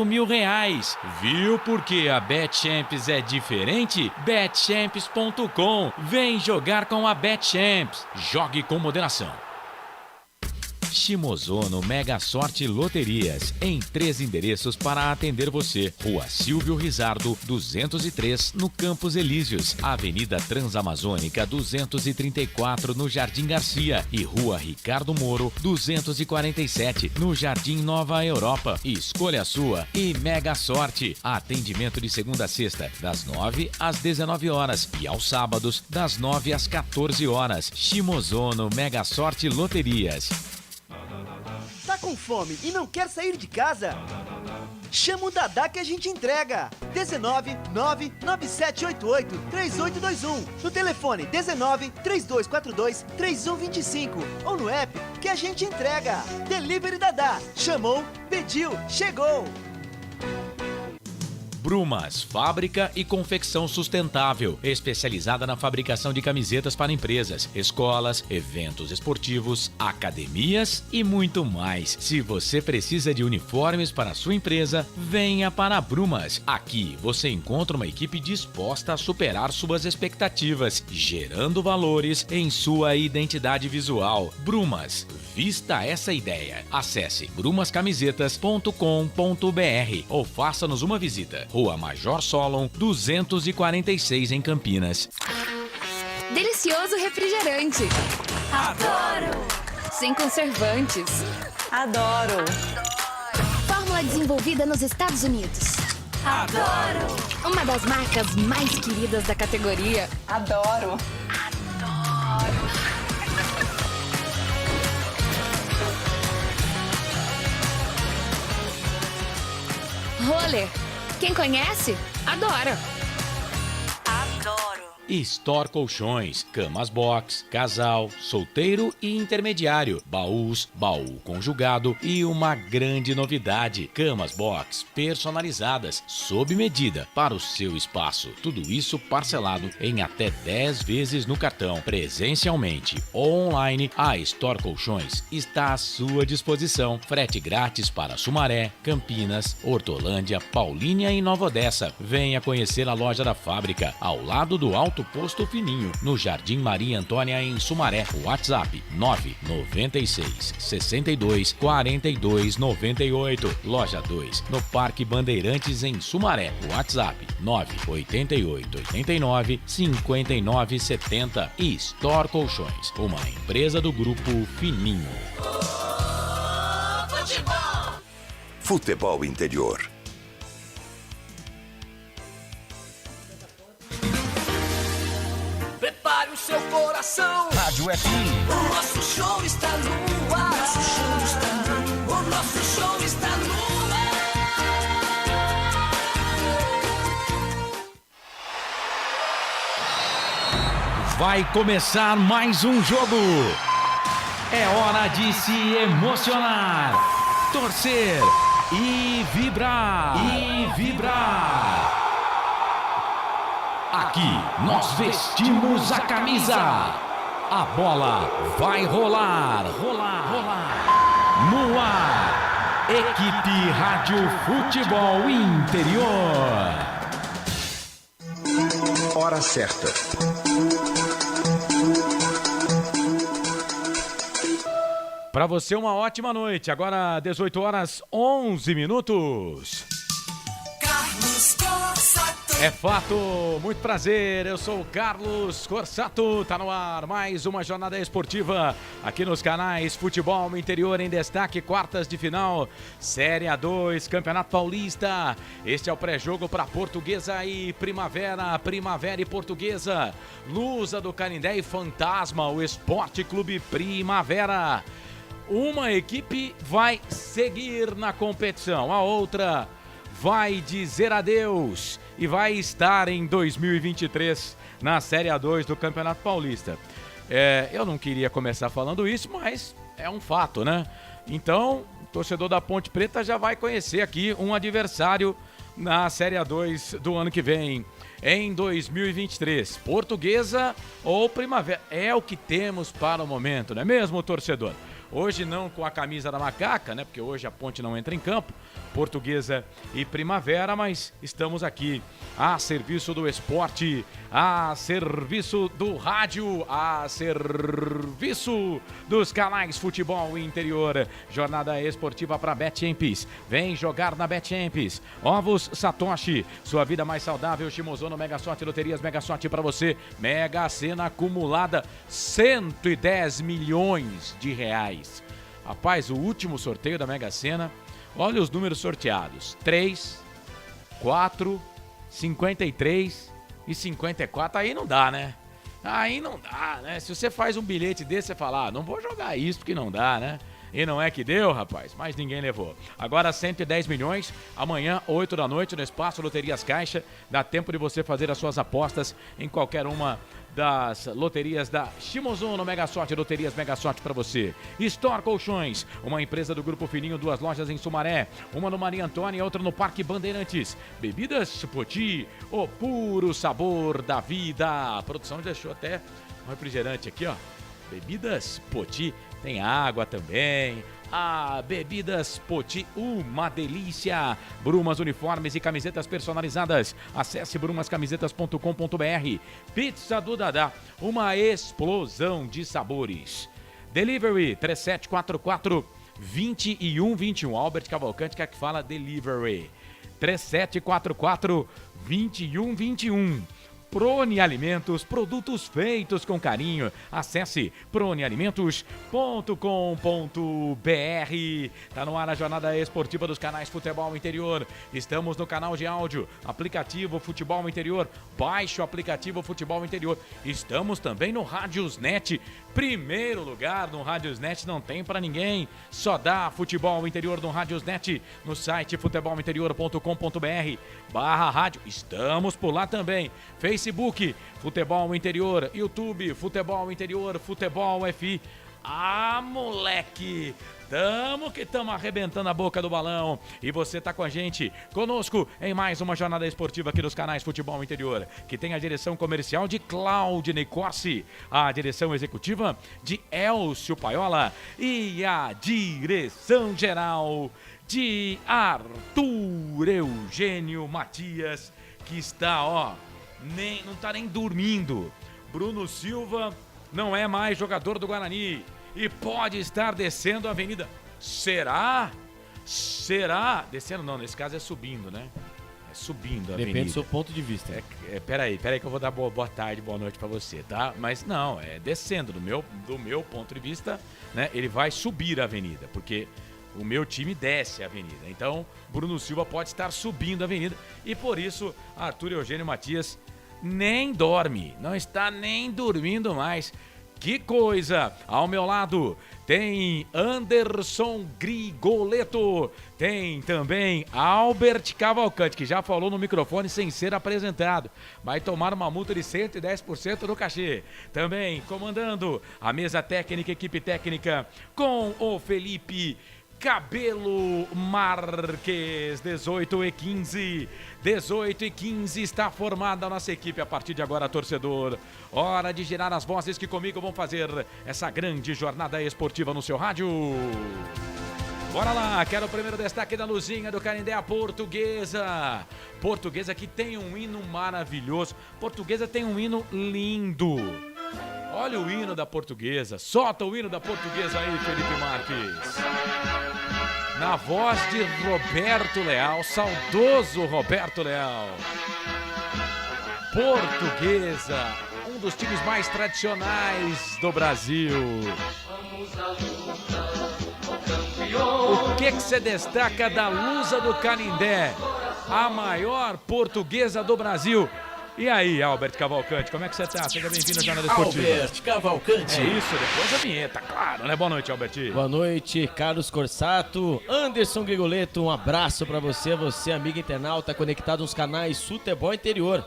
R$5.000. Viu por que a BetChamps é diferente? BetChamps.com. Vem jogar com a BetChamps. Jogue com moderação. Shimozono Mega Sorte Loterias, em 3 endereços para atender você. Rua Silvio Rizardo, 203, no Campos Elíseos. Avenida Transamazônica, 234, no Jardim Garcia. E Rua Ricardo Moro, 247, no Jardim Nova Europa. Escolha a sua e Mega Sorte. Atendimento de segunda a sexta, das 9 às 19 horas. E aos sábados, das 9 às 14 horas. Shimozono Mega Sorte Loterias. Tá com fome e não quer sair de casa? Chama o Dadá que a gente entrega. 19 99788 3821. No telefone 19 3242 3125. Ou no app que a gente entrega. Delivery Dadá. Chamou, pediu, chegou. Brumas, fábrica e confecção sustentável, especializada na fabricação de camisetas para empresas, escolas, eventos esportivos, academias e muito mais. Se você precisa de uniformes para a sua empresa, venha para a Brumas. Aqui você encontra uma equipe disposta a superar suas expectativas, gerando valores em sua identidade visual. Brumas, vista essa ideia. Acesse brumascamisetas.com.br ou faça-nos uma visita. Rua Major Solon, 246 em Campinas. Delicioso refrigerante. Adoro! Sem conservantes. Adoro! Fórmula desenvolvida nos Estados Unidos. Adoro! Uma das marcas mais queridas da categoria. Adoro! Roller. Quem conhece, adora. Adoro! Store Colchões, camas box, casal, solteiro e intermediário, baús, baú conjugado e uma grande novidade, camas box personalizadas, sob medida para o seu espaço. Tudo isso parcelado em até 10 vezes no cartão. Presencialmente ou online, a Store Colchões está à sua disposição. Frete grátis para Sumaré, Campinas, Hortolândia, Paulínia e Nova Odessa. Venha conhecer a loja da fábrica, ao lado do Alto Posto Fininho, no Jardim Maria Antônia, em Sumaré. WhatsApp 996 62 42 98. Loja 2, no Parque Bandeirantes, em Sumaré. WhatsApp 988 89 59 70. E Store Colchões, uma empresa do Grupo Fininho. Futebol Interior. Prepare o seu coração. Rádio FM. O nosso show está no ar. O nosso show está no ar. Vai começar mais um jogo. É hora de se emocionar, torcer e vibrar. Aqui nós vestimos a camisa. A bola vai rolar. No ar, Equipe Rádio Futebol Interior. Hora certa. Para você uma ótima noite. Agora 18 horas 11 minutos. Carlos Corsato. É fato, muito prazer, eu sou o Carlos Corsato, tá no ar mais uma jornada esportiva aqui nos canais Futebol Interior em Destaque, quartas de final, Série A2, Campeonato Paulista. Este é o pré-jogo para Portuguesa e Primavera, Primavera e Portuguesa, Lusa do Canindé e Fantasma, o Esporte Clube Primavera. Uma equipe vai seguir na competição, a outra vai dizer adeus e vai estar em 2023 na Série A2 do Campeonato Paulista. Eu não queria começar falando isso, mas é um fato, né? Então, o torcedor da Ponte Preta já vai conhecer aqui um adversário na Série A2 do ano que vem, em 2023. Portuguesa ou Primavera, é o que temos para o momento, não é mesmo, torcedor? Hoje não com a camisa da macaca, né? Porque hoje a Ponte não entra em campo. Portuguesa e Primavera, mas estamos aqui a serviço do esporte, a serviço do rádio, a serviço dos canais Futebol Interior. Jornada esportiva para Betchamps. Vem jogar na Betchamps. Ovos Satoshi, sua vida mais saudável. Shimozono, Mega Sorte, Loterias Mega Sorte para você. Mega Sena acumulada, 110 milhões de reais. Rapaz, o último sorteio da Mega Sena, olha os números sorteados: 3, 4, 53 e 54. Aí não dá, né? Aí não dá, né? Se você faz um bilhete desse, você fala, não vou jogar isso porque não dá, né? E não é que deu, rapaz, mas ninguém levou. Agora 110 milhões, amanhã, 8 da noite, no Espaço Loterias Caixa. Dá tempo de você fazer as suas apostas em qualquer uma das loterias da Shimozono Mega Sorte, Loterias Mega Sorte para você. Store Colchões, uma empresa do Grupo Fininho, 2 lojas em Sumaré, uma no Maria Antônia e outra no Parque Bandeirantes. Bebidas Poti, o puro sabor da vida. A produção deixou até um refrigerante aqui, ó. Bebidas Poti, tem água também. Bebidas Poti, uma delícia. Brumas, uniformes e camisetas personalizadas. Acesse brumascamisetas.com.br. Pizza do Dadá, uma explosão de sabores. Delivery 3744-2121. Albert Cavalcante que é que fala delivery. 3744-2121. Prone Alimentos, produtos feitos com carinho. Acesse pronealimentos.com.br. Tá no ar a jornada esportiva dos canais Futebol Interior. Estamos no canal de áudio, aplicativo Futebol Interior. Baixe o aplicativo Futebol Interior. Estamos também no Rádiosnet. Primeiro lugar no Rádiosnet, não tem pra ninguém. Só dá Futebol Interior no Rádiosnet, no site futebolinterior.com.br/rádio. Estamos por lá também. Facebook, Futebol Interior. YouTube, Futebol Interior, Futebol FI. Moleque! Tamo arrebentando a boca do balão. E você tá com a gente, conosco, em mais uma jornada esportiva aqui nos canais Futebol Interior, que tem a direção comercial de Claudinei Corsi, a direção executiva de Elcio Paiola e a direção geral de Arthur Eugênio Matias, que está, não tá nem dormindo. Bruno Silva não é mais jogador do Guarani e pode estar descendo a avenida. Será? Descendo não, nesse caso é subindo, né? É subindo a avenida. Depende do seu ponto de vista. Peraí que eu vou dar boa tarde, boa noite pra você, tá? Mas não, é descendo. Do meu ponto de vista, né? Ele vai subir a avenida, porque o meu time desce a avenida. Então, Bruno Silva pode estar subindo a avenida e por isso, Arthur Eugênio Matias nem dorme, não está nem dormindo mais. Que coisa! Ao meu lado tem Anderson Grigoleto, tem também Albert Cavalcante, que já falou no microfone sem ser apresentado. Vai tomar uma multa de 110% do cachê. Também comandando a mesa técnica, equipe técnica, com o Felipe Cabelo Marques. 18h15 está formada a nossa equipe. A partir de agora, torcedor, hora de girar as vozes que comigo vão fazer essa grande jornada esportiva no seu rádio. Bora lá, quero o primeiro destaque da luzinha do Canindé, a Portuguesa. Portuguesa que tem um hino maravilhoso. Portuguesa tem um hino lindo. Olha o hino da Portuguesa. Solta o hino da Portuguesa aí, Felipe Marques. Na voz de Roberto Leal, saudoso Roberto Leal. Portuguesa, um dos times mais tradicionais do Brasil. O que você destaca da Lusa do Canindé, a maior portuguesa do Brasil? E aí, Albert Cavalcante, como é que você tá? Seja bem-vindo à Jornada Esportiva. Albert Cavalcante. É isso, depois a vinheta, claro, né? Boa noite, Albert. Boa noite, Carlos Corsato, Anderson Grigoleto, um abraço pra você, amigo internauta, conectado nos canais Futebol Interior.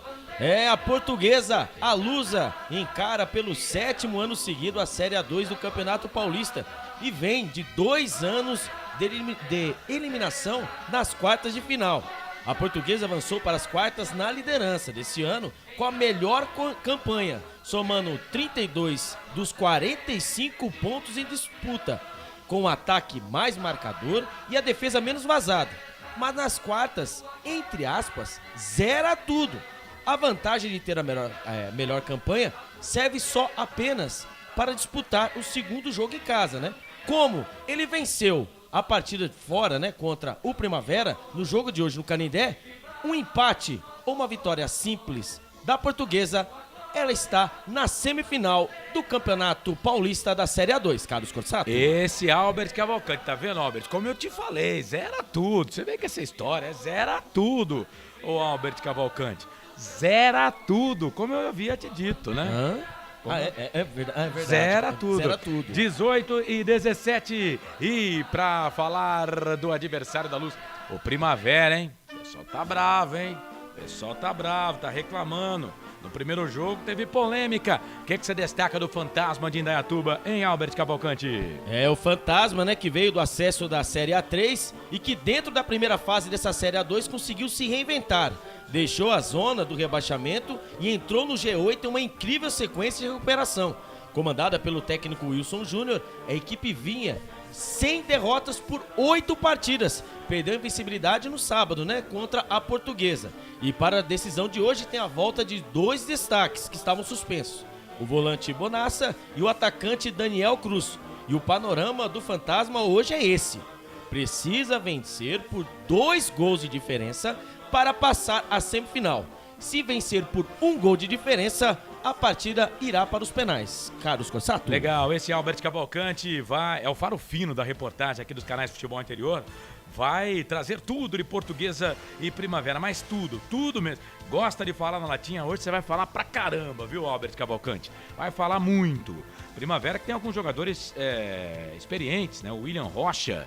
A Portuguesa, a Lusa, encara pelo 7º ano seguido a Série A2 do Campeonato Paulista e vem de 2 anos de eliminação nas quartas de final. A Portuguesa avançou para as quartas na liderança desse ano com a melhor campanha, somando 32 dos 45 pontos em disputa. com o ataque mais marcador e a defesa menos vazada. Mas nas quartas, entre aspas, zera tudo. A vantagem de ter a melhor campanha serve só apenas para disputar o segundo jogo em casa, né? Como ele venceu a partida fora, né, contra o Primavera, no jogo de hoje no Canindé, um empate ou uma vitória simples da Portuguesa, ela está na semifinal do Campeonato Paulista da Série A2, Carlos Corsato. Esse Albert Cavalcante, tá vendo, Albert? Como eu te falei, zera tudo. Você vê que essa história é zera tudo, ô Albert Cavalcante. Zera tudo, como eu havia te dito, né? É verdade. Zera tudo. Zera tudo. 18 e 17. E pra falar do adversário da Luz, o Primavera, hein? O pessoal tá bravo, hein? O pessoal tá bravo, tá reclamando. No primeiro jogo teve polêmica. O que você destaca do Fantasma de Indaiatuba, hein, Albert Cavalcante? É o Fantasma, né, que veio do acesso da Série A3 e que dentro da primeira fase dessa Série A2 conseguiu se reinventar. Deixou a zona do rebaixamento e entrou no G8 em uma incrível sequência de recuperação. Comandada pelo técnico Wilson Júnior, a equipe vinha sem derrotas por 8 partidas. Perdeu a invencibilidade no sábado, né, contra a Portuguesa. E para a decisão de hoje tem a volta de 2 destaques que estavam suspensos. O volante Bonassa e o atacante Daniel Cruz. E o panorama do Fantasma hoje é esse. Precisa vencer por 2 gols de diferença para passar à semifinal. Se vencer por 1 gol de diferença, a partida irá para os penais. Carlos Corsato. Legal, esse Albert Cavalcante é o faro fino da reportagem aqui dos canais de futebol anterior. Vai trazer tudo de Portuguesa e Primavera, mas tudo mesmo. Gosta de falar na latinha? Hoje você vai falar pra caramba, viu, Albert Cavalcante? Vai falar muito. Primavera que tem alguns jogadores experientes, né? O William Rocha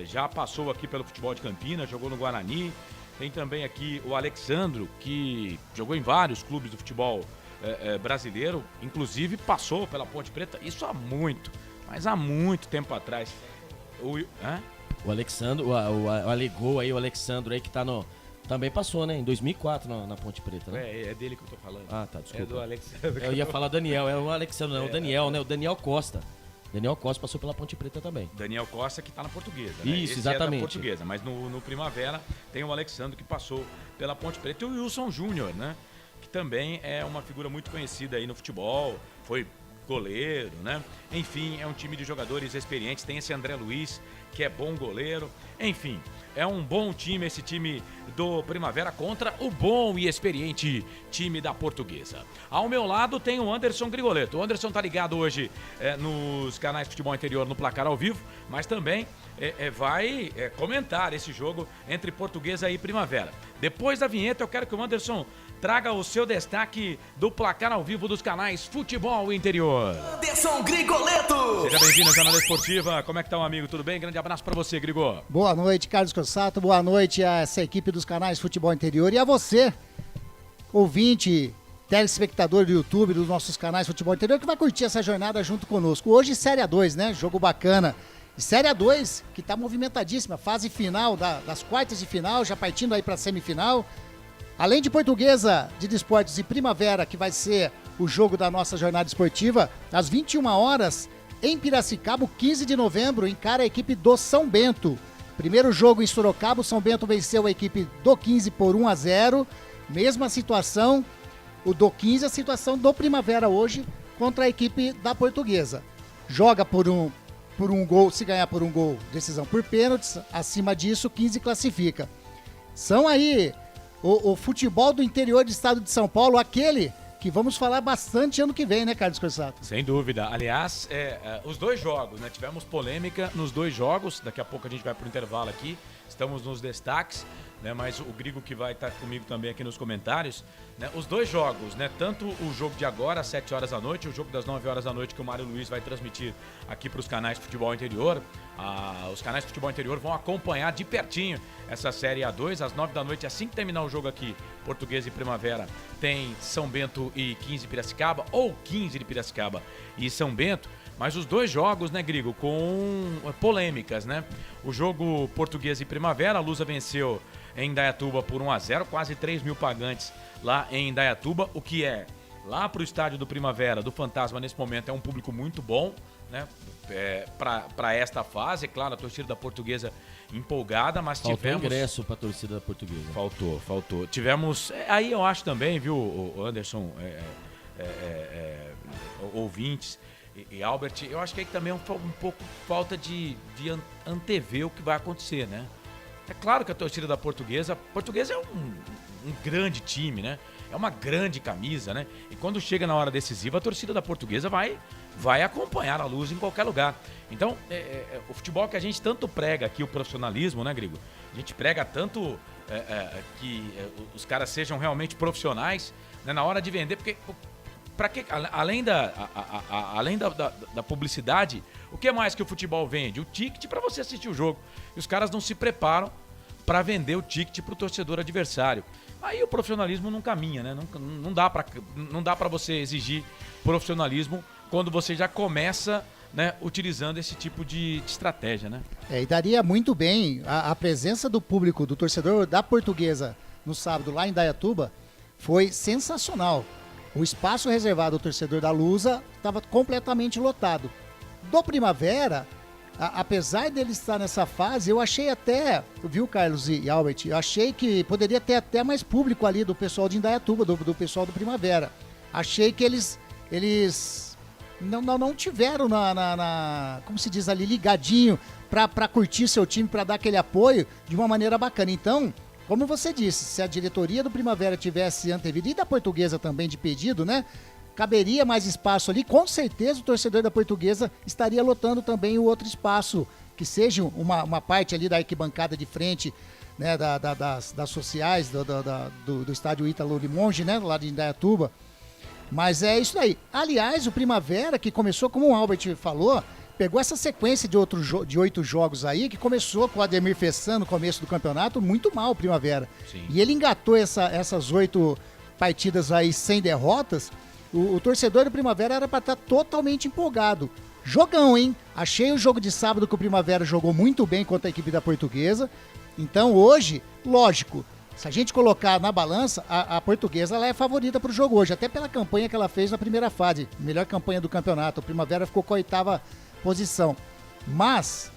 já passou aqui pelo futebol de Campinas, jogou no Guarani. Tem também aqui o Alexandro, que jogou em vários clubes do futebol brasileiro, inclusive passou pela Ponte Preta, isso há muito tempo atrás. O Alexandro, o Alexandro aí que tá no... Também passou, né? Em 2004 na Ponte Preta, né? É dele que eu tô falando. Ah, tá, desculpa. É do Alexandro. Eu ia falar Daniel, é o Alexandro, não, o Daniel, né? O Daniel Costa. Daniel Costa passou pela Ponte Preta também. Daniel Costa que tá na Portuguesa, né? Isso, Esse exatamente. É da Portuguesa, mas no Primavera tem o Alexandro que passou pela Ponte Preta e o Wilson Júnior, né? Que também é uma figura muito conhecida aí no futebol, foi goleiro, né? Enfim, é um time de jogadores experientes, tem esse André Luiz, que é bom goleiro. Enfim, é um bom time esse time do Primavera contra o bom e experiente time da Portuguesa. Ao meu lado tem o Anderson Grigoletto. O Anderson tá ligado hoje nos canais de futebol interior no Placar ao Vivo, mas também vai comentar esse jogo entre Portuguesa e Primavera. Depois da vinheta eu quero que o Anderson traga o seu destaque do Placar ao Vivo dos canais Futebol Interior. Anderson Grigoletto! Seja bem-vindo ao Canal Esportiva. Como é que tá, um amigo? Tudo bem? Grande abraço pra você, Grigô. Boa noite, Carlos Corsato. Boa noite a essa equipe dos canais Futebol Interior e a você, ouvinte, telespectador do YouTube, dos nossos canais Futebol Interior, que vai curtir essa jornada junto conosco. Hoje, Série A2, né? Jogo bacana. E Série A2, que tá movimentadíssima. Fase final das quartas de final, já partindo aí pra semifinal. Além de Portuguesa de Desportos e Primavera, que vai ser o jogo da nossa jornada esportiva, às 21 horas, em Piracicaba, 15 de novembro, encara a equipe do São Bento. Primeiro jogo em Sorocaba, o São Bento venceu a equipe do 15 por 1-0. Mesma situação, o do 15, a situação do Primavera hoje contra a equipe da Portuguesa. Joga por um gol, se ganhar por um gol, decisão por pênaltis. Acima disso, 15 classifica. São aí o futebol do interior do estado de São Paulo, aquele que vamos falar bastante ano que vem, né, Carlos Corsato? Sem dúvida. Aliás, os dois jogos, né? Tivemos polêmica nos dois jogos. Daqui a pouco a gente vai pro intervalo aqui. Estamos nos destaques, né? Mas o Grigo que vai estar comigo também aqui nos comentários, né? Os dois jogos, né? Tanto o jogo de agora, às 7 horas da noite, o jogo das 9 horas da noite que o Mário Luiz vai transmitir aqui para os canais de futebol interior. Os canais de futebol interior vão acompanhar de pertinho essa Série A2, às 9 da noite, assim que terminar o jogo aqui, Portuguesa e Primavera, tem São Bento e 15 Piracicaba, ou 15 de Piracicaba e São Bento. Mas os dois jogos, né, Grigo, com polêmicas, né? O jogo Portuguesa e Primavera, a Lusa venceu em Indaiatuba por 1-0, quase 3 mil pagantes lá em Indaiatuba, o que lá pro estádio do Primavera, do Fantasma, nesse momento, é um público muito bom, né? Para esta fase, é claro, a torcida da Portuguesa empolgada, mas Faltou tivemos... ingresso pra torcida portuguesa. Faltou. Tivemos... aí eu acho também, viu, o Anderson, ouvintes e Albert, eu acho que aí também é um pouco falta de antever o que vai acontecer, né? É claro que a torcida da Portuguesa é um grande time, né? É uma grande camisa, né? E quando chega na hora decisiva, a torcida da Portuguesa vai acompanhar a Luz em qualquer lugar. Então, o futebol que a gente tanto prega aqui, o profissionalismo, né, Grigo? A gente prega tanto que os caras sejam realmente profissionais, né, na hora de vender, porque para que além da publicidade, o que mais que o futebol vende? O ticket para você assistir o jogo. E os caras não se preparam para vender o ticket para o torcedor adversário. Aí o profissionalismo não caminha, né? Não dá para você exigir profissionalismo quando você já começa, né, utilizando esse tipo de estratégia, né? E daria muito bem a presença do público, do torcedor da Portuguesa no sábado lá em Indaiatuba foi sensacional. O espaço reservado ao torcedor da Lusa estava completamente lotado. Do Primavera, apesar dele estar nessa fase, eu achei até, viu, Carlos e Albert, eu achei que poderia ter até mais público ali do pessoal de Indaiatuba, do pessoal do Primavera. Achei que eles não tiveram como se diz ali, ligadinho para curtir seu time, para dar aquele apoio de uma maneira bacana. Então, como você disse, se a diretoria do Primavera tivesse antevido, e da Portuguesa também de pedido, né? Caberia mais espaço ali, com certeza o torcedor da Portuguesa estaria lotando também o outro espaço, que seja uma parte ali da arquibancada de frente, né, das sociais, do estádio Ítalo Limonge, né, lá de Indaiatuba. Mas é isso aí. Aliás, o Primavera, que começou, como o Albert falou, pegou essa sequência de 8 jogos aí, que começou com o Ademir Fessan no começo do campeonato, muito mal o Primavera. Sim. E ele engatou essas 8 partidas aí sem derrotas. O torcedor do Primavera era para estar totalmente empolgado. Jogão, hein? Achei o jogo de sábado que o Primavera jogou muito bem contra a equipe da Portuguesa. Então hoje, lógico, se a gente colocar na balança, a Portuguesa ela é favorita para o jogo hoje, até pela campanha que ela fez na primeira fase. Melhor campanha do campeonato. O Primavera ficou com a 8ª posição. Mas,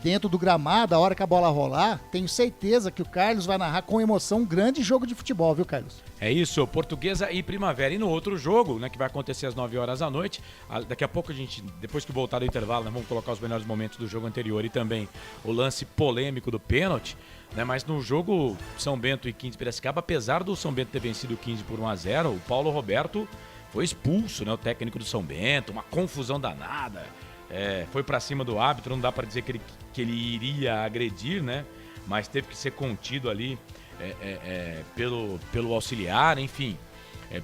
dentro do gramado, a hora que a bola rolar, tenho certeza que o Carlos vai narrar com emoção um grande jogo de futebol, viu, Carlos? É isso, Portuguesa e Primavera. E no outro jogo, né, que vai acontecer às 9 horas da noite, daqui a pouco a gente, depois que voltar do intervalo, nós vamos colocar os melhores momentos do jogo anterior e também o lance polêmico do pênalti, né, mas no jogo São Bento e 15 Piracicaba, apesar do São Bento ter vencido o 15 por 1-0, o Paulo Roberto foi expulso, né, o técnico do São Bento, uma confusão danada. Foi pra cima do árbitro, não dá pra dizer que ele iria agredir, né? Mas teve que ser contido ali pelo auxiliar, enfim,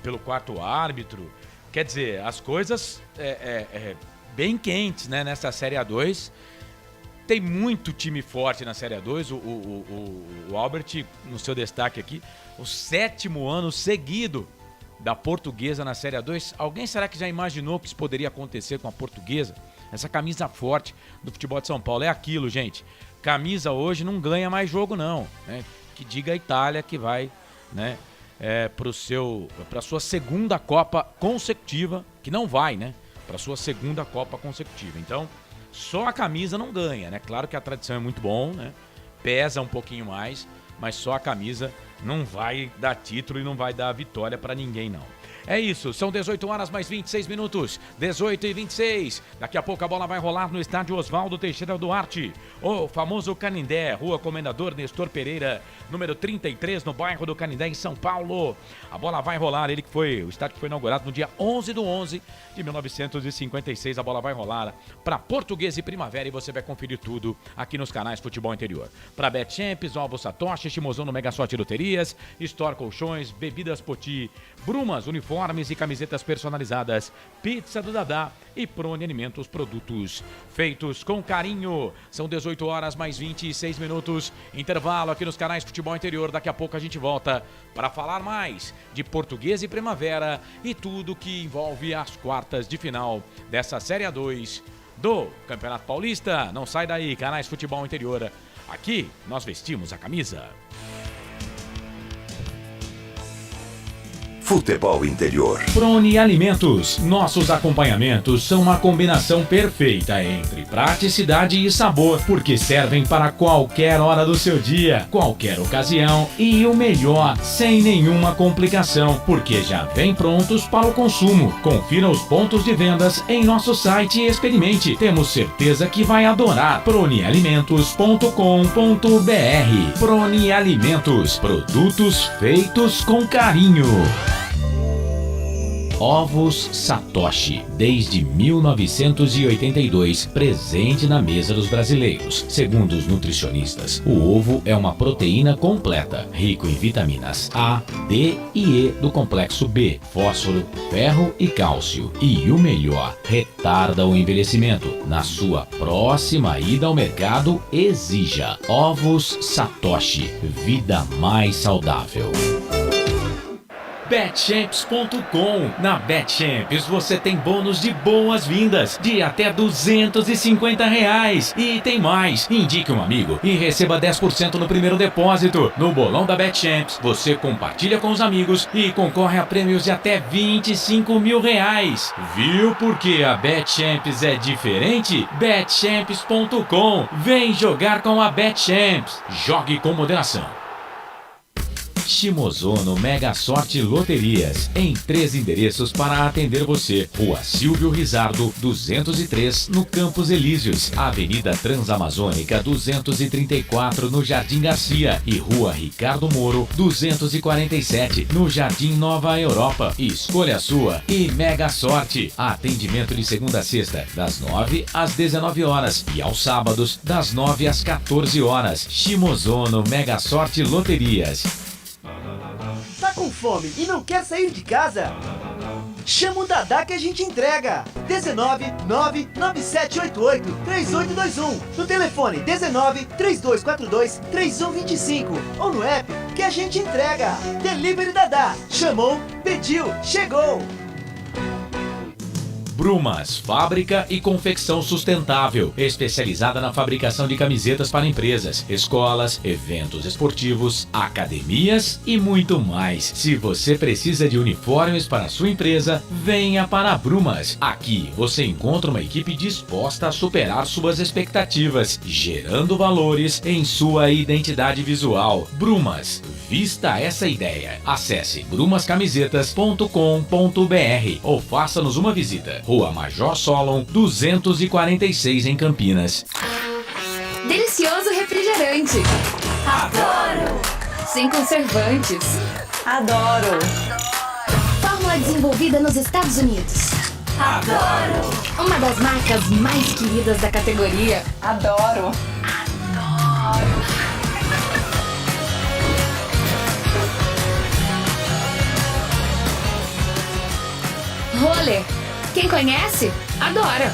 pelo quarto árbitro. Quer dizer, as coisas bem quentes, né? Nessa Série A2. Tem muito time forte na Série A2. O Albert, no seu destaque aqui, o 7º ano seguido da Portuguesa na Série A2. Alguém será que já imaginou que isso poderia acontecer com a Portuguesa? Essa camisa forte do futebol de São Paulo é aquilo, gente. Camisa hoje não ganha mais jogo, não. Né? Que diga a Itália que vai, né, para sua segunda Copa consecutiva, que não vai, né? Para sua segunda Copa consecutiva. Então, só a camisa não ganha, né? Claro que a tradição é muito bom, né? Pesa um pouquinho mais, mas só a camisa não vai dar título e não vai dar vitória para ninguém, não. É isso, são 18 horas mais 26 minutos, 18h26. Daqui a pouco a bola vai rolar no estádio Oswaldo Teixeira Duarte, o famoso Canindé, Rua Comendador Nestor Pereira, número 33, no bairro do Canindé, em São Paulo. A bola vai rolar, o estádio que foi inaugurado no dia 11/11 de 1956. A bola vai rolar para Portuguesa e Primavera e você vai conferir tudo aqui nos canais Futebol Interior. Para Betchamps, Alvo Satoshi, Shimozão no Mega Sorte Loterias, Store Colchões, Bebidas Poti, Brumas, uniformes e camisetas personalizadas, Pizza do Dadá e Prone Alimentos, produtos feitos com carinho. São 18 horas mais 26 minutos, intervalo aqui nos canais Futebol Interior. Daqui a pouco a gente volta para falar mais de Portuguesa e Primavera e tudo que envolve as quartas de final dessa Série A2 do Campeonato Paulista. Não sai daí, canais Futebol Interior. Aqui nós vestimos a camisa. Futebol Interior. Prone Alimentos. Nossos acompanhamentos são uma combinação perfeita entre praticidade e sabor, porque servem para qualquer hora do seu dia, qualquer ocasião e o melhor, sem nenhuma complicação, porque já vem prontos para o consumo. Confira os pontos de vendas em nosso site e experimente. Temos certeza que vai adorar. pronealimentos.com.br. Prone Alimentos. Produtos feitos com carinho. Ovos Satoshi, desde 1982, presente na mesa dos brasileiros. Segundo os nutricionistas, o ovo é uma proteína completa, rico em vitaminas A, D e E do complexo B, fósforo, ferro e cálcio. E o melhor, retarda o envelhecimento. Na sua próxima ida ao mercado, exija Ovos Satoshi, vida mais saudável. Betchamps.com. Na Betchamps você tem bônus de boas-vindas de até R$250. E tem mais. Indique um amigo e receba 10% no primeiro depósito. No bolão da Betchamps, você compartilha com os amigos e concorre a prêmios de até R$25 mil. Viu porque a Betchamps é diferente? Betchamps.com. Vem jogar com a Betchamps. Jogue com moderação. Shimozono Mega Sorte Loterias, em 3 endereços para atender você. Rua Silvio Rizardo, 203, no Campos Elíseos. Avenida Transamazônica, 234, no Jardim Garcia. E Rua Ricardo Moro, 247, no Jardim Nova Europa. Escolha a sua e Mega Sorte. Atendimento de segunda a sexta, das 9 às 19 horas. E aos sábados, das 9 às 14 horas. Shimozono Mega Sorte Loterias. Tá com fome e não quer sair de casa? Chama o Dadá que a gente entrega. 19997883821. No telefone 1932423125 ou no app que a gente entrega. Delivery Dadá. Chamou, pediu, chegou. Brumas, fábrica e confecção sustentável, especializada na fabricação de camisetas para empresas, escolas, eventos esportivos, academias e muito mais. Se você precisa de uniformes para a sua empresa, venha para a Brumas. Aqui você encontra uma equipe disposta a superar suas expectativas, gerando valores em sua identidade visual. Brumas, vista essa ideia. Acesse brumascamisetas.com.br ou faça-nos uma visita. Rua Major Solon, 246 em Campinas. Delicioso refrigerante. Adoro. Sem conservantes. Adoro. Fórmula desenvolvida nos Estados Unidos. Adoro. Uma das marcas mais queridas da categoria. Adoro. Roller. Quem conhece, adora.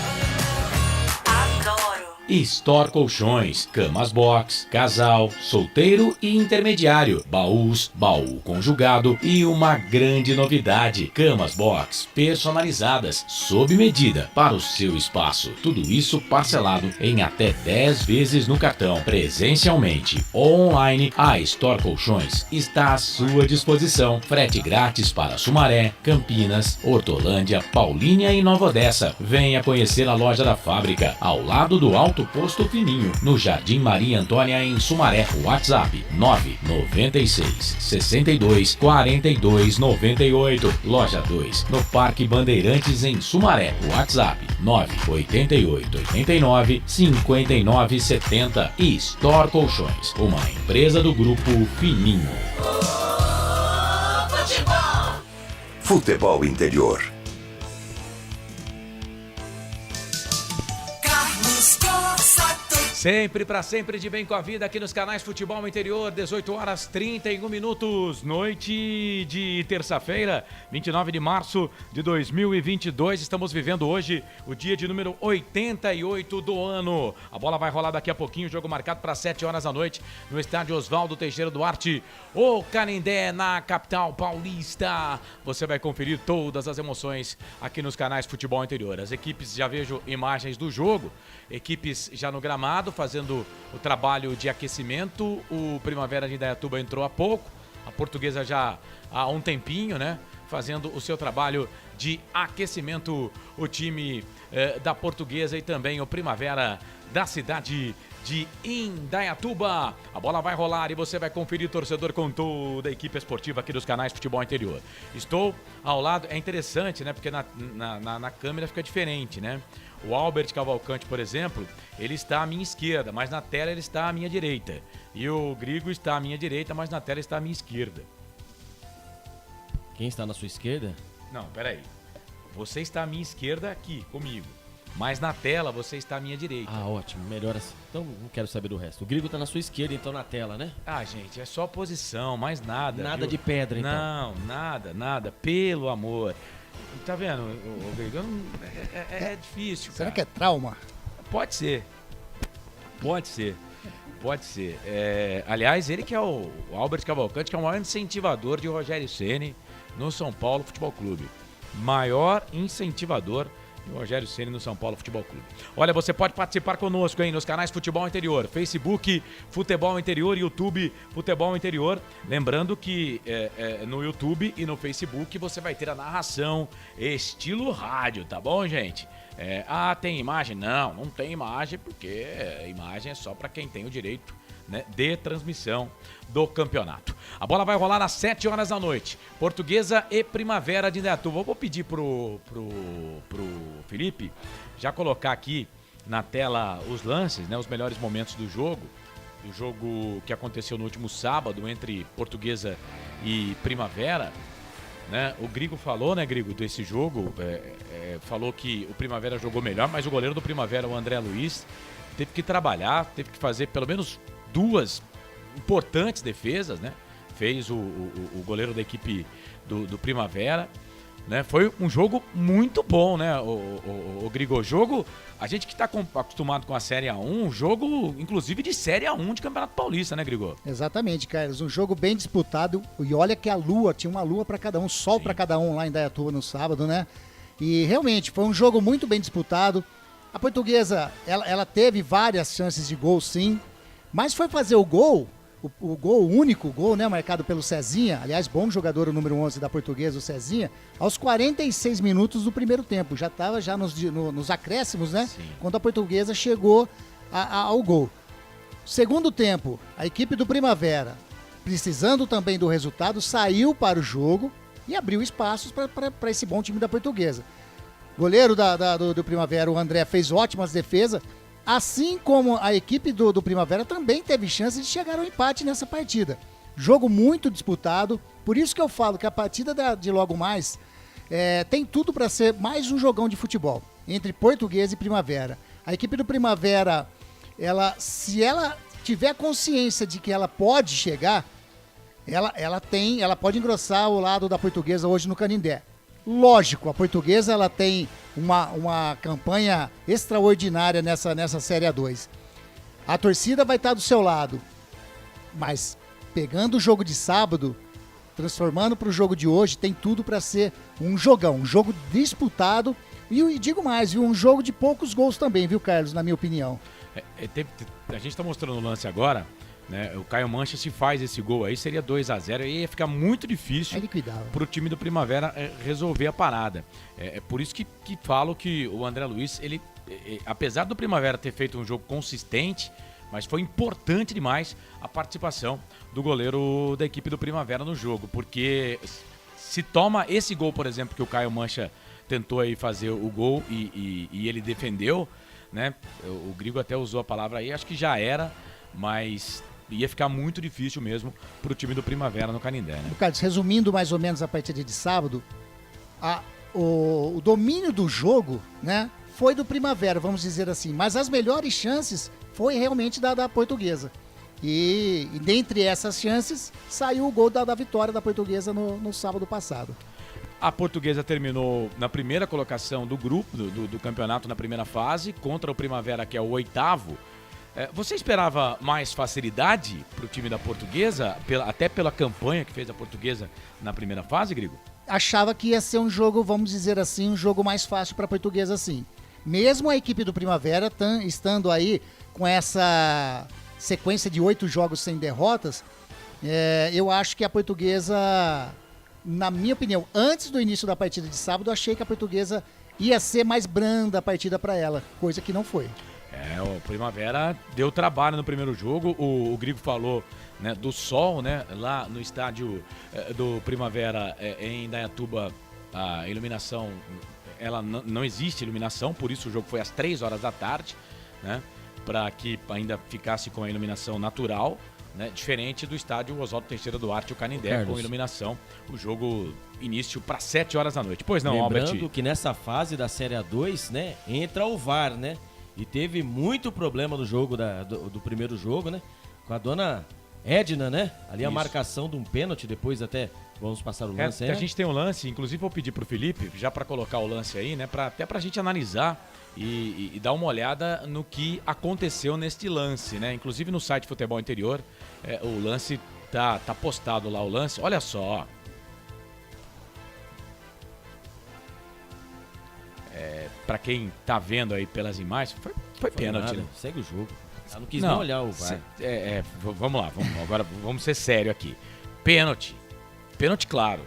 Adoro. Store Colchões, camas box, casal, solteiro e intermediário, baús, baú conjugado e uma grande novidade, camas box personalizadas, sob medida, para o seu espaço. Tudo isso parcelado em até 10 vezes no cartão. Presencialmente ou online, a Store Colchões está à sua disposição. Frete grátis para Sumaré, Campinas, Hortolândia, Paulínia e Nova Odessa. Venha conhecer a loja da fábrica, ao lado do Alto Posto Fininho, no Jardim Maria Antônia, em Sumaré. WhatsApp 996 62 42 98. Loja 2, no Parque Bandeirantes, em Sumaré. WhatsApp 988 89 59 70. E Store Colchões, uma empresa do Grupo Fininho. Futebol Interior. Sempre para sempre de bem com a vida aqui nos canais Futebol Interior, 18 horas 31 minutos, noite de terça-feira, 29 de março de 2022. Estamos vivendo hoje o dia de número 88 do ano. A bola vai rolar daqui a pouquinho, jogo marcado para 7 horas da noite no estádio Oswaldo Teixeira Duarte, o Canindé, na capital paulista. Você vai conferir todas as emoções aqui nos canais Futebol Interior. As equipes, já vejo imagens do jogo, equipes já no gramado, fazendo o trabalho de aquecimento. O Primavera de Indaiatuba entrou há pouco, a Portuguesa já há um tempinho, né? fazendo o seu trabalho de aquecimento, o time da Portuguesa e também o Primavera da cidade de Indaiatuba. A bola vai rolar e você vai conferir, torcedor, com toda a equipe esportiva aqui dos canais Futebol Interior. Estou ao lado, é interessante, né? Porque na câmera fica diferente, né? O Albert Cavalcante, por exemplo, ele está à minha esquerda, mas na tela ele está à minha direita. E o Grigo está à minha direita, mas na tela está à minha esquerda. Quem está na sua esquerda? Não, peraí. Você está à minha esquerda aqui, comigo. Mas na tela você está à minha direita. Ah, ótimo, melhor assim. Então não quero saber do resto. O Grigo tá na sua esquerda, então na tela, né? Ah, gente, é só posição, mais nada. Nada viu? de pedra, então. Não, nada. Pelo amor. Tá vendo, o Grigo? É difícil, Será cara. que é trauma? Pode ser. Aliás, ele que é o Albert Cavalcante, que é o maior incentivador de Rogério Ceni no São Paulo Futebol Clube. Maior incentivador de Rogério Ceni no São Paulo Futebol Clube. Olha, você pode participar conosco, hein, nos canais Futebol Interior, Facebook Futebol Interior, YouTube Futebol Interior. Lembrando que no YouTube e no Facebook você vai ter a narração estilo rádio, tá bom, gente? Tem imagem? Não tem imagem, porque a imagem é só para quem tem o direito, né, de transmissão do campeonato. A bola vai rolar às 7 horas da noite. Portuguesa e Primavera de Indaiatuba. Vou pedir pro Felipe já colocar aqui na tela os lances, né, os melhores momentos do jogo que aconteceu no último sábado entre Portuguesa e Primavera. Né? O Grigo falou, né, Grigo, desse jogo, falou que o Primavera jogou melhor, mas o goleiro do Primavera, o André Luiz, teve que trabalhar, teve que fazer pelo menos 2 importantes defesas, né? Fez o goleiro da equipe do Primavera, né? Foi um jogo muito bom, né, o Grigo? Jogo, a gente que está acostumado com a Série A1, jogo inclusive de Série A1 de Campeonato Paulista, né, Grigo? Exatamente, Carlos. Um jogo bem disputado. E olha que tinha uma lua para cada um, sol para cada um lá em Indaiatuba no sábado, né? E realmente foi um jogo muito bem disputado. A Portuguesa, ela teve várias chances de gol, sim, mas foi fazer o gol, o único gol, né, marcado pelo Cezinha, aliás, bom jogador, o número 11 da Portuguesa, o Cezinha, aos 46 minutos do primeiro tempo, já estava nos acréscimos, né, sim, quando a Portuguesa chegou ao gol. Segundo tempo, a equipe do Primavera, precisando também do resultado, saiu para o jogo e abriu espaços para esse bom time da Portuguesa. Goleiro do Primavera, o André, fez ótimas defesas, assim como a equipe do Primavera também teve chance de chegar ao empate nessa partida. Jogo muito disputado, por isso que eu falo que a partida de logo mais tem tudo para ser mais um jogão de futebol entre Portuguesa e Primavera. A equipe do Primavera, se ela tiver consciência de que ela pode chegar, ela pode engrossar o lado da Portuguesa hoje no Canindé. Lógico, a Portuguesa ela tem uma campanha extraordinária nessa Série A2. A torcida vai estar do seu lado, mas pegando o jogo de sábado, transformando para o jogo de hoje, tem tudo para ser um jogão, um jogo disputado e digo mais, viu, um jogo de poucos gols também, viu, Carlos, na minha opinião. A gente está mostrando o lance agora, né? O Caio Mancha, se faz esse gol aí, seria 2-0 e ia ficar muito difícil para o time do Primavera resolver a parada. É por isso que falo que o André Luiz, ele, apesar do Primavera ter feito um jogo consistente, mas foi importante demais a participação do goleiro da equipe do Primavera no jogo, porque se toma esse gol, por exemplo, que o Caio Mancha tentou aí fazer o gol e ele defendeu, né? O Grigo até usou a palavra aí, acho que já era, mas ia ficar muito difícil mesmo para o time do Primavera no Canindé, né? Carlos, resumindo mais ou menos a partida de sábado, o domínio do jogo, né, foi do Primavera, vamos dizer assim, mas as melhores chances foi realmente da Portuguesa. E dentre essas chances, saiu o gol da vitória da Portuguesa no sábado passado. A Portuguesa terminou na primeira colocação do grupo, do campeonato na primeira fase, contra o Primavera, que é o 8º. Você esperava mais facilidade para o time da Portuguesa, até pela campanha que fez a Portuguesa na primeira fase, Grigo? Achava que ia ser um jogo, vamos dizer assim, um jogo mais fácil para a Portuguesa, sim. Mesmo a equipe do Primavera estando aí com essa sequência de 8 jogos sem derrotas, eu acho que a Portuguesa na minha opinião, antes do início da partida de sábado, eu achei que a Portuguesa ia ser mais branda a partida para ela, coisa que não foi. O Primavera deu trabalho no primeiro jogo. O Grigo falou, né, do sol, né? Lá no estádio do Primavera em Indaiatuba, a iluminação, ela não existe iluminação, por isso o jogo foi às 3 horas da tarde, né? Para que ainda ficasse com a iluminação natural, né? Diferente do estádio Oswaldo Teixeira Duarte, o Canindé, Carlos, com iluminação. O jogo início para 7 horas da noite. Pois não, lembrando Albert? que nessa fase da Série A2, né, entra o VAR, né? E teve muito problema no jogo do primeiro jogo, né? Com a dona Edna, né? Ali a Isso. marcação de um pênalti, depois até vamos passar o lance aí. A gente tem um lance, inclusive vou pedir pro Felipe, já para colocar o lance aí, né? Até pra gente analisar e dar uma olhada no que aconteceu neste lance, né? Inclusive no site Futebol Interior, o lance tá postado lá, o lance. Olha só, ó. Pra quem tá vendo aí pelas imagens, foi pênalti, nada, né? segue o jogo. Ela não quis nem olhar o VAR. Vamos lá, agora vamos ser sério aqui. Pênalti claro.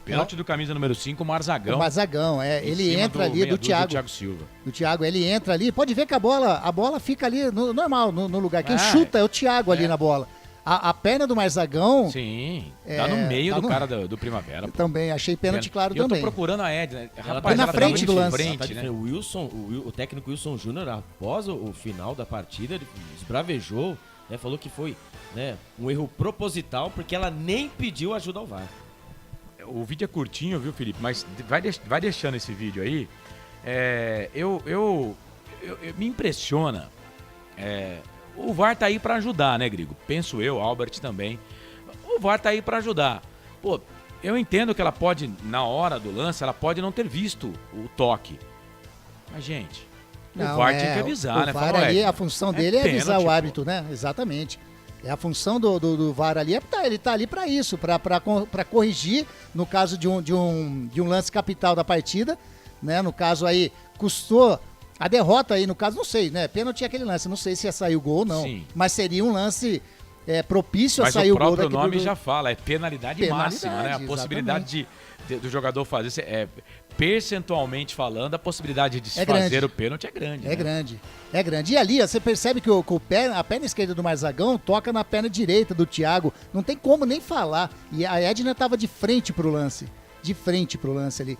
Pênalti do camisa número 5, o Marzagão. O Marzagão, Em ele cima entra ali do Thiago. Silva. Do Thiago, ele entra ali, pode ver que a bola fica ali normal, no lugar. Quem Ah, chuta é o Thiago ali na bola. A perna do Marzagão, Sim, tá no meio tá do no- cara do Primavera. pô. também achei pênalti claro E eu tô também. procurando a Edna. Ela Rapaz, tá na ela frente muito do de lance. frente, Tá de né? frente. O técnico Wilson Júnior, após o final da partida, ele esbravejou, né, falou que foi, né, um erro proposital, porque ela nem pediu ajuda ao VAR. O vídeo é curtinho, viu, Felipe? Mas vai deixando esse vídeo aí. Me impressiona. O VAR tá aí pra ajudar, né, Grigo? Penso eu, Albert também. O VAR tá aí pra ajudar. Pô, eu entendo que ela pode, na hora do lance, ela pode não ter visto o toque. Mas, gente, o VAR tinha que avisar, o né? VAR Falar, ali, "Ué, a função dele é avisar pênalti, o pô." árbitro, né? Exatamente. A função do VAR ali ele tá ali para isso, para corrigir no caso de um lance capital da partida, né? No caso aí, custou a derrota aí, no caso, não sei, né? Pênalti é aquele lance, não sei se ia sair o gol ou não, Sim. mas seria um lance propício Mas a sair o o gol próprio daquele nome já fala, é penalidade máxima, né? A possibilidade do jogador fazer, percentualmente falando, a possibilidade de se É fazer grande. o pênalti é grande. É né? grande, é grande. E ali, ó, você percebe que a perna esquerda do Marzagão toca na perna direita do Thiago. Não tem como nem falar. E a Edna tava de frente pro lance. De frente pro lance ali.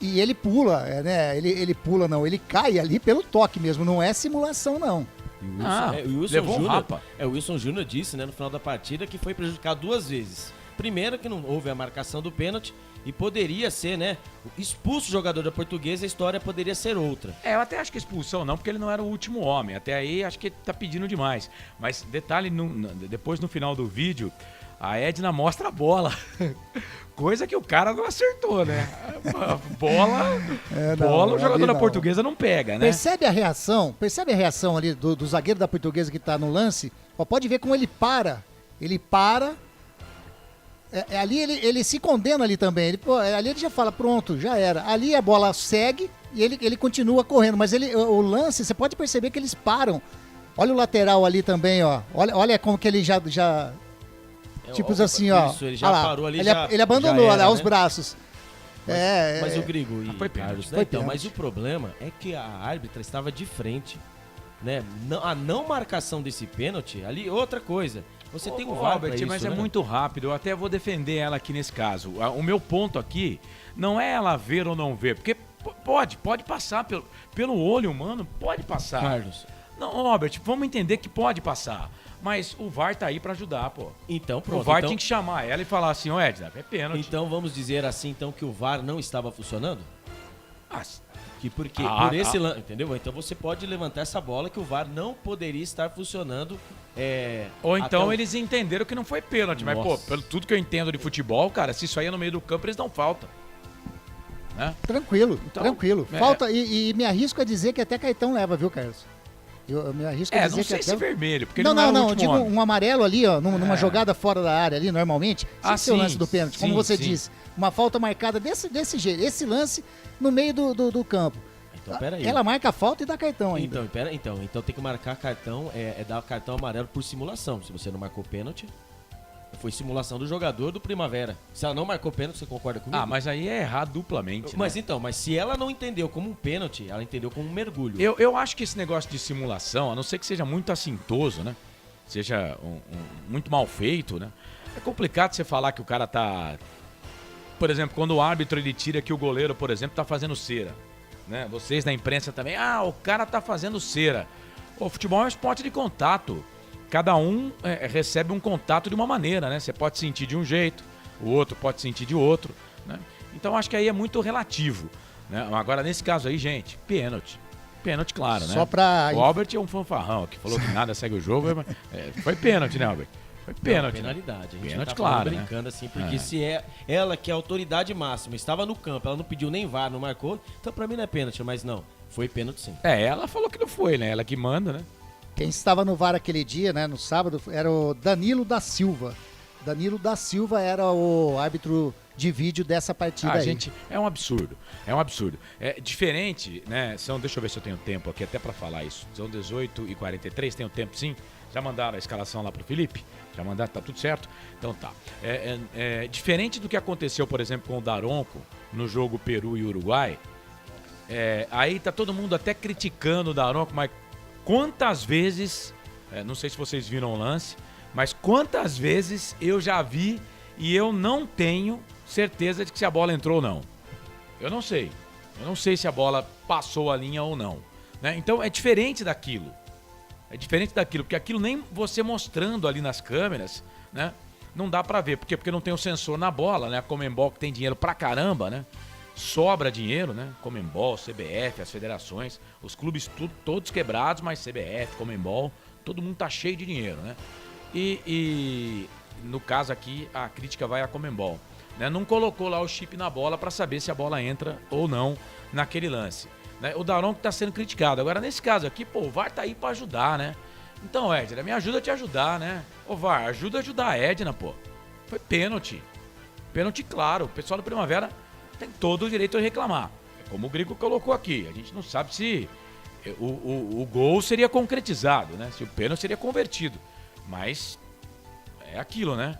E ele pula, né? Ele pula, não. Ele cai ali pelo toque mesmo. Não é simulação, não. O Wilson levou um Júnior, rapa. o Wilson Júnior disse, né, no final da partida, que foi prejudicado 2 vezes. Primeiro, que não houve a marcação do pênalti e poderia ser, né, expulso o jogador da Portuguesa, a história poderia ser outra. Eu até acho que expulsão não, porque ele não era o último homem. Até aí acho que ele tá pedindo demais. Mas detalhe, depois no final do vídeo, a Edna mostra a bola. Coisa que o cara não acertou, né? A bola, o jogador da Portuguesa não pega, né? Percebe a reação ali do zagueiro da Portuguesa que tá no lance? Ó, pode ver como ele para. Ele para. Ali ele se condena ali também. Ali ele já fala, pronto, já era. Ali a bola segue e ele continua correndo. Mas o lance, você pode perceber que eles param. Olha o lateral ali também, ó. Olha como que ele já tipo assim, ó. Isso, ele já olha lá, parou ali, ele abandonou, já olha era, os né? braços. Mas o Grigo e foi pênalti. Carlos, né? Foi Então, pênalti. mas o problema é que a árbitra estava de frente, né? A não marcação desse pênalti, ali, outra coisa. Você tem um VAR Albert, pra isso, mas né? é muito rápido. Eu até vou defender ela aqui nesse caso. O meu ponto aqui não é ela ver ou não ver, porque pode passar pelo olho humano, pode passar. Carlos. Não, Albert, vamos entender que pode passar. Mas o VAR tá aí pra ajudar, pô. Então, pronto. O VAR então, tem que chamar ela e falar assim, ô Edna, é pênalti. então vamos dizer assim, então, que o VAR não estava funcionando? Ah, Que porque Ah, por esse ah. lance, entendeu? Então você pode levantar essa bola que o VAR não poderia estar funcionando. ou então até o- eles entenderam que não foi pênalti. Mas, pô, Nossa. pelo tudo que eu entendo de futebol, cara, se isso aí é no meio do campo, eles dão falta. Né? Tranquilo, Então, tranquilo. é. Falta, e me arrisco a dizer que até Cartão leva, viu, Carlos? Eu me arrisco a dizer Não que sei até... se vermelho, porque Não, ele não, não, é o eu último digo homem. um amarelo ali, ó, numa jogada fora da área ali, normalmente. Esse é o sim, lance do pênalti, como sim, você sim. disse. Uma falta marcada desse jeito, esse lance no meio do campo. Então, peraí. Ela marca a falta e dá cartão ainda. Então tem que marcar cartão, dar cartão amarelo por simulação. Se você não marcou pênalti, Foi simulação do jogador do Primavera. Se ela não marcou pênalti, você concorda comigo? Ah, mas aí é errar duplamente. Mas né? então, mas se ela não entendeu como um pênalti, ela entendeu como um mergulho. Eu acho que esse negócio de simulação, a não ser que seja muito assintoso, né? Seja muito mal feito, né? É complicado você falar que o cara tá... Por exemplo, quando o árbitro ele tira que o goleiro, por exemplo, tá fazendo cera. Né? Vocês da imprensa também, o cara tá fazendo cera. O futebol é um esporte de contato. Cada um recebe um contato de uma maneira, né? Você pode sentir de um jeito, o outro pode sentir de outro, né? Então acho que aí é muito relativo, né? Agora nesse caso aí, gente, pênalti. Pênalti, claro, né? Só pra... O Albert é um fanfarrão que falou que nada segue o jogo. Foi pênalti, né, Albert? Foi pênalti. Não, penalidade. A gente pênalti, tá claro, brincando assim, porque se é ela que é a autoridade máxima, estava no campo, ela não pediu nem VAR, não marcou, então pra mim não é pênalti, mas não, foi pênalti sim. Ela falou que não foi, né? Ela que manda, né? Quem estava no VAR aquele dia, né, no sábado, era o Danilo da Silva. Danilo da Silva era o árbitro de vídeo dessa partida aí. Gente, é um absurdo. É um absurdo. É diferente, né? Deixa eu ver se eu tenho tempo aqui até pra falar isso. São 18h43, tenho tempo sim. Já mandaram a escalação lá pro Felipe? Já mandaram, tá tudo certo? Então tá. Diferente do que aconteceu, por exemplo, com o Daronco no jogo Peru e Uruguai, aí tá todo mundo até criticando o Daronco, mas quantas vezes, não sei se vocês viram o lance, mas quantas vezes eu já vi e eu não tenho certeza de que se a bola entrou ou não. Eu não sei. Eu não sei se a bola passou a linha ou não. Né? Então é diferente daquilo. É diferente daquilo, porque aquilo nem você mostrando ali nas câmeras, né? Não dá pra ver. Por quê? Porque não tem o sensor na bola, né? A Conmebol que tem dinheiro pra caramba, né? Sobra dinheiro, né? Conmebol, CBF, as federações, os clubes todos quebrados, mas CBF, Conmebol, todo mundo tá cheio de dinheiro, né? E no caso aqui, a crítica vai à Conmebol, né? Não colocou lá o chip na bola para saber se a bola entra ou não naquele lance, né? O Daronco tá sendo criticado. Agora, nesse caso aqui, o VAR tá aí para ajudar, né? Então, Edna, me ajuda a te ajudar, né? Ô, VAR, ajuda a ajudar a Edna, Foi pênalti. Pênalti, claro. O pessoal do Primavera tem todo o direito de reclamar. É como o Grigo colocou aqui. A gente não sabe se o gol seria concretizado, né? Se o pênalti seria convertido. Mas é aquilo, né?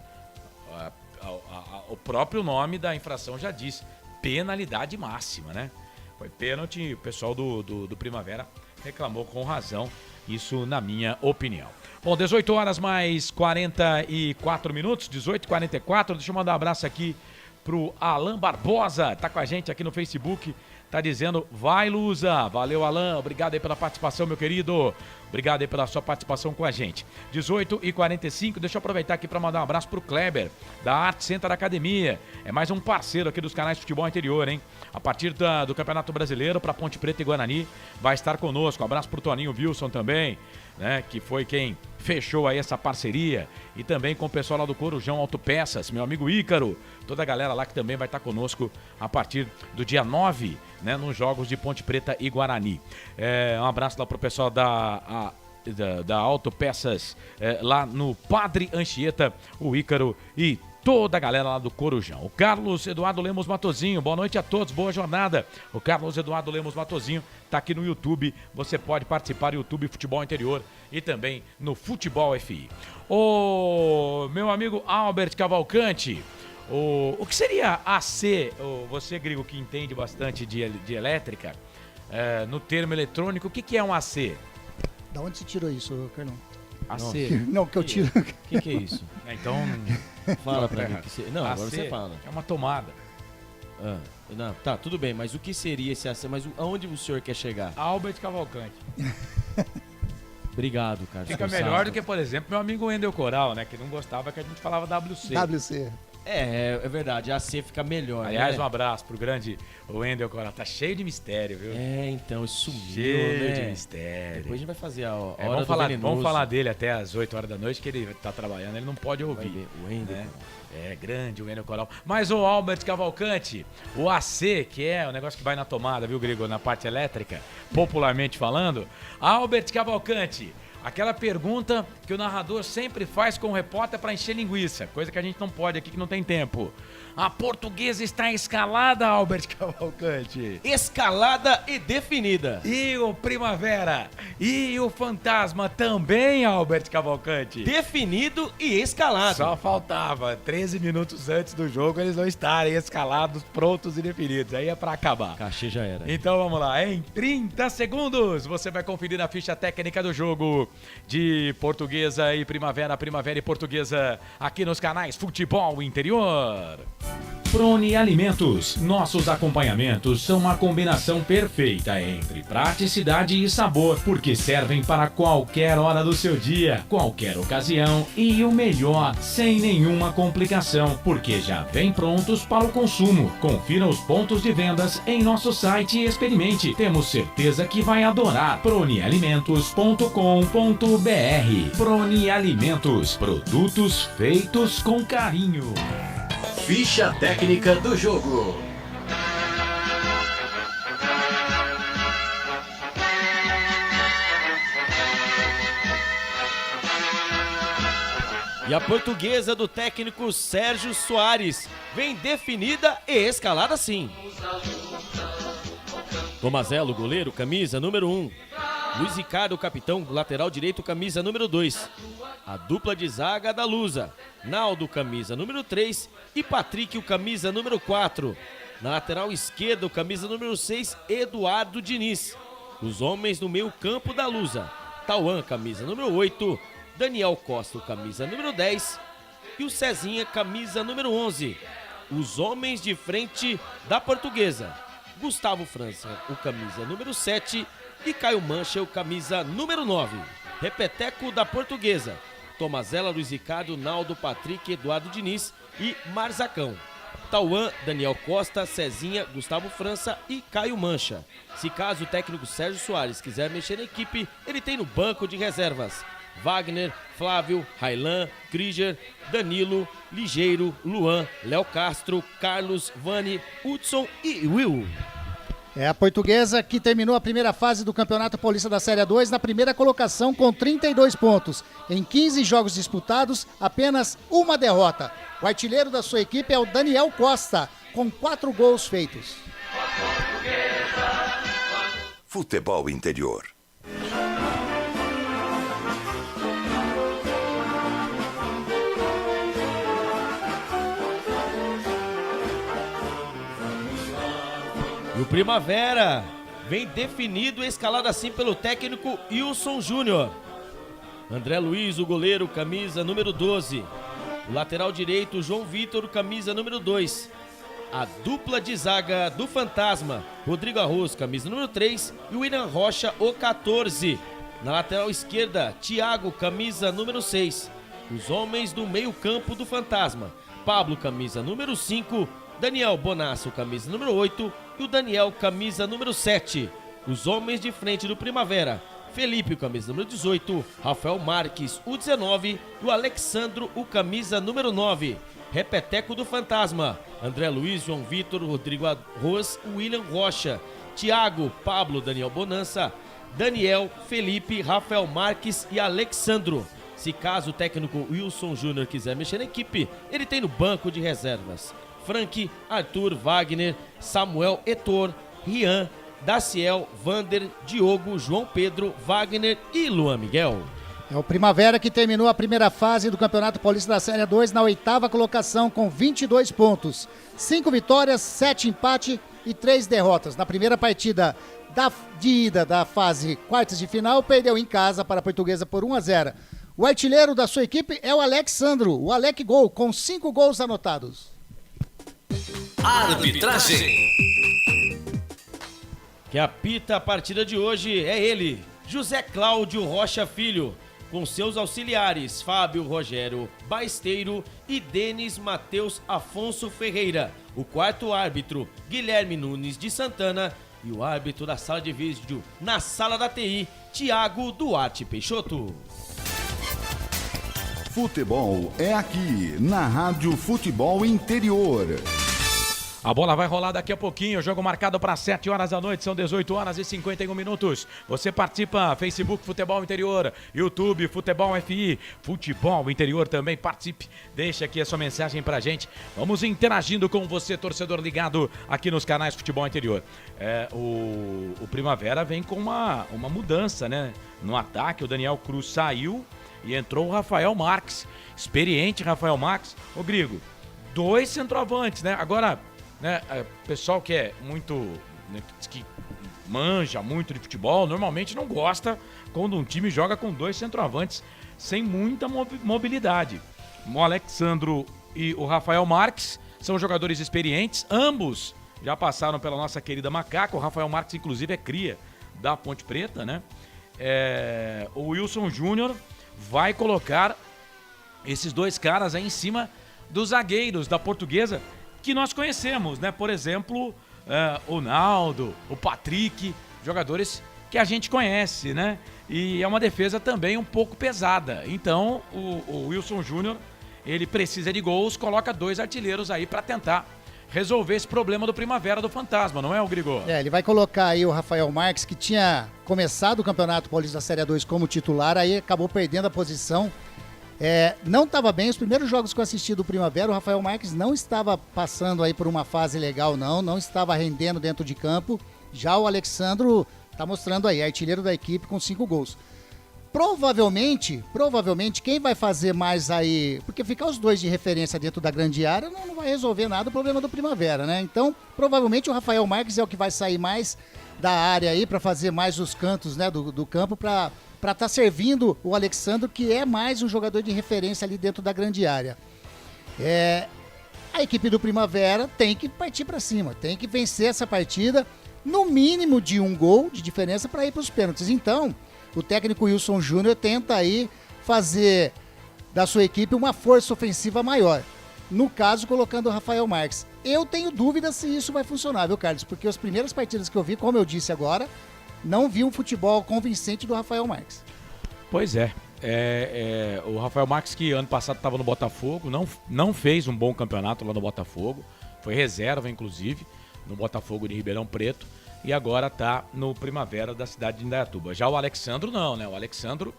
O próprio nome da infração já diz. Penalidade máxima, né? Foi pênalti. O pessoal do Primavera reclamou com razão. Isso na minha opinião. Bom, 18 horas mais 44 minutos. 18h44. Deixa eu mandar um abraço aqui pro Alan Barbosa, tá com a gente aqui no Facebook, tá dizendo, vai Lusa, valeu Alan, obrigado aí pela participação, meu querido, obrigado aí pela sua participação com a gente. 18h45, deixa eu aproveitar aqui para mandar um abraço pro Kleber, da Arte Center Academia, é mais um parceiro aqui dos canais de futebol interior, hein? A partir do Campeonato Brasileiro para Ponte Preta e Guarani, vai estar conosco, um abraço pro Toninho Wilson também, né, que foi quem fechou aí essa parceria, e também com o pessoal lá do Corujão Autopeças, meu amigo Ícaro, toda a galera lá que também vai estar conosco a partir do dia 9, né, nos jogos de Ponte Preta e Guarani. Um abraço lá pro pessoal da Autopeças, lá no Padre Anchieta, o Ícaro e toda a galera lá do Corujão. O Carlos Eduardo Lemos Matozinho, boa noite a todos, boa jornada. O Carlos Eduardo Lemos Matozinho tá aqui no YouTube, você pode participar do YouTube Futebol Interior e também no Futebol FI. O meu amigo Albert Cavalcante, o que seria AC, você, Grigo, que entende bastante de elétrica, no termo eletrônico, o que é um AC? Da onde você tirou isso, Carlão? AC. Não, que eu tiro. O que é isso? Então, Fala pra mim. Não, AC agora você fala. é uma tomada. Não, tá, tudo bem, mas o que seria esse AC? Mas aonde o senhor quer chegar? Albert Cavalcante. Obrigado, Carlos. Fica melhor do que, por exemplo, meu amigo Wendel Coral, né? Que não gostava que a gente falava WC. WC. É verdade, a AC fica melhor. Aliás, né? um abraço pro grande Wendel Coral. Tá cheio de mistério, viu? Então, isso sumiu, Cheio né? de mistério. Depois a gente vai fazer a hora vamos falar dele até às 8 horas da noite, que ele tá trabalhando, ele não pode ouvir. O Wendel. Né? Grande o Wendel Coral. Mas o Albert Cavalcante, o AC, que é o negócio que vai na tomada, viu, Grigor, na parte elétrica, popularmente falando. Albert Cavalcante, aquela pergunta que o narrador sempre faz com o repórter para encher linguiça, coisa que a gente não pode aqui, que não tem tempo. A Portuguesa está escalada, Albert Cavalcante. Escalada e definida. E o Primavera? E o Fantasma também, Albert Cavalcante? Definido e escalado. Só faltava 13 minutos antes do jogo eles não estarem escalados, prontos e definidos. Aí é pra acabar. Cachê já era. Então vamos lá, em 30 segundos você vai conferir a ficha técnica do jogo de Portuguesa e Primavera, Primavera e Portuguesa, aqui nos canais Futebol Interior. Prone Alimentos. Nossos acompanhamentos são uma combinação perfeita entre praticidade e sabor, porque servem para qualquer hora do seu dia, qualquer ocasião e o melhor, sem nenhuma complicação, porque já vem prontos para o consumo. Confira os pontos de vendas em nosso site e experimente. Temos certeza que vai adorar. pronealimentos.com.br. Prone Alimentos. Produtos feitos com carinho. Ficha técnica do jogo. E a Portuguesa do técnico Sérgio Soares vem definida e escalada sim. Tomazelo, goleiro, camisa número 1. Luiz Ricardo, capitão, lateral direito, camisa número 2. A dupla de zaga da Lusa. Naldo, camisa número 3. E Patrick, o camisa número 4. Na lateral esquerda, o camisa número 6, Eduardo Diniz. Os homens no meio campo da Lusa. Tauan, camisa número 8. Daniel Costa, o camisa número 10. E o Cezinha, camisa número 11. Os homens de frente da Portuguesa. Gustavo França, o camisa número 7. E Caio Mancha, o camisa número 9. Repeteco da Portuguesa. Tomazella, Luiz Ricardo, Naldo, Patrick, Eduardo Diniz e Marzacão. Tauan, Daniel Costa, Cezinha, Gustavo França e Caio Mancha. Se caso o técnico Sérgio Soares quiser mexer na equipe, ele tem no banco de reservas Wagner, Flávio, Railan, Krieger, Danilo, Ligeiro, Luan, Léo Castro, Carlos, Vani, Hudson e Will. É a Portuguesa que terminou a primeira fase do Campeonato Paulista da Série 2 na primeira colocação com 32 pontos. Em 15 jogos disputados, apenas uma derrota. O artilheiro da sua equipe é o Daniel Costa, com 4 gols feitos. Futebol Interior. E o Primavera vem definido e escalado assim pelo técnico Wilson Júnior. André Luiz, o goleiro, camisa número 12. O lateral direito, João Vitor, camisa número 2. A dupla de zaga do Fantasma, Rodrigo Arroz, camisa número 3. E o William Rocha, o 14. Na lateral esquerda, Thiago, camisa número 6. Os homens do meio campo do Fantasma, Pablo, camisa número 5. Daniel Bonasso, camisa número 8. E o Daniel, camisa número 7. Os homens de frente do Primavera, Felipe, o camisa número 18. Rafael Marques, o 19. E o Alexandro, o camisa número 9. Repeteco do Fantasma, André Luiz, João Vitor, Rodrigo Arroz, William Rocha. Thiago, Pablo, Daniel Bonança, Daniel, Felipe, Rafael Marques e Alexandro. Se caso o técnico Wilson Júnior quiser mexer na equipe, ele tem no banco de reservas Frank, Arthur, Wagner, Samuel, Etor, Rian, Daciel, Vander, Diogo, João Pedro, Wagner e Luan Miguel. É o Primavera que terminou a primeira fase do Campeonato Paulista da Série 2 na 8ª colocação com 22 pontos. 5 vitórias, 7 empates e 3 derrotas. Na primeira partida de ida da fase quartas de final, perdeu em casa para a Portuguesa por 1-0. O artilheiro da sua equipe é o Alexandro, o Alec Gol, com 5 gols anotados. Arbitragem. Que apita a partida de hoje é ele, José Cláudio Rocha Filho, com seus auxiliares Fábio Rogério Baisteiro e Denis Matheus Afonso Ferreira. O quarto árbitro, Guilherme Nunes de Santana, e o árbitro da sala de vídeo na sala da TI, Tiago Duarte Peixoto. Futebol é aqui, na Rádio Futebol Interior. A bola vai rolar daqui a pouquinho, jogo marcado para 7 horas da noite, são 18 horas e 51 minutos. Você participa, Facebook Futebol Interior, YouTube Futebol FI, Futebol Interior também, participe, deixa aqui a sua mensagem pra gente. Vamos interagindo com você, torcedor ligado aqui nos canais Futebol Interior. O Primavera vem com uma mudança, né? No ataque, o Daniel Cruz saiu e entrou o Rafael Marques, experiente Rafael Marques. Ô Grigo, 2 centroavantes, né? Agora... né, pessoal que é muito, né, que manja muito de futebol, normalmente não gosta quando um time joga com 2 centroavantes sem muita mobilidade. O Alexandro e o Rafael Marques são jogadores experientes, ambos já passaram pela nossa querida Macaca. O Rafael Marques, inclusive, é cria da Ponte Preta, né? O Wilson Júnior vai colocar esses 2 caras aí em cima dos zagueiros da Portuguesa, que nós conhecemos, né? Por exemplo, o Naldo, o Patrick, jogadores que a gente conhece, né? E é uma defesa também um pouco pesada. Então, o Wilson Júnior, ele precisa de gols, coloca 2 artilheiros aí para tentar resolver esse problema do Primavera do Fantasma, não é, o Grigor? Ele vai colocar aí o Rafael Marques, que tinha começado o Campeonato Paulista da Série A2 como titular, aí acabou perdendo a posição. Não estava bem, os primeiros jogos que eu assisti do Primavera, o Rafael Marques não estava passando aí por uma fase legal, não estava rendendo dentro de campo. Já o Alexandro está mostrando aí, artilheiro da equipe com 5 gols. Provavelmente, quem vai fazer mais aí, porque ficar os 2 de referência dentro da grande área não vai resolver nada o problema do Primavera, né? Então, provavelmente o Rafael Marques é o que vai sair mais da área aí para fazer mais os cantos, né, do campo, para estar servindo o Alexandro, que é mais um jogador de referência ali dentro da grande área. A equipe do Primavera tem que partir para cima, tem que vencer essa partida, no mínimo de 1 gol de diferença para ir para os pênaltis. Então, o técnico Wilson Júnior tenta aí fazer da sua equipe uma força ofensiva maior. No caso, colocando o Rafael Marques. Eu tenho dúvidas se isso vai funcionar, viu, Carlos? Porque as primeiras partidas que eu vi, como eu disse agora, não vi um futebol convincente do Rafael Marques. Pois é. O Rafael Marques, que ano passado estava no Botafogo, não fez um bom campeonato lá no Botafogo. Foi reserva, inclusive, no Botafogo de Ribeirão Preto. E agora está no Primavera da cidade de Indaiatuba. Já o Alexandro não, né? O Alexandro,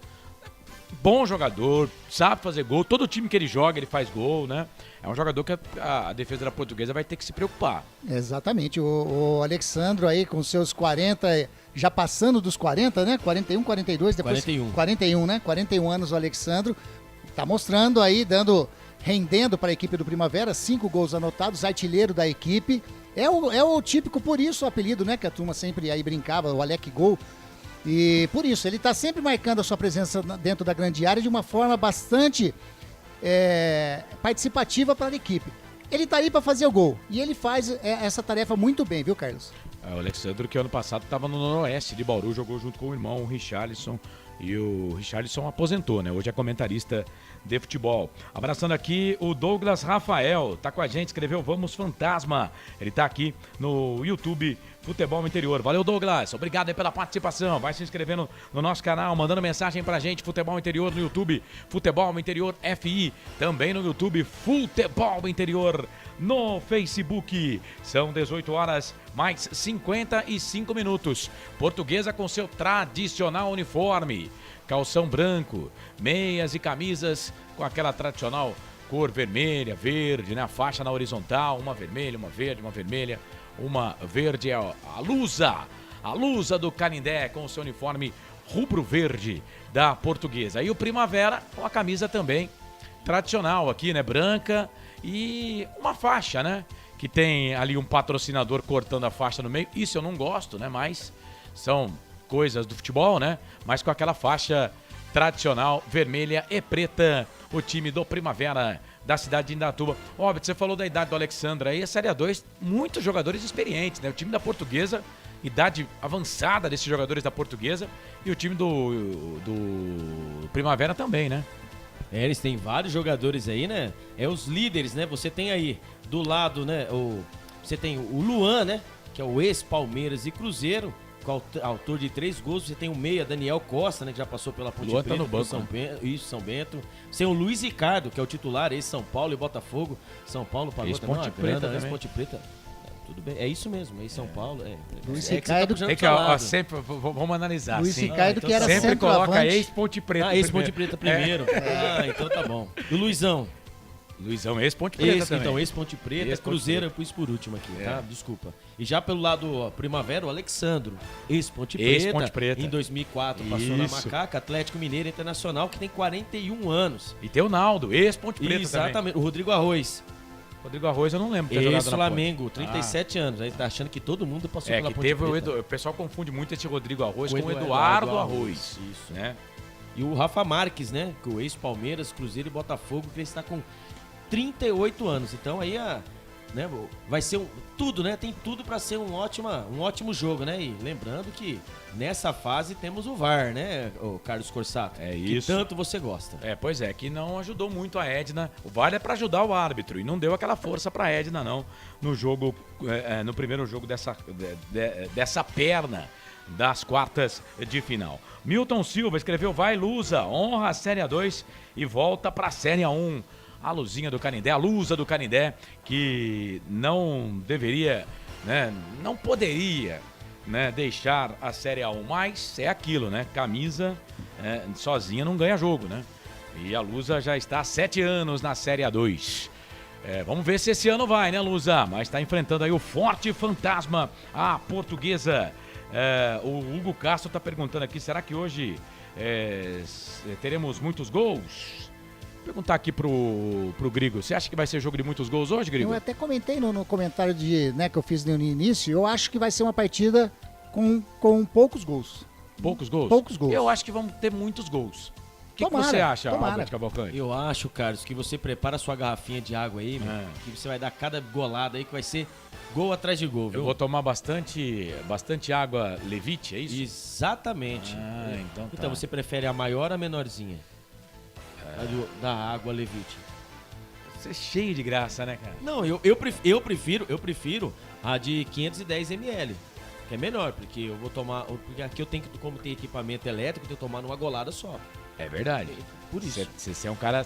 bom jogador, sabe fazer gol. Todo time que ele joga, ele faz gol, né? É um jogador que a defesa da Portuguesa vai ter que se preocupar. Exatamente. O Alexandro aí com seus 40, já passando dos 40, né? 41, 42, depois 41, né? 41 anos o Alexandro. Tá mostrando aí, rendendo para a equipe do Primavera, 5 gols anotados, artilheiro da equipe. É o típico, por isso o apelido, né? Que a turma sempre aí brincava, o Alec Gol. E por isso, ele está sempre marcando a sua presença dentro da grande área de uma forma bastante participativa para a equipe. Ele está aí para fazer o gol e ele faz essa tarefa muito bem, viu, Carlos? O Alexandre, que ano passado estava no Noroeste de Bauru, jogou junto com o irmão, o Richarlison. E o Richarlison aposentou, né? Hoje é comentarista de futebol. Abraçando aqui o Douglas Rafael, tá com a gente, escreveu Vamos Fantasma. Ele tá aqui no YouTube Futebol Interior. Valeu, Douglas, obrigado aí pela participação. Vai se inscrevendo no nosso canal, mandando mensagem pra gente, Futebol Interior no YouTube, Futebol Interior FI, também no YouTube, Futebol Interior no Facebook. São 18 horas mais 55 minutos. Portuguesa com seu tradicional uniforme, calção branco, meias e camisas com aquela tradicional cor vermelha, verde, né? A faixa na horizontal, uma vermelha, uma verde, uma vermelha, uma verde, a Lusa do Canindé com o seu uniforme rubro-verde da Portuguesa. E o Primavera com a camisa também tradicional aqui, né? Branca e uma faixa, né? Que tem ali um patrocinador cortando a faixa no meio. Isso eu não gosto, né? Mas são coisas do futebol, né? Mas com aquela faixa tradicional, vermelha e preta, o time do Primavera da cidade de Indaiatuba. Óbvio, você falou da idade do Alexandre aí, a Série A2, muitos jogadores experientes, né? O time da Portuguesa, idade avançada desses jogadores da Portuguesa, e o time do Primavera também, né? Eles têm vários jogadores aí, né? Os líderes, né? Você tem aí do lado, né? Você tem o Luan, né? Que é o ex-Palmeiras e Cruzeiro, autor de 3 gols. Você tem o meia Daniel Costa, né? Que já passou pela Ponte Preta, tá no banco, São Bento. Você tem o Luiz Ricardo, que é o titular, ex-São Paulo e Botafogo. São Paulo pagou Ex-Ponte também Preta ex-Ponte Preta. Tudo bem, é isso mesmo, é em São Paulo. Luiz que você Ricardo- puxando Tem pro que, seu ó, lado. sempre, vamos analisar. Luiz sim. Ricardo, então que era Sempre coloca centroavante. ex-Ponte Preta. Ah, esse Ponte primeiro. Preta primeiro. Então tá bom. E o Luizão? Luizão, ex-Ponte Preta Esse, também. então, esse-Ponte Preta, Ex-Ponte Cruzeiro Preta. eu pus por último aqui, É. tá? Desculpa. E já pelo lado ó, Primavera, o Alexandro, ex-Ponte Ex-Ponte Preta. Em 2004 passou na Isso. Macaca, Atlético Mineiro Internacional, que tem 41 anos. E tem o Naldo, ex-Ponte Preta Exatamente. O Rodrigo Arroz, também. Rodrigo Arroz eu não lembro de ter jogado na Ponte. ex-Flamengo, 37 anos. Aí tá achando que todo mundo passou É, pela que Ponte teve Preta. o pessoal confunde muito esse Rodrigo Arroz Com com o o Eduardo Eduardo Arroz. Isso. Né? E o Rafa Marques, né? Que o ex-Palmeiras, Cruzeiro e Botafogo, que ele está com 38 anos. Então aí né, vai ser tudo, né? Tem tudo para ser um ótimo jogo, né? E lembrando que nessa fase temos o VAR, né, o Carlos Corsato? É que isso. tanto você gosta. É, pois é, que não ajudou muito a Edna. O VAR é pra ajudar o árbitro e não deu aquela força pra Edna, não, no jogo, no primeiro jogo dessa perna das quartas de final. Milton Silva escreveu: vai Lusa, honra a Série A2 e volta pra Série A1. A Luzinha do Canindé, a Lusa do Canindé, que não deveria, né, não poderia, né, deixar a Série A1, mas é aquilo, né, camisa sozinha não ganha jogo, né, e a Lusa já está há 7 anos na Série A2. Vamos ver se esse ano vai, né, Lusa, mas está enfrentando aí o forte fantasma, a Portuguesa. O Hugo Castro está perguntando aqui, será que hoje teremos muitos gols? Vou perguntar aqui pro Grigo, você acha que vai ser jogo de muitos gols hoje, Grigo? Eu até comentei no comentário que eu fiz no início, eu acho que vai ser uma partida com poucos gols. Poucos gols? Poucos gols. Eu acho que vamos ter muitos gols. O que Tomara, você acha, tomara. Albert Cavalcante? Eu acho, Carlos, que você prepara a sua garrafinha de água aí, meu, que você vai dar cada golada aí que vai ser gol atrás de gol, viu? Eu vou tomar bastante água Levite, é isso? Exatamente. Então tá. Então você prefere a maior ou a menorzinha? Da água Levite. Você é cheio de graça, né, cara? Não, eu prefiro a de 510 ml, que é melhor, porque eu vou tomar, porque aqui eu tenho que, como tem equipamento elétrico, eu tenho que tomar numa golada só. É verdade. Por isso. Você é um cara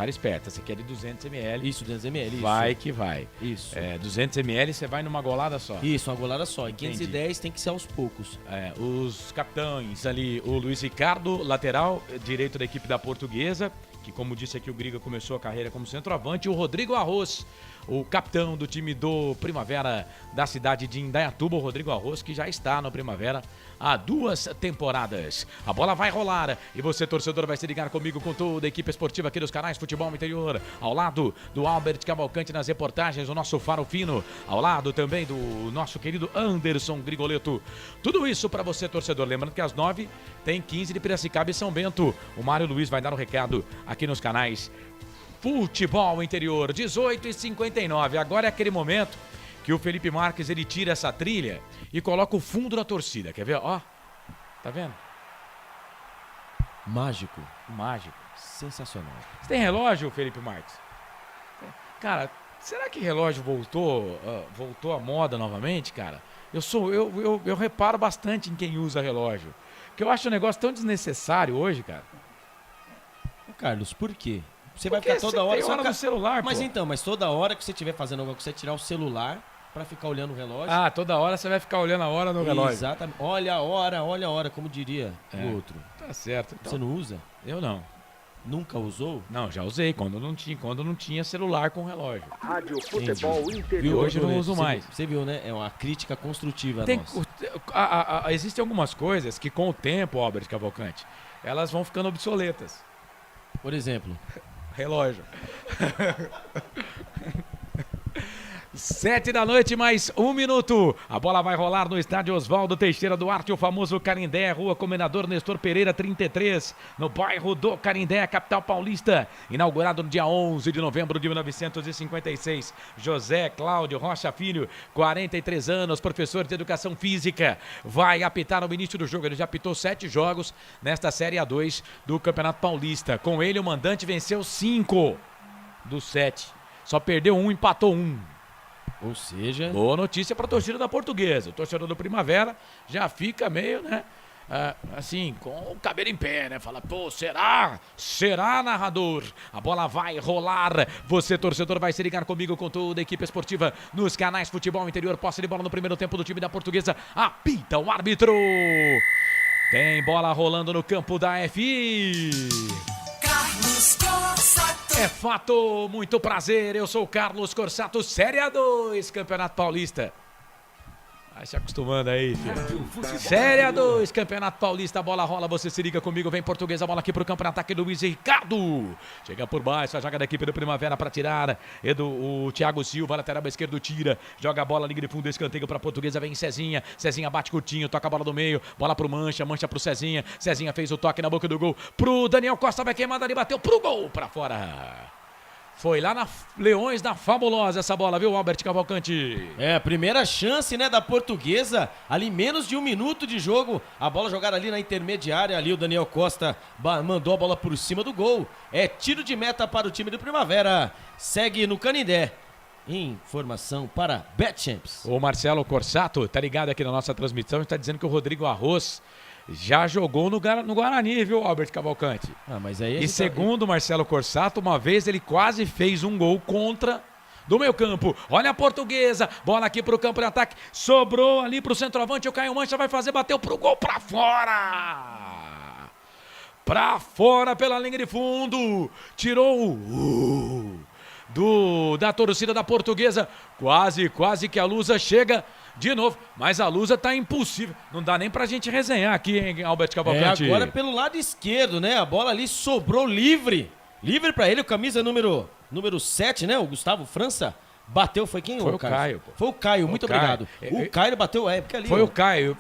esperto, você quer de 200 ml. Isso, 200 ml. Vai que vai. Isso. 200 ml você vai numa golada só. Isso, uma golada só. E Entendi. 510 tem que ser aos poucos. Os capitães ali, o Luiz Ricardo, lateral direito da equipe da Portuguesa, que como disse aqui o Griga começou a carreira como centroavante, e o Rodrigo Arroz, o capitão do time do Primavera da cidade de Indaiatuba, o Rodrigo Arroz, que já está no Primavera há 2 temporadas. A bola vai rolar e você, torcedor, vai se ligar comigo com toda a equipe esportiva aqui dos canais Futebol Interior, ao lado do Albert Cavalcante nas reportagens, o nosso Faro Fino, ao lado também do nosso querido Anderson Grigoleto. Tudo isso para você, torcedor. Lembrando que às 9 tem 15 de Piracicaba e São Bento. O Mário Luiz vai dar o recado aqui nos canais Futebol Interior, 18h59. Agora é aquele momento que o Felipe Marques ele tira essa trilha e coloca o fundo da torcida. Quer ver? Ó, tá vendo? Mágico. Mágico. Sensacional. Você tem relógio, Felipe Marques? Cara, será que relógio voltou à moda novamente, cara? Eu reparo bastante em quem usa relógio. Que eu acho um negócio tão desnecessário hoje, cara. Carlos, por quê? Você vai Porque ficar toda hora... tem hora no celular, Mas pô. então, mas toda hora que você estiver fazendo alguma coisa, você tirar o celular pra ficar olhando o relógio. Ah, toda hora você vai ficar olhando a hora no relógio. Exatamente. Olha a hora, como diria o outro. Tá certo. Então, Você não usa? eu não. Nunca usou? Não, já usei quando não tinha celular com relógio. Rádio Futebol E Interior. hoje eu não uso mais. Você viu, né? É uma crítica construtiva Tem, nossa. existem algumas coisas que com o tempo, Albert Cavalcante, elas vão ficando obsoletas. Por exemplo, Relógio. 7 da noite, mais 1 minuto. A bola vai rolar no estádio Oswaldo Teixeira Duarte, o famoso Canindé, Rua Comendador Nestor Pereira 33, no bairro do Canindé, capital paulista. Inaugurado no dia 11 de novembro de 1956. José Cláudio Rocha Filho, 43 anos, professor de educação física, vai apitar no início do jogo. Ele já apitou 7 jogos nesta Série A2 do Campeonato Paulista. Com ele, o mandante venceu 5 dos 7. Só perdeu 1, empatou 1. ou seja... Boa notícia para a torcida da Portuguesa. O torcedor do Primavera já fica meio, né? assim, com o cabelo em pé, né? Fala, pô, será? Será, narrador? A bola vai rolar. Você, torcedor, vai se ligar comigo com toda a equipe esportiva nos canais Futebol Interior. Posse de bola no primeiro tempo do time da Portuguesa. Apita o árbitro. Tem bola rolando no campo da FI. Carlos Corsato. É fato, muito prazer. Eu sou o Carlos Corsato, Série A2, Campeonato Paulista. Vai se acostumando aí, filho. Série A2, Campeonato Paulista, a bola rola, você se liga comigo, vem Portuguesa, a bola aqui pro campo, no ataque do Luiz Ricardo. Chega por baixo, a joga da equipe do Primavera pra tirar. O Thiago Silva, lateral esquerdo, tira. Joga a bola, liga de fundo, escanteio pra Portuguesa, vem Cezinha. Cezinha bate curtinho, toca a bola do meio, bola pro Mancha, Mancha pro Cezinha. Cezinha fez o toque na boca do gol pro Daniel Costa, vai queimada ali, bateu pro gol, pra fora. Foi lá na Leões da Fabulosa essa bola, viu, Albert Cavalcante? É, primeira chance, né, da Portuguesa, ali menos de 1 minuto de jogo, a bola jogada ali na intermediária, ali o Daniel Costa mandou a bola por cima do gol, é tiro de meta para o time do Primavera, segue no Canindé. Informação para BetChamps. O Marcelo Corsato tá ligado aqui na nossa transmissão, está dizendo que o Rodrigo Arroz já jogou no Guarani, viu, Albert Cavalcante? Mas aí e segundo o Marcelo Corsato, uma vez ele quase fez um gol contra do meio campo. Olha a Portuguesa, bola aqui pro campo de ataque, sobrou ali pro centroavante, o Caio Mancha vai fazer, bateu pro gol, pra fora! Pra fora pela linha de fundo, tirou da torcida da Portuguesa, quase que a Lusa chega de novo, mas a Lusa tá impossível, não dá nem pra gente resenhar aqui, hein, Albert Cavalcante? Agora pelo lado esquerdo, né, a bola ali sobrou livre pra ele, o camisa número 7, né, o Gustavo França, bateu, foi quem? Foi o Caio. Pô. Foi o Caio, muito obrigado. O Caio bateu, porque ali... Foi o Caio.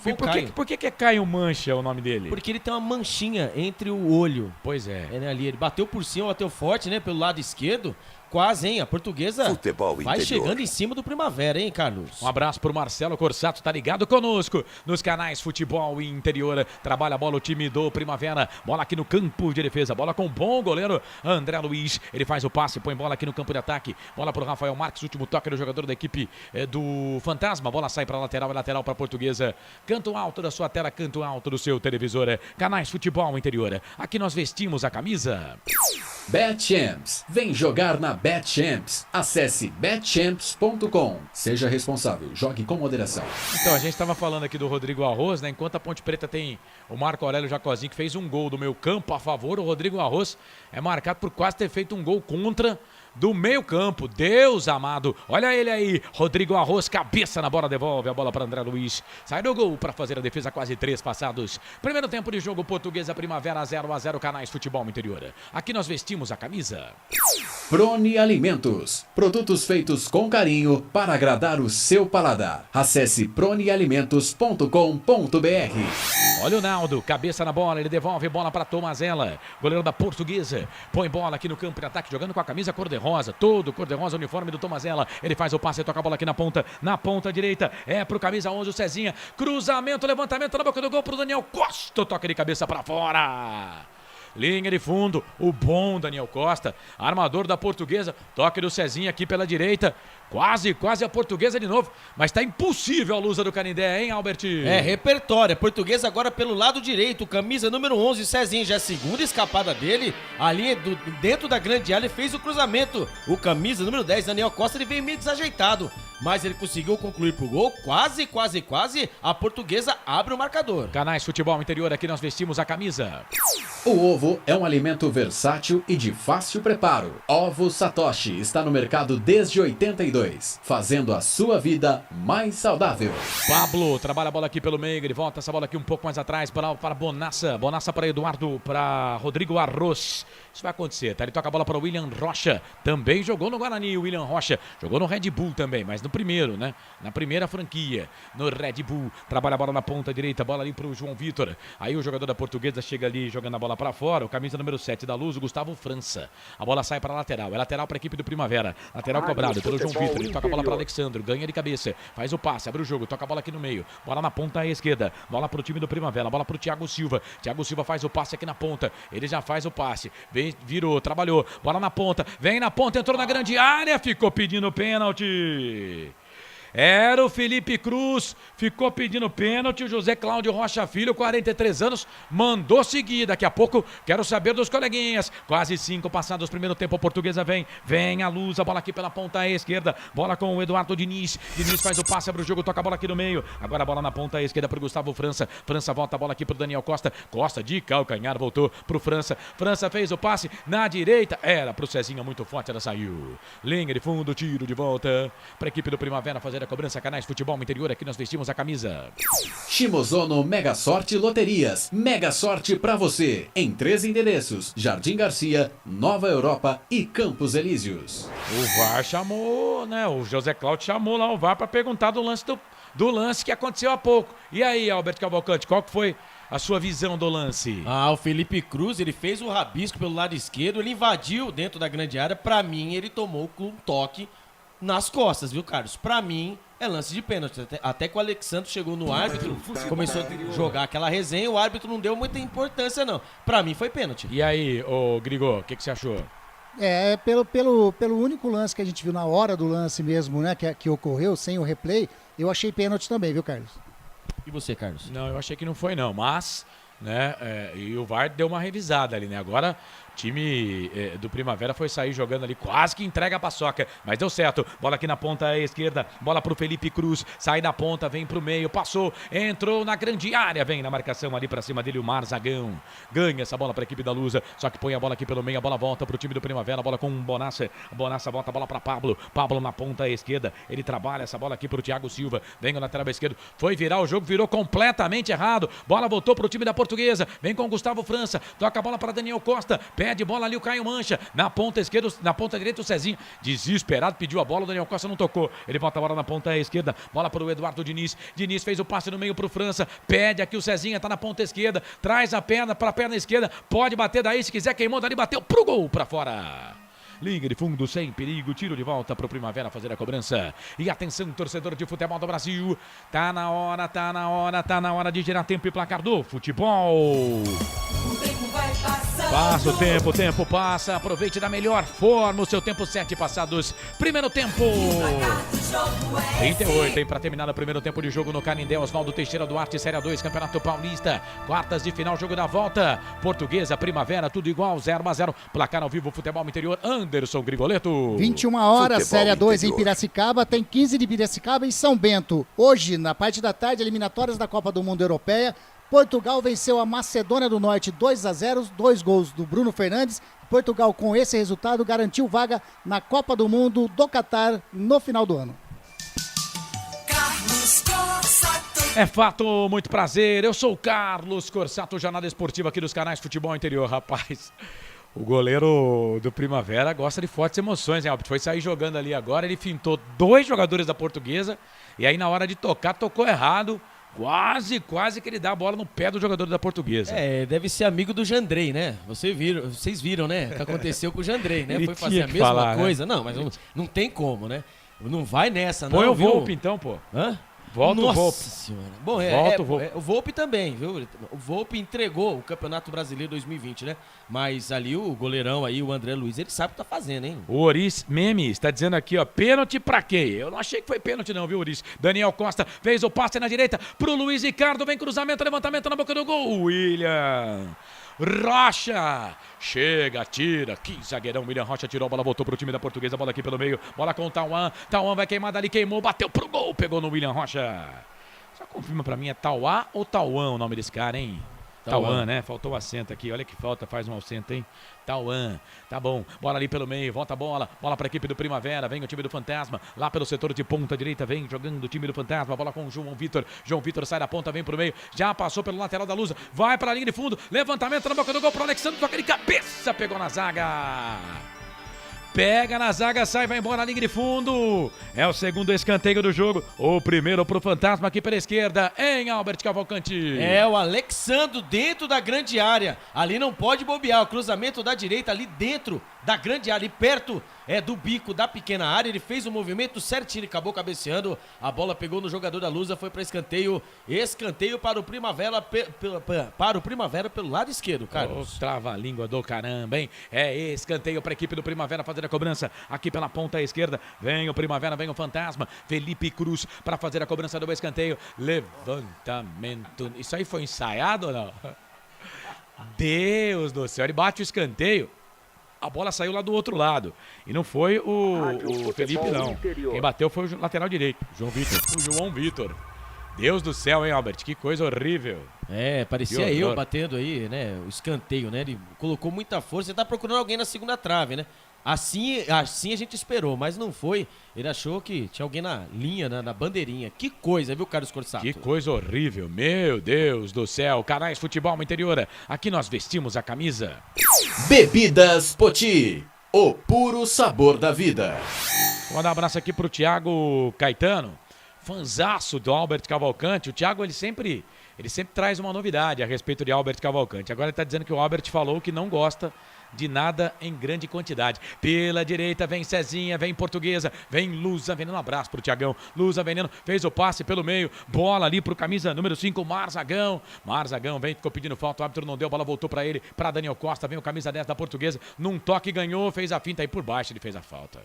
Por que é Caio Mancha o nome dele? Porque ele tem uma manchinha entre o olho. Pois é. Né, ali, ele bateu por cima, bateu forte, né, pelo lado esquerdo. Quase, hein? A Portuguesa Futebol vai interior. chegando em cima do Primavera, hein, Carlos? Um abraço pro Marcelo Corsato, tá ligado conosco nos canais Futebol Interior. Trabalha a bola o time do Primavera. Bola aqui no campo de defesa. Bola com o bom goleiro André Luiz. Ele faz o passe, põe bola aqui no campo de ataque. Bola pro Rafael Marques, último toque do jogador da equipe do Fantasma. Bola sai pra lateral, é lateral pra Portuguesa. Canto alto da sua tela, canto alto do seu televisor. Canais Futebol Interior. Aqui nós vestimos a camisa. BetChamps. Vem jogar na BetChamps. Acesse betchamps.com. Seja responsável, jogue com moderação. Então, a gente estava falando aqui do Rodrigo Arroz, né? Enquanto a Ponte Preta tem o Marco Aurélio Jacozinho, que fez um gol do meio campo a favor, o Rodrigo Arroz é marcado por quase ter feito um gol contra do meio campo. Deus amado, olha ele aí, Rodrigo Arroz, cabeça na bola, devolve a bola para André Luiz, sai do gol para fazer a defesa, quase 3 passados. Primeiro tempo de jogo, Portuguesa Primavera 0-0, canais Futebol Interior. Aqui nós vestimos a camisa. Prone Alimentos, produtos feitos com carinho para agradar o seu paladar. Acesse pronealimentos.com.br. Olha o Naldo, cabeça na bola, ele devolve bola para Tomazella, goleiro da Portuguesa, põe bola aqui no campo de ataque, jogando com a camisa cor-de-rosa, todo cor-de-rosa, uniforme do Tomazella, ele faz o passe, toca a bola aqui na ponta direita, é pro camisa 11, o Cezinha, cruzamento, levantamento na boca do gol pro Daniel Costa, toca de cabeça para fora. Linha de fundo, o bom Daniel Costa, armador da Portuguesa, toque do Cezinha aqui pela direita, quase a Portuguesa de novo, mas tá impossível a Lusa do Canindé, hein, Albert? É, repertório, a Portuguesa agora pelo lado direito, camisa número 11, Cezinha, já é a segunda escapada dele, ali dentro da grande área, ele fez o cruzamento, o camisa número 10, Daniel Costa, ele veio meio desajeitado, mas ele conseguiu concluir pro gol, quase, a Portuguesa abre o marcador. Canais Futebol Interior, aqui nós vestimos a camisa. O ovo é um alimento versátil e de fácil preparo. Ovo Satoshi está no mercado desde 82, fazendo a sua vida mais saudável. Pablo trabalha a bola aqui pelo meio, ele volta essa bola aqui um pouco mais atrás para Bonassa. Bonassa para Eduardo, para Rodrigo Arroz. Isso vai acontecer, tá? Ele toca a bola para o William Rocha. Também jogou no Guarani, o William Rocha. Jogou no Red Bull também, mas no primeiro, né? Na primeira franquia, no Red Bull. Trabalha a bola na ponta direita, bola ali para o João Vitor. Aí o jogador da Portuguesa chega ali jogando a bola para fora. O camisa número 7 da Luz, o Gustavo França. A bola sai para a lateral. É lateral para a equipe do Primavera. Lateral cobrado pelo João Vitor. Ele toca a bola para Alexandro. Ganha de cabeça. Faz o passe, abre o jogo. Toca a bola aqui no meio. Bola na ponta esquerda. Bola para o time do Primavera. Bola para o Thiago Silva. Thiago Silva faz o passe aqui na ponta. Ele já faz o passe. Virou, trabalhou. Bola na ponta. Vem na ponta, entrou na grande área. Ficou pedindo pênalti. Era o Felipe Cruz, ficou pedindo pênalti. O José Cláudio Rocha Filho, 43 anos, mandou seguir. Daqui a pouco quero saber dos coleguinhas. Quase 5 passados, primeiro tempo, a Portuguesa vem a Luz, a bola aqui pela ponta esquerda, bola com o Eduardo Diniz. Diniz faz o passe, abre o jogo, toca a bola aqui no meio. Agora a bola na ponta esquerda pro Gustavo França. França volta a bola aqui pro Daniel Costa. Costa de calcanhar, voltou pro França. França fez o passe na direita. Era pro Cezinha, muito forte, ela saiu. Linha de fundo, tiro de volta pra equipe do Primavera fazer a cobrança. Canais Futebol Interior, aqui nós vestimos a camisa. Shimozono Mega Sorte Loterias. Mega sorte pra você. Em 3 endereços: Jardim Garcia, Nova Europa e Campos Elíseos. O VAR chamou, né? O José Cláudio chamou lá o VAR pra perguntar do lance que aconteceu há pouco. E aí, Alberto Cavalcante, qual que foi a sua visão do lance? O Felipe Cruz, ele fez o rabisco pelo lado esquerdo, ele invadiu dentro da grande área. Pra mim, ele tomou um toque nas costas, viu, Carlos? Pra mim, é lance de pênalti. Até que o Alexandre chegou no árbitro, começou a jogar aquela resenha, o árbitro não deu muita importância, não. Pra mim, foi pênalti. E aí, ô Grigô, o que você achou? Pelo único lance que a gente viu na hora do lance mesmo, né, que ocorreu, sem o replay, eu achei pênalti também, viu, Carlos? E você, Carlos? Não, eu achei que não foi não, mas, né, e o VAR deu uma revisada ali, né, agora o time do Primavera foi sair jogando ali, quase que entrega a paçoca, mas deu certo, bola aqui na ponta esquerda, bola pro Felipe Cruz, sai da ponta, vem pro meio, passou, entrou na grande área, vem na marcação ali pra cima dele o Marzagão, ganha essa bola pra equipe da Lusa, só que põe a bola aqui pelo meio, a bola volta pro time do Primavera, a bola com o Bonassa volta a bola pra Pablo na ponta esquerda, ele trabalha essa bola aqui pro Thiago Silva, vem no lateral esquerdo, foi virar o jogo, virou completamente errado, bola voltou pro time da Portuguesa, vem com o Gustavo França, toca a bola para Daniel Costa, pede bola ali o Caio Mancha, na ponta esquerda, na ponta direita o Cezinha, desesperado, pediu a bola, o Daniel Costa não tocou, ele bota a bola na ponta esquerda, bola para o Eduardo Diniz, Diniz fez o passe no meio pro França, pede aqui o Cezinha, tá na ponta esquerda, traz a perna pra perna esquerda, pode bater daí, se quiser, queimou dali, bateu pro gol, pra fora. Linha de fundo, sem perigo, tiro de volta pro Primavera fazer a cobrança. E atenção, torcedor de futebol do Brasil, tá na hora de gerar tempo e placar do futebol. O tempo vai passando. Passa o tempo passa, aproveite da melhor forma o seu tempo, 7 passados, primeiro tempo. 38, hein, pra terminar o primeiro tempo de jogo no Canindé, Oswaldo Teixeira Duarte, Série 2, Campeonato Paulista, quartas de final, jogo da volta, Portuguesa, Primavera, tudo igual, 0-0, placar ao vivo, Futebol Interior, Anderson Grigoleto. 21 horas, Futebol Série 2 em Interior. Piracicaba, tem 15 de Piracicaba e São Bento. Hoje, na parte da tarde, eliminatórias da Copa do Mundo Europeia, Portugal venceu a Macedônia do Norte 2-0, 2 gols do Bruno Fernandes. Portugal, com esse resultado, garantiu vaga na Copa do Mundo do Catar no final do ano. Carlos Corsato. É fato, muito prazer, eu sou o Carlos Corsato, jornada esportiva aqui dos canais Futebol Interior, rapaz. O goleiro do Primavera gosta de fortes emoções, hein, Albert? Foi sair jogando ali agora, ele fintou 2 jogadores da Portuguesa e aí na hora de tocar, tocou errado. Quase que ele dá a bola no pé do jogador da Portuguesa. Deve ser amigo do Jandrei, né? Vocês viram, né? O que aconteceu com o Jandrei, né? Ele Foi fazer tinha a que mesma falar, coisa. Né? Não, mas não tem como, né? Não vai nessa, não. Põe o viu? Volpe então, pô. Hã? Volta o Nossa Volpe. Senhora. Bom, Volta o Volpe. o Volpe também, viu? O Volpe entregou o Campeonato Brasileiro 2020, né? Mas ali o goleirão aí, o André Luiz, ele sabe o que tá fazendo, hein? O Oris Meme está dizendo aqui, ó, pênalti pra quê? Eu não achei que foi pênalti não, viu, Oris? Daniel Costa fez o passe na direita pro Luiz Ricardo, vem cruzamento, levantamento na boca do gol. William Rocha chega, tira, que zagueirão, William Rocha tirou a bola, voltou pro time da Portuguesa, bola aqui pelo meio, bola com o Tauan vai queimar dali, queimou, bateu pro gol, pegou no William Rocha. Só confirma pra mim, é Tauá ou Tauan o nome desse cara, hein? Tauan, né? Faltou o acento aqui, olha que falta, faz um acento, hein? Tauan, tá bom, bola ali pelo meio, volta a bola pra equipe do Primavera, vem o time do Fantasma, lá pelo setor de ponta direita, vem jogando o time do Fantasma, bola com o João Vitor sai da ponta, vem pro meio, já passou pelo lateral da Lusa, vai pra linha de fundo, levantamento na boca do gol pro Alexandre, toca de cabeça, pegou na zaga. Pega na zaga, sai, vai embora na linha de fundo. É o segundo escanteio do jogo. O primeiro pro Fantasma aqui pela esquerda, em Albert Cavalcante. É o Alexandro dentro da grande área. Ali não pode bobear. O cruzamento da direita ali dentro da grande área, ali perto do bico da pequena área, ele fez o movimento certinho, ele acabou cabeceando, a bola pegou no jogador da Lusa, foi para escanteio para o Primavera, pelo lado esquerdo, Carlos. Trava-língua do caramba, hein? É escanteio para a equipe do Primavera fazer a cobrança aqui pela ponta esquerda. Vem o Primavera, vem o Fantasma. Felipe Cruz para fazer a cobrança do escanteio. Levantamento. Isso aí foi ensaiado ou não? Deus do céu, ele bate o escanteio. A bola saiu lá do outro lado. E não foi o Felipe, não. Quem bateu foi o lateral direito, o João Vitor. Deus do céu, hein, Albert? Que coisa horrível. Parecia eu batendo aí, né? O escanteio, né? Ele colocou muita força. Ele tá procurando alguém na segunda trave, né? Assim a gente esperou, mas não foi. Ele achou que tinha alguém na linha, na bandeirinha. Que coisa, viu, Carlos Corsato? Que coisa horrível. Meu Deus do céu. Canais Futebol Interior. Aqui nós vestimos a camisa. Bebidas Poti. O puro sabor da vida. Vou mandar um abraço aqui pro Thiago Caetano. Fanzaço do Albert Cavalcante. O Thiago, ele sempre traz uma novidade a respeito de Albert Cavalcante. Agora ele tá dizendo que o Albert falou que não gosta de nada em grande quantidade. Pela direita vem Cezinha, vem Portuguesa, vem Lusa Veneno. Um abraço pro Thiagão. Lusa Veneno fez o passe pelo meio. Bola ali pro camisa número 5, Marzagão. Marzagão vem, ficou pedindo falta. O árbitro não deu, a bola voltou pra ele, pra Daniel Costa. Vem o camisa 10 da Portuguesa. Num toque ganhou, fez a finta. Aí por baixo ele fez a falta.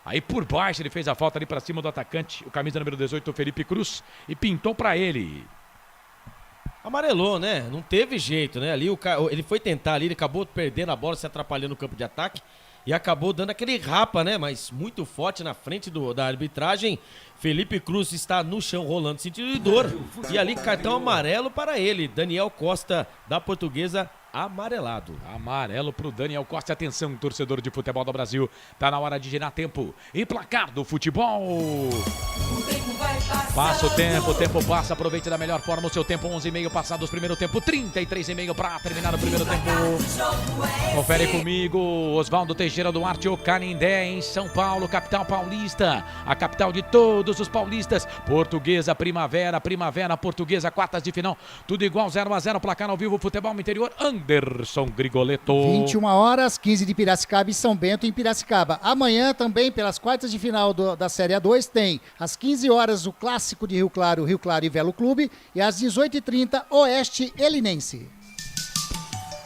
Aí por baixo ele fez a falta ali pra cima do atacante, o camisa número 18, o Felipe Cruz, e pintou pra ele. Amarelou, né? Não teve jeito, né? Ali ele foi tentar ali, ele acabou perdendo a bola, se atrapalhando no campo de ataque e acabou dando aquele rapa, né? Mas muito forte na frente da arbitragem. Felipe Cruz está no chão rolando sentido de dor. E ali cartão amarelo para ele. Daniel Costa da Portuguesa, amarelado. Amarelo pro Daniel Costa. Atenção, torcedor de futebol do Brasil. Tá na hora de girar tempo. E placar do futebol. Passa o tempo passa. Aproveite da melhor forma o seu tempo. 11:30 passados o primeiro tempo. 33:30 para terminar o primeiro tempo. Confere comigo. Oswaldo Teixeira Duarte, o Canindé, em São Paulo, capital paulista. A capital de todos os paulistas. Portuguesa, Primavera, Portuguesa, quartas de final. Tudo igual, 0-0, placar ao vivo, futebol interior. Anderson Grigoletto. 21 horas, 15 de Piracicaba e São Bento em Piracicaba. Amanhã também, pelas quartas de final da Série A2, tem às 15 horas o clássico de Rio Claro e Velo Clube, e às 18h30, Oeste Elinense.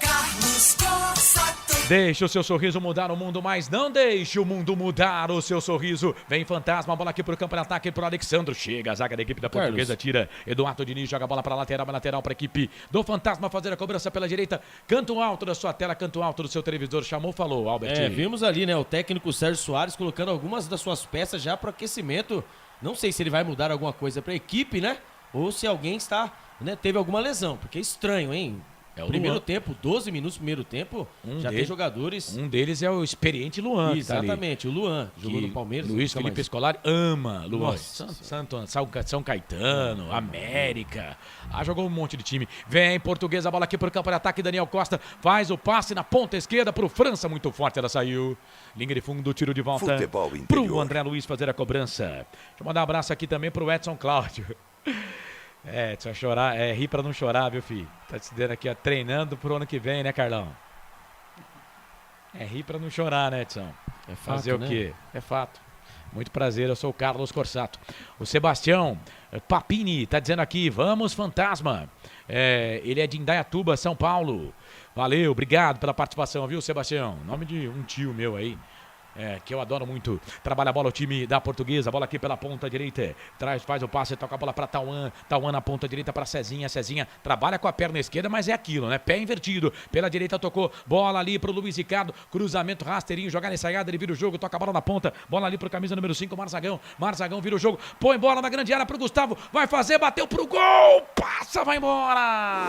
Carlos Corsato. Deixe o seu sorriso mudar o mundo, mas não deixe o mundo mudar o seu sorriso. Vem Fantasma, bola aqui pro campo de ataque pro Alexandro. Chega a zaga da equipe da Portuguesa, tira Eduardo Diniz, joga a bola pra lateral pra equipe do Fantasma fazer a cobrança pela direita. Canto alto da sua tela, canto alto do seu televisor. Chamou, falou, Albert. Vimos ali, né, o técnico Sérgio Soares colocando algumas das suas peças já pro aquecimento. Não sei se ele vai mudar alguma coisa pra equipe, né? Ou se alguém teve alguma lesão, porque é estranho, hein? Primeiro tempo, 12 minutos primeiro tempo, tem jogadores. Um deles é o experiente Luan. Exatamente, tá o Luan, jogou no Palmeiras. Luiz Felipe Scolari ama Luan. São Caetano, América. Jogou um monte de time. Vem Portuguesa, a bola aqui pro campo de ataque. Daniel Costa faz o passe na ponta esquerda pro França, muito forte, ela saiu. Linha de fundo, tiro de volta pro André Luiz fazer a cobrança. Deixa eu mandar um abraço aqui também pro Edson Cláudio. Só chorar, rir pra não chorar, viu, filho? Tá te dizendo aqui, ó, treinando pro ano que vem, né, Carlão? Rir pra não chorar, né, Edson? É fato, fazer o quê? É fato. Muito prazer, eu sou o Carlos Corsato. O Sebastião Papini tá dizendo aqui, vamos Fantasma. Ele é de Indaiatuba, São Paulo. Valeu, obrigado pela participação, viu, Sebastião? Nome de um tio meu aí. Que eu adoro muito. Trabalha a bola o time da Portuguesa. Bola aqui pela ponta direita. Faz o passe, toca a bola para Tauan. Tauan na ponta direita para Cezinha. Cezinha trabalha com a perna esquerda, mas é aquilo, né? Pé invertido. Pela direita tocou. Bola ali pro Luiz Ricardo. Cruzamento rasteirinho. Jogada ensaiada. Ele vira o jogo. Toca a bola na ponta. Bola ali pro camisa número 5, Marzagão. Marzagão vira o jogo. Põe bola na grande área pro Gustavo. Vai fazer, bateu pro gol. Passa, vai embora.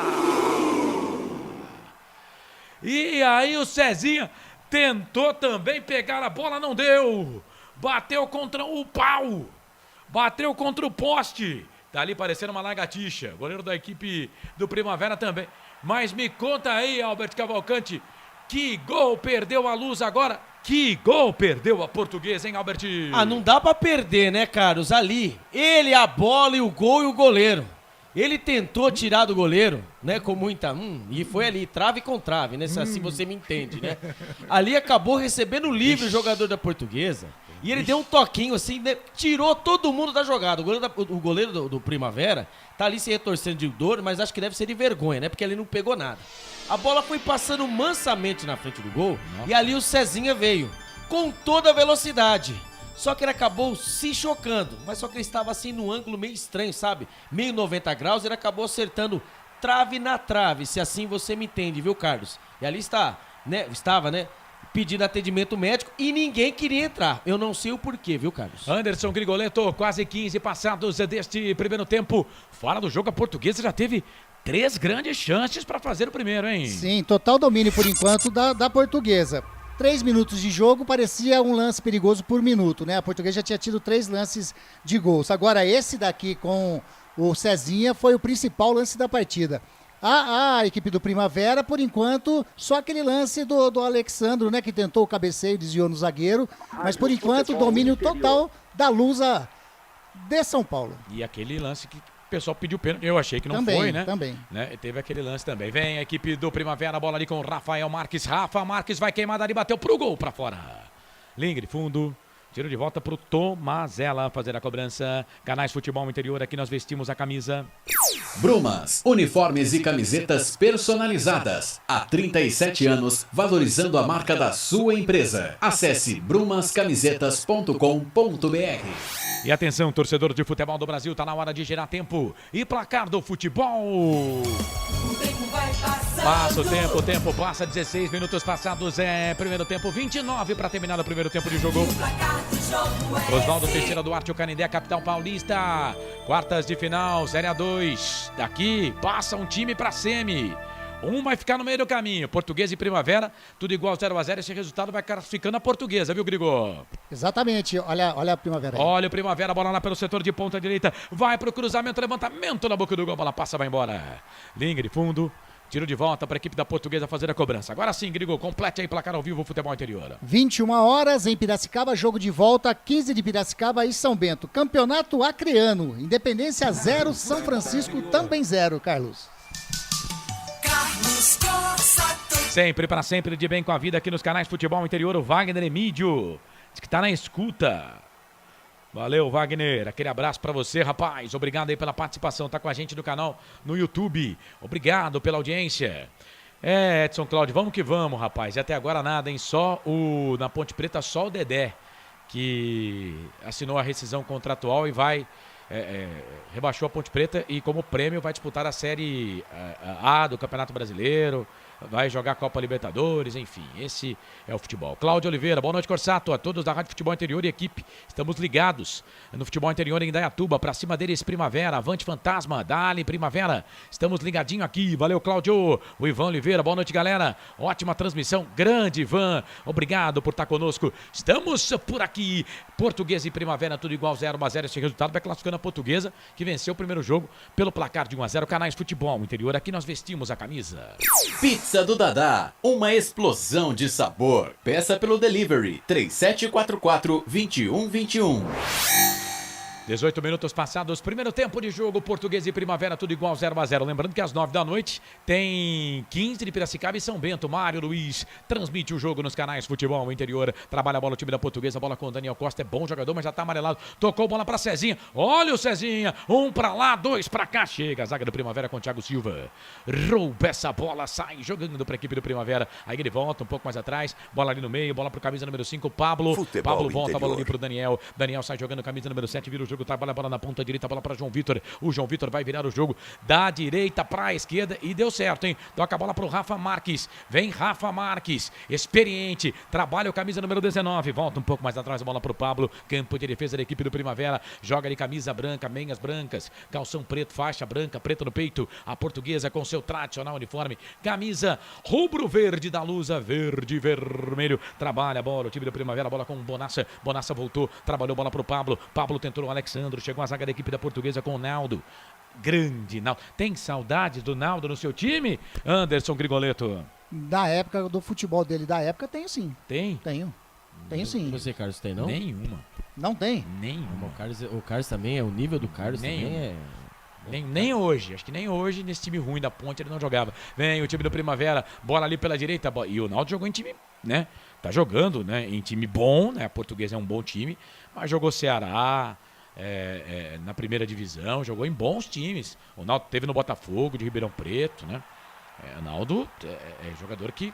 E aí o Cezinha tentou também pegar a bola, não deu. Bateu contra o pau. Bateu contra o poste. Tá ali parecendo uma lagartixa. Goleiro da equipe do Primavera também. Mas me conta aí, Albert Cavalcante, que gol perdeu a Luz agora? Que gol perdeu a Portuguesa, hein, Albert? Não dá pra perder, né, Carlos? Ali, ele, a bola e o gol e o goleiro. Ele tentou tirar do goleiro, né, com muita... e foi ali, trave com trave, né, se assim você me entende, né? Ali acabou recebendo livre o jogador da Portuguesa. E ele deu um toquinho assim, né, tirou todo mundo da jogada. O goleiro do Primavera tá ali se retorcendo de dor, mas acho que deve ser de vergonha, né, porque ele não pegou nada. A bola foi passando mansamente na frente do gol. E ali o Cezinha veio, com toda a velocidade. Só que ele acabou se chocando, mas só que ele estava assim num ângulo meio estranho, sabe? Meio 90 graus, ele acabou acertando trave na trave, se assim você me entende, viu, Carlos? E ali estava, né, pedindo atendimento médico e ninguém queria entrar. Eu não sei o porquê, viu, Carlos? Anderson Grigoletto, quase 15 passados deste primeiro tempo. Fora do jogo, a Portuguesa já teve 3 grandes chances para fazer o primeiro, hein? Sim, total domínio por enquanto da Portuguesa. 3 minutos de jogo, parecia um lance perigoso por minuto, né? A Portuguesa já tinha tido 3 lances de gols. Agora esse daqui com o Cezinha foi o principal lance da partida. A equipe do Primavera, por enquanto, só aquele lance do Alexandro, né? Que tentou o cabeceio, desviou no zagueiro. Mas por enquanto, domínio total da Lusa de São Paulo. E aquele lance que o pessoal pediu pênalti, eu achei que não também, foi, né? Também. Né? Teve aquele lance também. Vem a equipe do Primavera, a bola ali com o Rafael Marques. Rafa Marques vai queimar dali, bateu pro gol pra fora. Lingre, fundo. Tiro de volta pro Tomazella fazer a cobrança. Canais Futebol Interior, aqui nós vestimos a camisa. Brumas, uniformes e camisetas personalizadas. Há 37 anos, valorizando a marca da sua empresa. Acesse brumascamisetas.com.br. E atenção, torcedor de futebol do Brasil, tá na hora de girar tempo. E placar do futebol. Passa o tempo passa, 16 minutos passados, primeiro tempo, 29 para terminar o primeiro tempo de jogo. Oswaldo Teixeira Duarte, o Canindé, capital paulista. Quartas de final, Série A2. Daqui passa um time para semi. Um vai ficar no meio do caminho. Portuguesa e Primavera, tudo igual 0-0. Esse resultado vai classificando a Portuguesa, viu, Grigo? Exatamente. Olha a Primavera aí. Olha o Primavera, bola lá pelo setor de ponta direita. Vai pro cruzamento, levantamento na boca do gol. Bola passa, vai embora. Linha de fundo. Tiro de volta para a equipe da Portuguesa fazer a cobrança. Agora sim, Grigo, complete aí placar ao vivo, futebol interior. 21 horas em Piracicaba, jogo de volta, 15 de Piracicaba e São Bento. Campeonato acreano, Independência 0, São Francisco também 0, Carlos. Sempre para sempre de bem com a vida aqui nos canais Futebol Interior, o Wagner Emídio. Diz que tá na escuta. Valeu, Wagner. Aquele abraço pra você, rapaz. Obrigado aí pela participação. Tá com a gente no canal no YouTube. Obrigado pela audiência. Edson Cláudio, vamos que vamos, rapaz. E até agora nada, hein? Só na Ponte Preta, só o Dedé, que assinou a rescisão contratual e vai... rebaixou a Ponte Preta e como prêmio vai disputar a Série A do Campeonato Brasileiro, vai jogar a Copa Libertadores, enfim, esse é o futebol. Cláudio Oliveira, boa noite, Corsato, a todos da Rádio Futebol Interior e equipe, estamos ligados no Futebol Interior em Indaiatuba, pra cima deles Primavera, avante Fantasma, dali Primavera, estamos ligadinho aqui, valeu Cláudio. O Ivan Oliveira, boa noite galera, ótima transmissão, grande Ivan, obrigado por estar conosco, estamos por aqui, Portuguesa e Primavera, tudo igual 0-0, esse resultado vai classificando a Portuguesa, que venceu o primeiro jogo pelo placar de 1-0, canais Futebol Interior, aqui nós vestimos a camisa. Pizza do Dadá, uma explosão de sabor. Peça pelo delivery 3744-2121. 18 minutos passados, primeiro tempo de jogo, Portuguesa e Primavera, tudo igual 0-0. Lembrando que às 9 da noite tem 15 de Piracicaba e São Bento. Mário Luiz transmite o jogo nos canais Futebol Interior. Trabalha a bola o time da Portuguesa, bola com o Daniel Costa, é bom jogador, mas já tá amarelado. Tocou bola pra Cezinha, olha o Cezinha, 1 pra lá, 2 pra cá. Chega a zaga do Primavera com o Thiago Silva. Rouba essa bola, sai jogando pra equipe do Primavera. Aí ele volta um pouco mais atrás, bola ali no meio, bola pro camisa número 5, Pablo. Futebol Pablo volta interior. a bola ali pro Daniel. Daniel sai jogando camisa número 7, vira o jogo. Trabalha a bola na ponta direita, bola para João Vitor. O João Vitor vai virar o jogo da direita para a esquerda e deu certo, hein? Toca a bola para o Rafa Marques. Vem Rafa Marques, experiente. Trabalha o camisa número 19. Volta um pouco mais atrás, a bola para o Pablo. Campo de defesa da equipe do Primavera. Joga de camisa branca, meias brancas, calção preto, faixa branca, preta no peito. A Portuguesa com seu tradicional uniforme. Camisa rubro-verde da Lusa, verde e vermelho. Trabalha a bola, o time do Primavera, a bola com o Bonassa. Bonassa voltou, trabalhou a bola para o Pablo. Pablo tentou o Alexandro. Chegou a zaga da equipe da Portuguesa com o Naldo. Grande Naldo. Tem saudades do Naldo no seu time? Anderson Grigoletto. Da época, do futebol dele da época, tenho sim. Tem? Tenho sim. Você, Carlos, tem não? Nenhuma. Não tem? Nenhuma. O Carlos também, o nível do Carlos também é... Nem hoje, acho que nem hoje nesse time ruim da Ponte ele não jogava. Vem o time do Primavera, bola ali pela direita, e o Náutico jogou em time, né? Tá jogando, né? Em time bom, né? A Portuguesa é um bom time, mas jogou Ceará, na primeira divisão, jogou em bons times. O Náutico teve no Botafogo de Ribeirão Preto, né? O Naldo é jogador que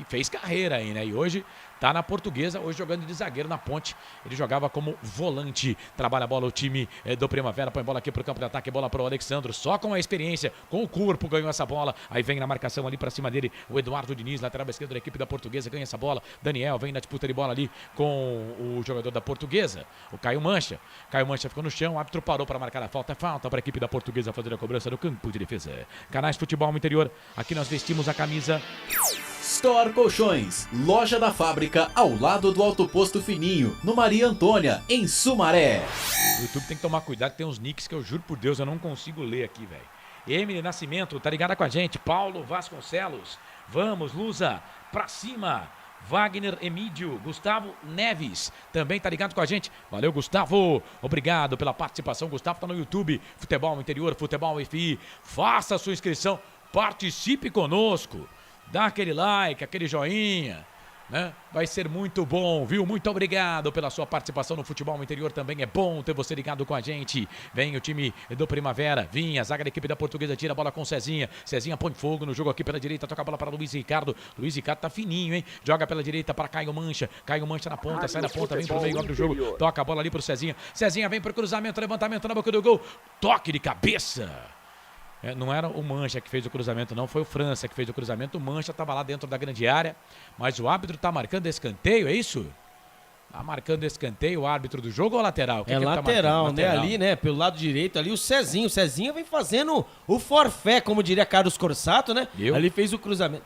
fez carreira aí, né? E hoje tá na Portuguesa, hoje jogando de zagueiro na Ponte. Ele jogava como volante. Trabalha a bola o time do Primavera, põe bola aqui pro campo de ataque, bola pro Alexandro, só com a experiência, com o corpo ganhou essa bola. Aí vem na marcação ali pra cima dele o Eduardo Diniz, lateral esquerdo da equipe da Portuguesa, ganha essa bola. Daniel vem na disputa de bola ali com o jogador da Portuguesa, o Caio Mancha. Caio Mancha ficou no chão, o árbitro parou para marcar a falta. Falta para a equipe da Portuguesa fazer a cobrança no campo de defesa. Canais Futebol Interior, aqui nós vestimos a camisa Store Colchões, loja da fábrica ao lado do Alto Posto Fininho, no Maria Antônia, em Sumaré. O YouTube tem que tomar cuidado, tem uns nicks que eu juro por Deus eu não consigo ler aqui, velho. Emily Nascimento, tá ligada com a gente. Paulo Vasconcelos, vamos, Lusa, pra cima. Wagner Emídio, Gustavo Neves, também tá ligado com a gente. Valeu, Gustavo. Obrigado pela participação. Gustavo tá no YouTube, Futebol Interior, Futebol FI. Faça a sua inscrição, participe conosco. Dá aquele like, aquele joinha, né? Vai ser muito bom, viu? Muito obrigado pela sua participação no Futebol Interior. Também é bom ter você ligado com a gente. Vem o time do Primavera, vinha, a zaga da equipe da Portuguesa, tira a bola com Cezinha. Cezinha põe fogo no jogo aqui pela direita, toca a bola para Luiz Ricardo. Luiz Ricardo tá fininho, hein? Joga pela direita para Caio Mancha. Caio Mancha na ponta, sai da ponta, vem pro meio, abre o jogo. Toca a bola ali pro Cezinha. Cezinha vem pro cruzamento, levantamento na boca do gol. Toque de cabeça. Não era o Mancha que fez o cruzamento, não. Foi o França que fez o cruzamento. O Mancha estava lá dentro da grande área. Mas o árbitro está marcando escanteio, é isso? Tá marcando escanteio o árbitro do jogo ou lateral? É lateral, tá, né? Lateral. Ali, né? Pelo lado direito ali, o Cezinho. O Cezinho vem fazendo o forfé, como diria Carlos Corsato, né? Ali fez o cruzamento.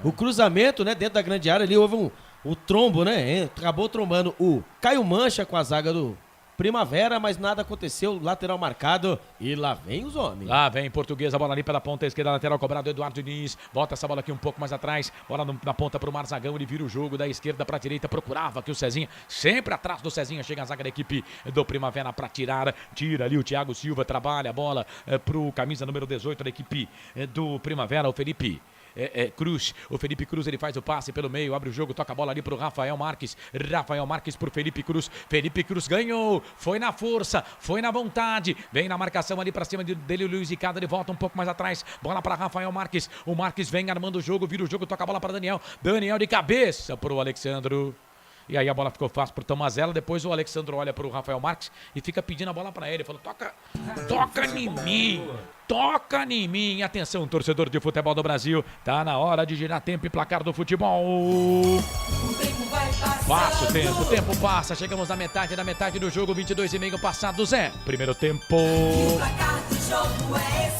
O cruzamento, né? Dentro da grande área ali houve o trombo, né? Acabou trombando o Caio Mancha com a zaga do Primavera, mas nada aconteceu, lateral marcado e lá vem os homens. Lá vem Portuguesa, bola ali pela ponta esquerda, lateral cobrado, Eduardo Diniz, volta essa bola aqui um pouco mais atrás, bola na ponta pro Marzagão, ele vira o jogo da esquerda pra direita, procurava aqui o Cezinha, sempre atrás do Cezinha, chega a zaga da equipe do Primavera pra tirar, tira ali o Thiago Silva, trabalha a bola pro camisa número 18 da equipe do Primavera, o Felipe Cruz, o Felipe Cruz, ele faz o passe pelo meio, abre o jogo, toca a bola ali pro Rafael Marques pro Felipe Cruz ganhou, foi na força, foi na vontade, vem na marcação ali pra cima dele o Luiz Ricardo, ele volta um pouco mais atrás, bola pra Rafael Marques, o Marques vem armando o jogo, vira o jogo, toca a bola pra Daniel de cabeça pro Alexandro. E aí a bola ficou fácil pro Tomazella, depois o Alexandro olha pro Rafael Marques e fica pedindo a bola pra ele, falou, toca em mim, atenção torcedor de futebol do Brasil, tá na hora de girar tempo e placar do futebol. Passa o tempo passa, chegamos na metade da jogo, 22,5 passados, primeiro tempo.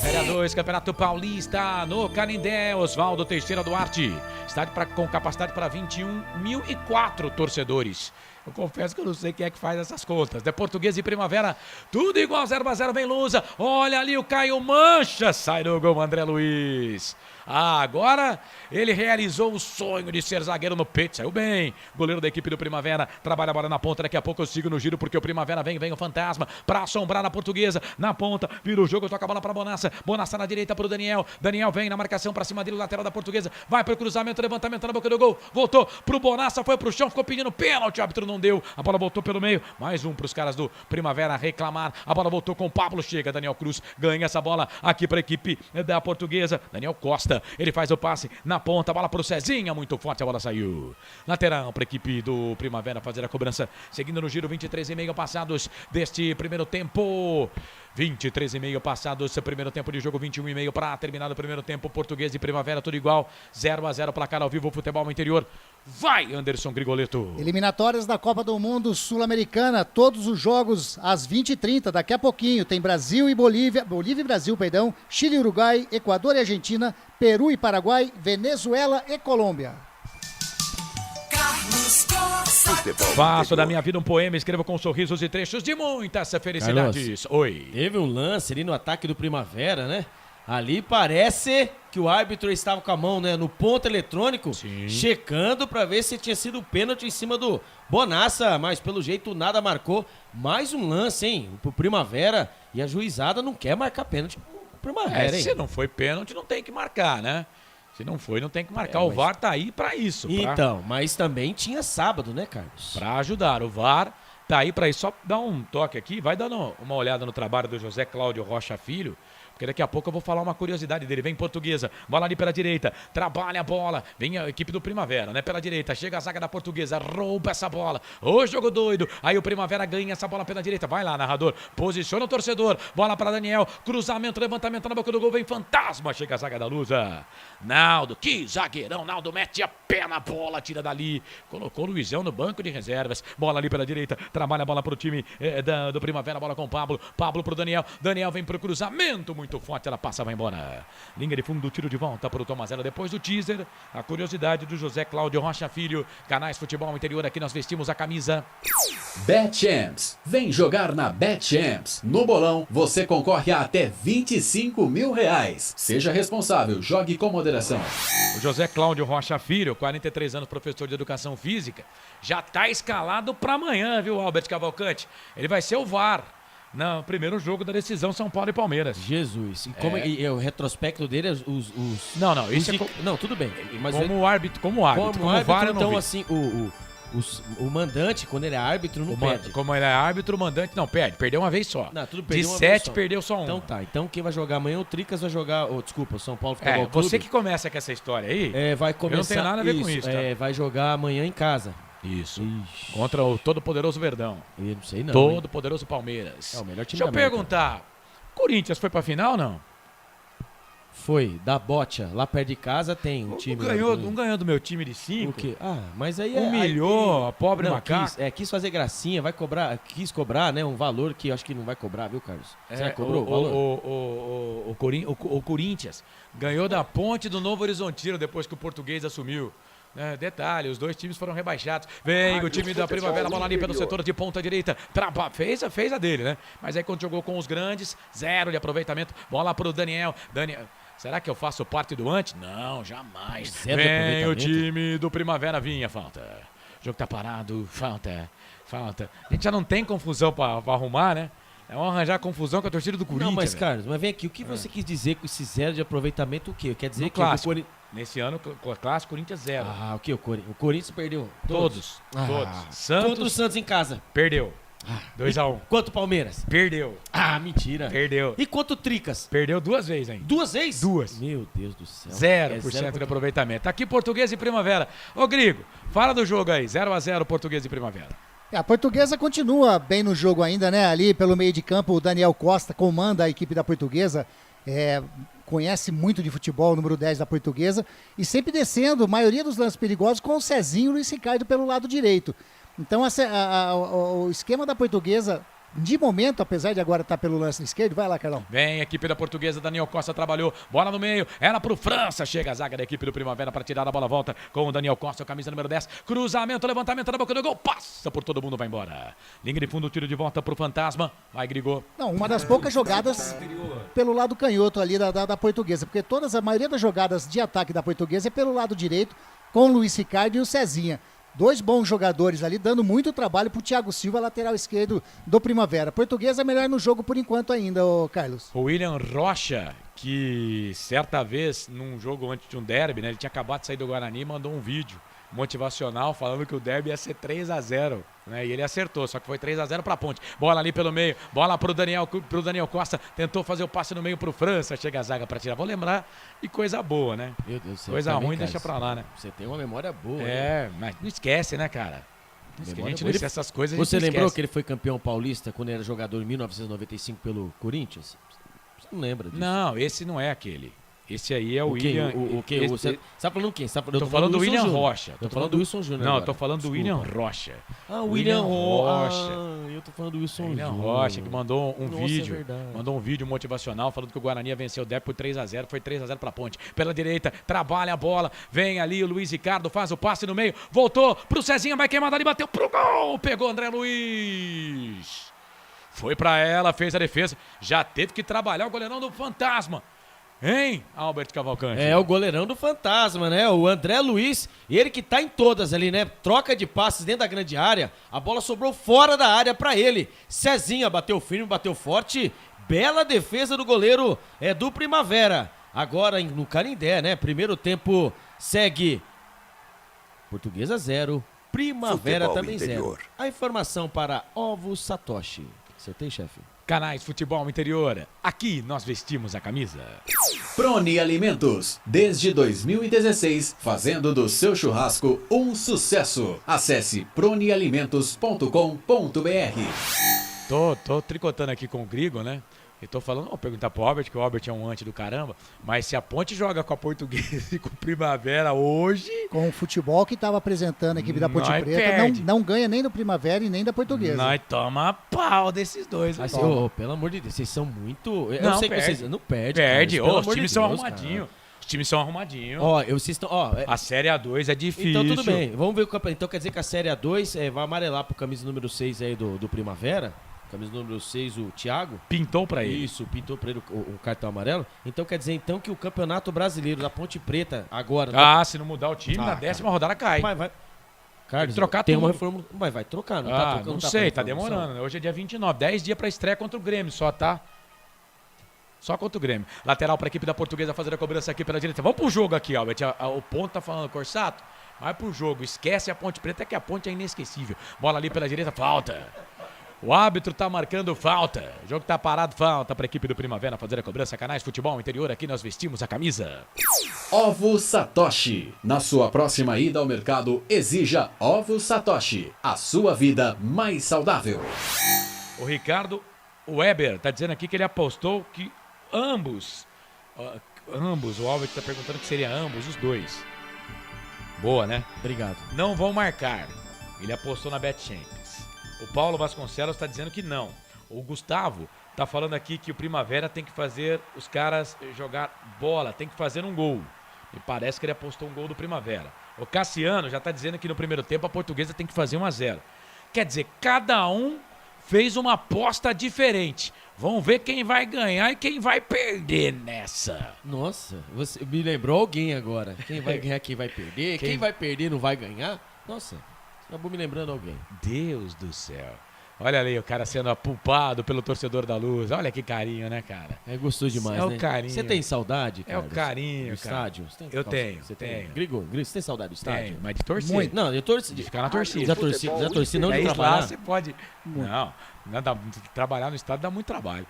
Série 2, Campeonato Paulista, no Canindé, Oswaldo Teixeira Duarte, estádio com capacidade para 21.004 torcedores. Eu confesso que eu não sei quem é que faz essas contas. De Portuguesa e Primavera, tudo igual, 0-0, vem Lusa. Olha ali o Caio Mancha, sai do gol André Luiz. Agora ele realizou o sonho de ser zagueiro no peito, saiu bem. Goleiro da equipe do Primavera, trabalha a bola na ponta, daqui a pouco eu sigo no giro porque o Primavera vem o fantasma pra assombrar na Portuguesa, na ponta, vira o jogo, toca a bola pra Bonassa na direita pro Daniel vem na marcação pra cima dele, lateral da Portuguesa, vai pro cruzamento, levantamento na boca do gol, voltou pro Bonassa, foi pro chão, ficou pedindo pênalti, o árbitro não deu, a bola voltou pelo meio, mais um pros caras do Primavera reclamar, a bola voltou com o Pablo, chega Daniel Cruz, ganha essa bola aqui pra equipe da Portuguesa, Daniel Costa, ele faz o passe na ponta, a bola pro Cezinha, muito forte, a bola saiu. Lateral para a equipe do Primavera fazer a cobrança, seguindo no giro, 23,5 passados deste primeiro tempo. 23,5 passados, primeiro tempo de jogo, 21,5 para terminar o primeiro tempo. Portuguesa e Primavera, tudo igual, 0-0, placar ao vivo, Futebol Interior. Vai, Anderson Grigoleto. Eliminatórias da Copa do Mundo Sul-Americana, todos os jogos às 20h30, daqui a pouquinho. Tem Brasil e Bolívia e Brasil, Chile e Uruguai, Equador e Argentina, Peru e Paraguai, Venezuela e Colômbia. Faço da minha vida um poema, escrevo com sorrisos e trechos de muitas felicidades. Carlos, Oi. Teve um lance ali no ataque do Primavera, né? Ali parece que o árbitro estava com a mão, né, no ponto eletrônico, Sim. checando para ver se tinha sido pênalti em cima do Bonassa, mas pelo jeito nada marcou. Mais um lance, hein, pro Primavera, e a juizada não quer marcar pênalti pro Primavera, hein? Se não foi pênalti, não tem que marcar, né? Se não foi, não tem que marcar. Mas... O VAR tá aí pra isso. Então, mas também tinha sábado, né, Carlos? Pra ajudar. O VAR tá aí pra isso. Só dá um toque aqui, vai dando uma olhada no trabalho do José Cláudio Rocha Filho, porque daqui a pouco eu vou falar uma curiosidade dele. Vem Portuguesa, bola ali pela direita, trabalha a bola, vem a equipe do Primavera, né? Pela direita, chega a zaga da Portuguesa, rouba essa bola. Ô, jogo doido. Aí o Primavera ganha essa bola pela direita. Vai lá, narrador. Posiciona o torcedor. Bola para Daniel. Cruzamento, levantamento na boca do gol. Vem Fantasma. Chega a zaga da Lusa. Naldo, que zagueirão. Naldo mete a pé na bola, tira dali. Colocou o Luizão no banco de reservas. Bola ali pela direita. Trabalha a bola pro time do Primavera. Bola com o Pablo. Pablo pro Daniel. Daniel vem pro cruzamento. Muito forte, ela passa, vai embora. Linha de fundo, tiro de volta para o Tomazella. Depois do teaser, a curiosidade do José Cláudio Rocha Filho. Canais Futebol Interior, aqui nós vestimos a camisa. BetChamps. Vem jogar na BetChamps. No bolão, você concorre a até 25 mil reais. Seja responsável, jogue com moderação. O José Cláudio Rocha Filho, 43 anos, professor de Educação Física, já está escalado para amanhã, viu, Albert Cavalcante? Ele vai ser o VAR no primeiro jogo da decisão São Paulo e Palmeiras. Jesus. E o retrospecto dele, Não, isso Não, tudo bem. Mas como árbitro. Como VAR, eu não então, vi. assim, o mandante, quando ele é árbitro, não perde. Como ele é árbitro, o mandante não perde. Perdeu uma vez só. Não, tudo de perdeu uma 7, vez só. perdeu só um. Então tá. Então quem vai jogar amanhã, o Tricas vai jogar... Desculpa, o São Paulo Futebol Clube. Você que começa com essa história aí, vai começar, eu não tenho nada a ver com isso. Tá? Vai jogar amanhã em casa. Isso. Ixi. Contra o todo-poderoso Verdão. Eu não sei não. Todo-poderoso Palmeiras. É o melhor time Deixa eu da América. perguntar. Corinthians foi pra final ou não? Foi, da Bocha. Lá perto de casa tem um time... Um ganhou do meu time de 5. O quê? Mas aí humilhou a pobre macaco. Quis fazer gracinha, quis cobrar, né? Um valor que eu acho que não vai cobrar, viu, Carlos? Você cobrou o valor? O Corinthians ganhou da Ponte do Novo Horizontino depois que o Português assumiu. Detalhe, os dois times foram rebaixados. Vem o time da Primavera, bola ali pelo setor de ponta direita. Fez a dele, né? Mas aí quando jogou com os grandes, 0 de aproveitamento. Bola pro Daniel. Será que eu faço parte do antes? Não, jamais. Vem o time do Primavera, vinha, falta. O jogo tá parado, falta. A gente já não tem confusão pra arrumar, né? Vamos arranjar confusão com a torcida do Corinthians. Não, mas, Carlos, vem aqui. O que você quis dizer com esse 0 de aproveitamento? O quê? Quer dizer que clássico. o Nesse ano, clássico, Corinthians 0. O que? O Corinthians perdeu? Todos. Santos. Contra o Santos em casa. Perdeu. 2-1. Quanto o Palmeiras? Perdeu. Mentira. Perdeu. E quanto o Tricas? Perdeu 2 vezes ainda. 2 vezes? 2. Meu Deus do céu. 0% de aproveitamento. Aqui Português e Primavera. Ô, Grigo, fala do jogo aí. 0-0 Português e Primavera. A Portuguesa continua bem no jogo ainda, né? Ali pelo meio de campo, o Daniel Costa comanda a equipe da Portuguesa. Conhece muito de futebol, o número 10 da Portuguesa. E sempre descendo, a maioria dos lances perigosos, com o Cezinho e o Luiz Ricardo pelo lado direito. Então o esquema da Portuguesa, de momento, apesar de agora estar pelo lance esquerdo, vai lá, Carlão. Vem a equipe da Portuguesa, Daniel Costa trabalhou, bola no meio, ela pro França, chega a zaga da equipe do Primavera para tirar a bola, volta com o Daniel Costa, camisa número 10, cruzamento, levantamento na boca do gol, passa por todo mundo, vai embora. Linha de fundo, tiro de volta pro Fantasma, vai Grigô. Não, uma das poucas jogadas pelo lado canhoto ali da Portuguesa, porque a maioria das jogadas de ataque da Portuguesa é pelo lado direito, com o Luiz Ricardo e o Cezinha. 2 bons jogadores ali, dando muito trabalho pro Thiago Silva, lateral esquerdo do Primavera. Portuguesa é melhor no jogo por enquanto ainda, Carlos. O William Rocha, que certa vez, num jogo antes de um derby, né, ele tinha acabado de sair do Guarani, mandou um vídeo motivacional falando que o derby ia ser 3-0, né? E ele acertou, só que foi 3-0 pra Ponte. Bola ali pelo meio, bola pro Daniel Costa, tentou fazer o passe no meio pro França, chega a zaga pra tirar. Vou lembrar, e coisa boa, né? Meu Deus do céu. Coisa também, ruim, cara, deixa pra lá, né? Você tem uma memória boa. Mas não esquece, né, cara? A gente não esquece essas coisas. Você lembrou que ele foi campeão paulista quando era jogador em 1995 pelo Corinthians? Você não lembra disso? Não, esse não é aquele. Esse aí é o William. Você tá falando quem? Tô falando do William Rocha. Tô falando do Wilson Júnior. Não, tô falando do William Rocha. William Rocha. Eu tô falando do Wilson William Júnior. Rocha, que mandou um vídeo. É verdade. Mandou um vídeo motivacional falando que o Guarani ia vencer o derby por 3-0. Foi 3-0 pra Ponte. Pela direita, trabalha a bola. Vem ali o Luiz Ricardo, faz o passe no meio. Voltou pro Cezinha, vai queimar ali, bateu pro gol. Pegou André Luiz. Foi pra ela, fez a defesa. Já teve que trabalhar o goleirão do Fantasma. Hein, Albert Cavalcante? É o goleirão do Fantasma, né? O André Luiz, ele que tá em todas ali, né? Troca de passes dentro da grande área, a bola sobrou fora da área pra ele. Cezinha bateu firme, bateu forte, bela defesa do goleiro do Primavera. Agora no Canindé, né? Primeiro tempo segue Portuguesa 0, Primavera Futebol também interior. 0. A informação para Ovo Satoshi. Acertei, chefe? Canais Futebol Interior, aqui nós vestimos a camisa. Prone Alimentos, desde 2016, fazendo do seu churrasco um sucesso. Acesse pronealimentos.com.br. Tô tricotando aqui com o Grigo, né? E tô falando, vou perguntar pro Albert, que o Albert é um anti do caramba, mas se a Ponte joga com a Portuguesa e com o Primavera hoje... Com o futebol que estava apresentando a equipe da Ponte Nós Preta, perde. não ganha nem do Primavera e nem da Portuguesa. Nós toma pau desses dois. Assim, Toma. pelo amor de Deus, vocês são muito... Eu Não, sei que perde. vocês... Não perde, Perde, Carlos, pelo os amor times de são Deus, arrumadinhos. cara. Os times são arrumadinhos. Ó, vocês estão... A Série A2 é difícil. Então tudo bem, vamos ver o campeonato. Então quer dizer que a Série A2 vai amarelar pro camisa número 6 aí do Primavera. Camisa número 6, o Thiago. Pintou pra ele. Isso, pintou pra ele o cartão amarelo. Então quer dizer então que o Campeonato Brasileiro da Ponte Preta agora... Se não mudar o time, na 10ª rodada cai. Mas vai... Carlos, trocar tem tudo. uma reforma... Mas vai trocar, não tá trocando? Não tá sei, pra tá reformulação? demorando. Hoje é dia 29, 10 dias pra estreia contra o Grêmio só, tá? Só contra o Grêmio. Lateral pra equipe da Portuguesa fazer a cobrança aqui pela direita. Vamos pro jogo aqui, Albert. O ponto tá falando, Corsato. Vai pro jogo. Esquece a Ponte Preta, que a Ponte é inesquecível. Bola ali pela direita, falta. O árbitro tá marcando falta. O jogo tá parado, falta pra equipe do Primavera fazer a cobrança. Canais Futebol Interior, aqui nós vestimos a camisa. Ovo Satoshi. Na sua próxima ida ao mercado, exija Ovo Satoshi. A sua vida mais saudável. O Ricardo Weber tá dizendo aqui que ele apostou que ambos, o Albert tá perguntando que seria ambos, os dois. Boa, né? Obrigado. Não vão marcar. Ele apostou na Bet Champions. O Paulo Vasconcelos está dizendo que não. O Gustavo tá falando aqui que o Primavera tem que fazer os caras jogar bola, tem que fazer um gol. Me parece que ele apostou um gol do Primavera. O Cassiano já tá dizendo que no primeiro tempo a Portuguesa tem que fazer 1-0. Quer dizer, cada um fez uma aposta diferente. Vamos ver quem vai ganhar e quem vai perder nessa. Nossa, você me lembrou alguém agora. Quem vai ganhar, quem vai perder. Quem vai perder não vai ganhar. Nossa, acabou me lembrando alguém. Deus do céu. Olha ali o cara sendo apulpado pelo torcedor da Luz. Olha que carinho, né, cara? É gostoso demais, é né? o carinho. Você tem saudade, É o Carlos, carinho, do cara. estádio? Você tem, Eu tenho, Você tenho. tem. Grigo, você tem saudade do estádio? Tem, mas de torcer. Muito. Não, eu torci. De ficar na torcida. Já torci, não de Aí trabalhar. lá você pode... Não, trabalhar no estádio dá muito trabalho.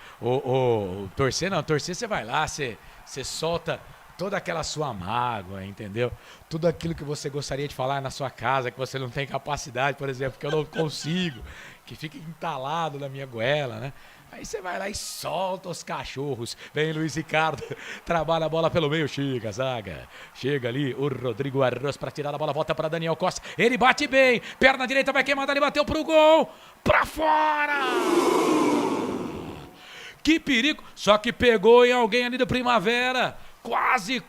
Torcer não, torcer você vai lá, você solta toda aquela sua mágoa, entendeu? Tudo aquilo que você gostaria de falar na sua casa, que você não tem capacidade, por exemplo, que eu não consigo, que fica entalado na minha goela, né? Aí você vai lá e solta os cachorros. Vem Luiz Ricardo, trabalha a bola pelo meio, chega a zaga. Chega ali o Rodrigo Arroz para tirar a bola, volta para Daniel Costa. Ele bate bem, perna direita vai queimar, ele bateu pro gol, pra fora! Que perigo, só que pegou em alguém ali do Primavera. Quase,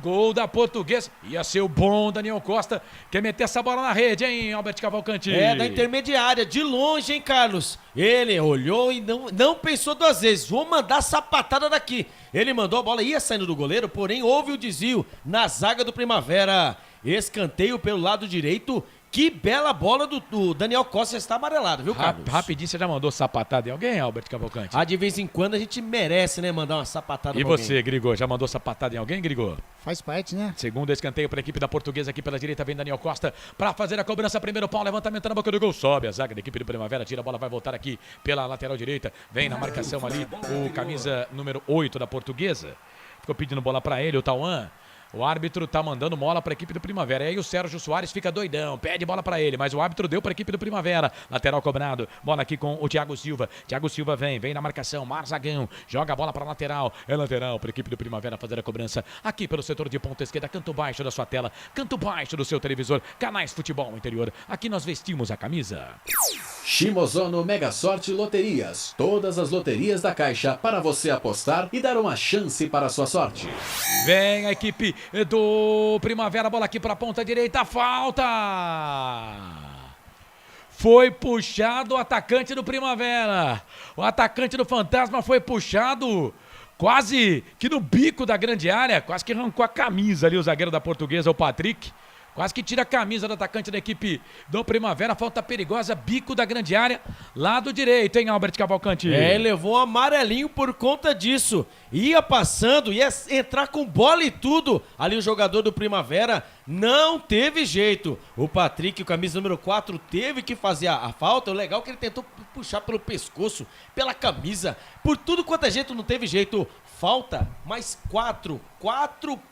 gol da Portuguesa. Ia ser o bom Daniel Costa. Quer meter essa bola na rede, hein, Albert Cavalcante? É, da intermediária, de longe, hein, Carlos? Ele olhou e não pensou duas vezes. Vou mandar sapatada daqui. Ele mandou a bola, ia saindo do goleiro, porém houve o desvio na zaga do Primavera. Escanteio pelo lado direito. Que bela bola do Daniel Costa, está amarelado, viu, Carlos? Rapidinho, você já mandou sapatada em alguém, Albert Cavalcante? De vez em quando a gente merece, né, mandar uma sapatada E pra alguém. você, Grigor, já mandou sapatada em alguém, Grigor? Faz parte, né? Segundo escanteio para a equipe da Portuguesa aqui pela direita, vem Daniel Costa para fazer a cobrança. Primeiro pau, levantamento na boca do gol, sobe a zaga da equipe do Primavera, tira a bola, vai voltar aqui pela lateral direita. Vem na marcação ali o camisa número 8 da Portuguesa. Ficou pedindo bola para ele, o Tauan. O árbitro tá mandando bola para a equipe do Primavera. E aí o Sérgio Soares fica doidão, pede bola para ele, mas o árbitro deu para a equipe do Primavera. Lateral cobrado, bola aqui com o Thiago Silva. Thiago Silva vem na marcação, Marzagão, joga a bola para lateral. É lateral para a equipe do Primavera fazer a cobrança aqui pelo setor de ponta esquerda, canto baixo da sua tela, canto baixo do seu televisor. Canais Futebol Interior, aqui nós vestimos a camisa. Shimozono Mega Sorte Loterias. Todas as loterias da Caixa para você apostar e dar uma chance para a sua sorte. Vem a equipe do Primavera, bola aqui para a ponta direita, falta! Foi puxado o atacante do Primavera. O atacante do Fantasma foi puxado quase que no bico da grande área, quase que arrancou a camisa ali o zagueiro da Portuguesa, o Patrick. Quase que tira a camisa do atacante da equipe do Primavera. Falta perigosa, bico da grande área, lado direito, hein, Albert Cavalcante? Levou um amarelinho por conta disso. Ia passando, ia entrar com bola e tudo. Ali o jogador do Primavera não teve jeito. O Patrick, camisa número 4, teve que fazer a falta. O legal é que ele tentou puxar pelo pescoço, pela camisa. Por tudo quanto é jeito, não teve jeito. Falta, mais 4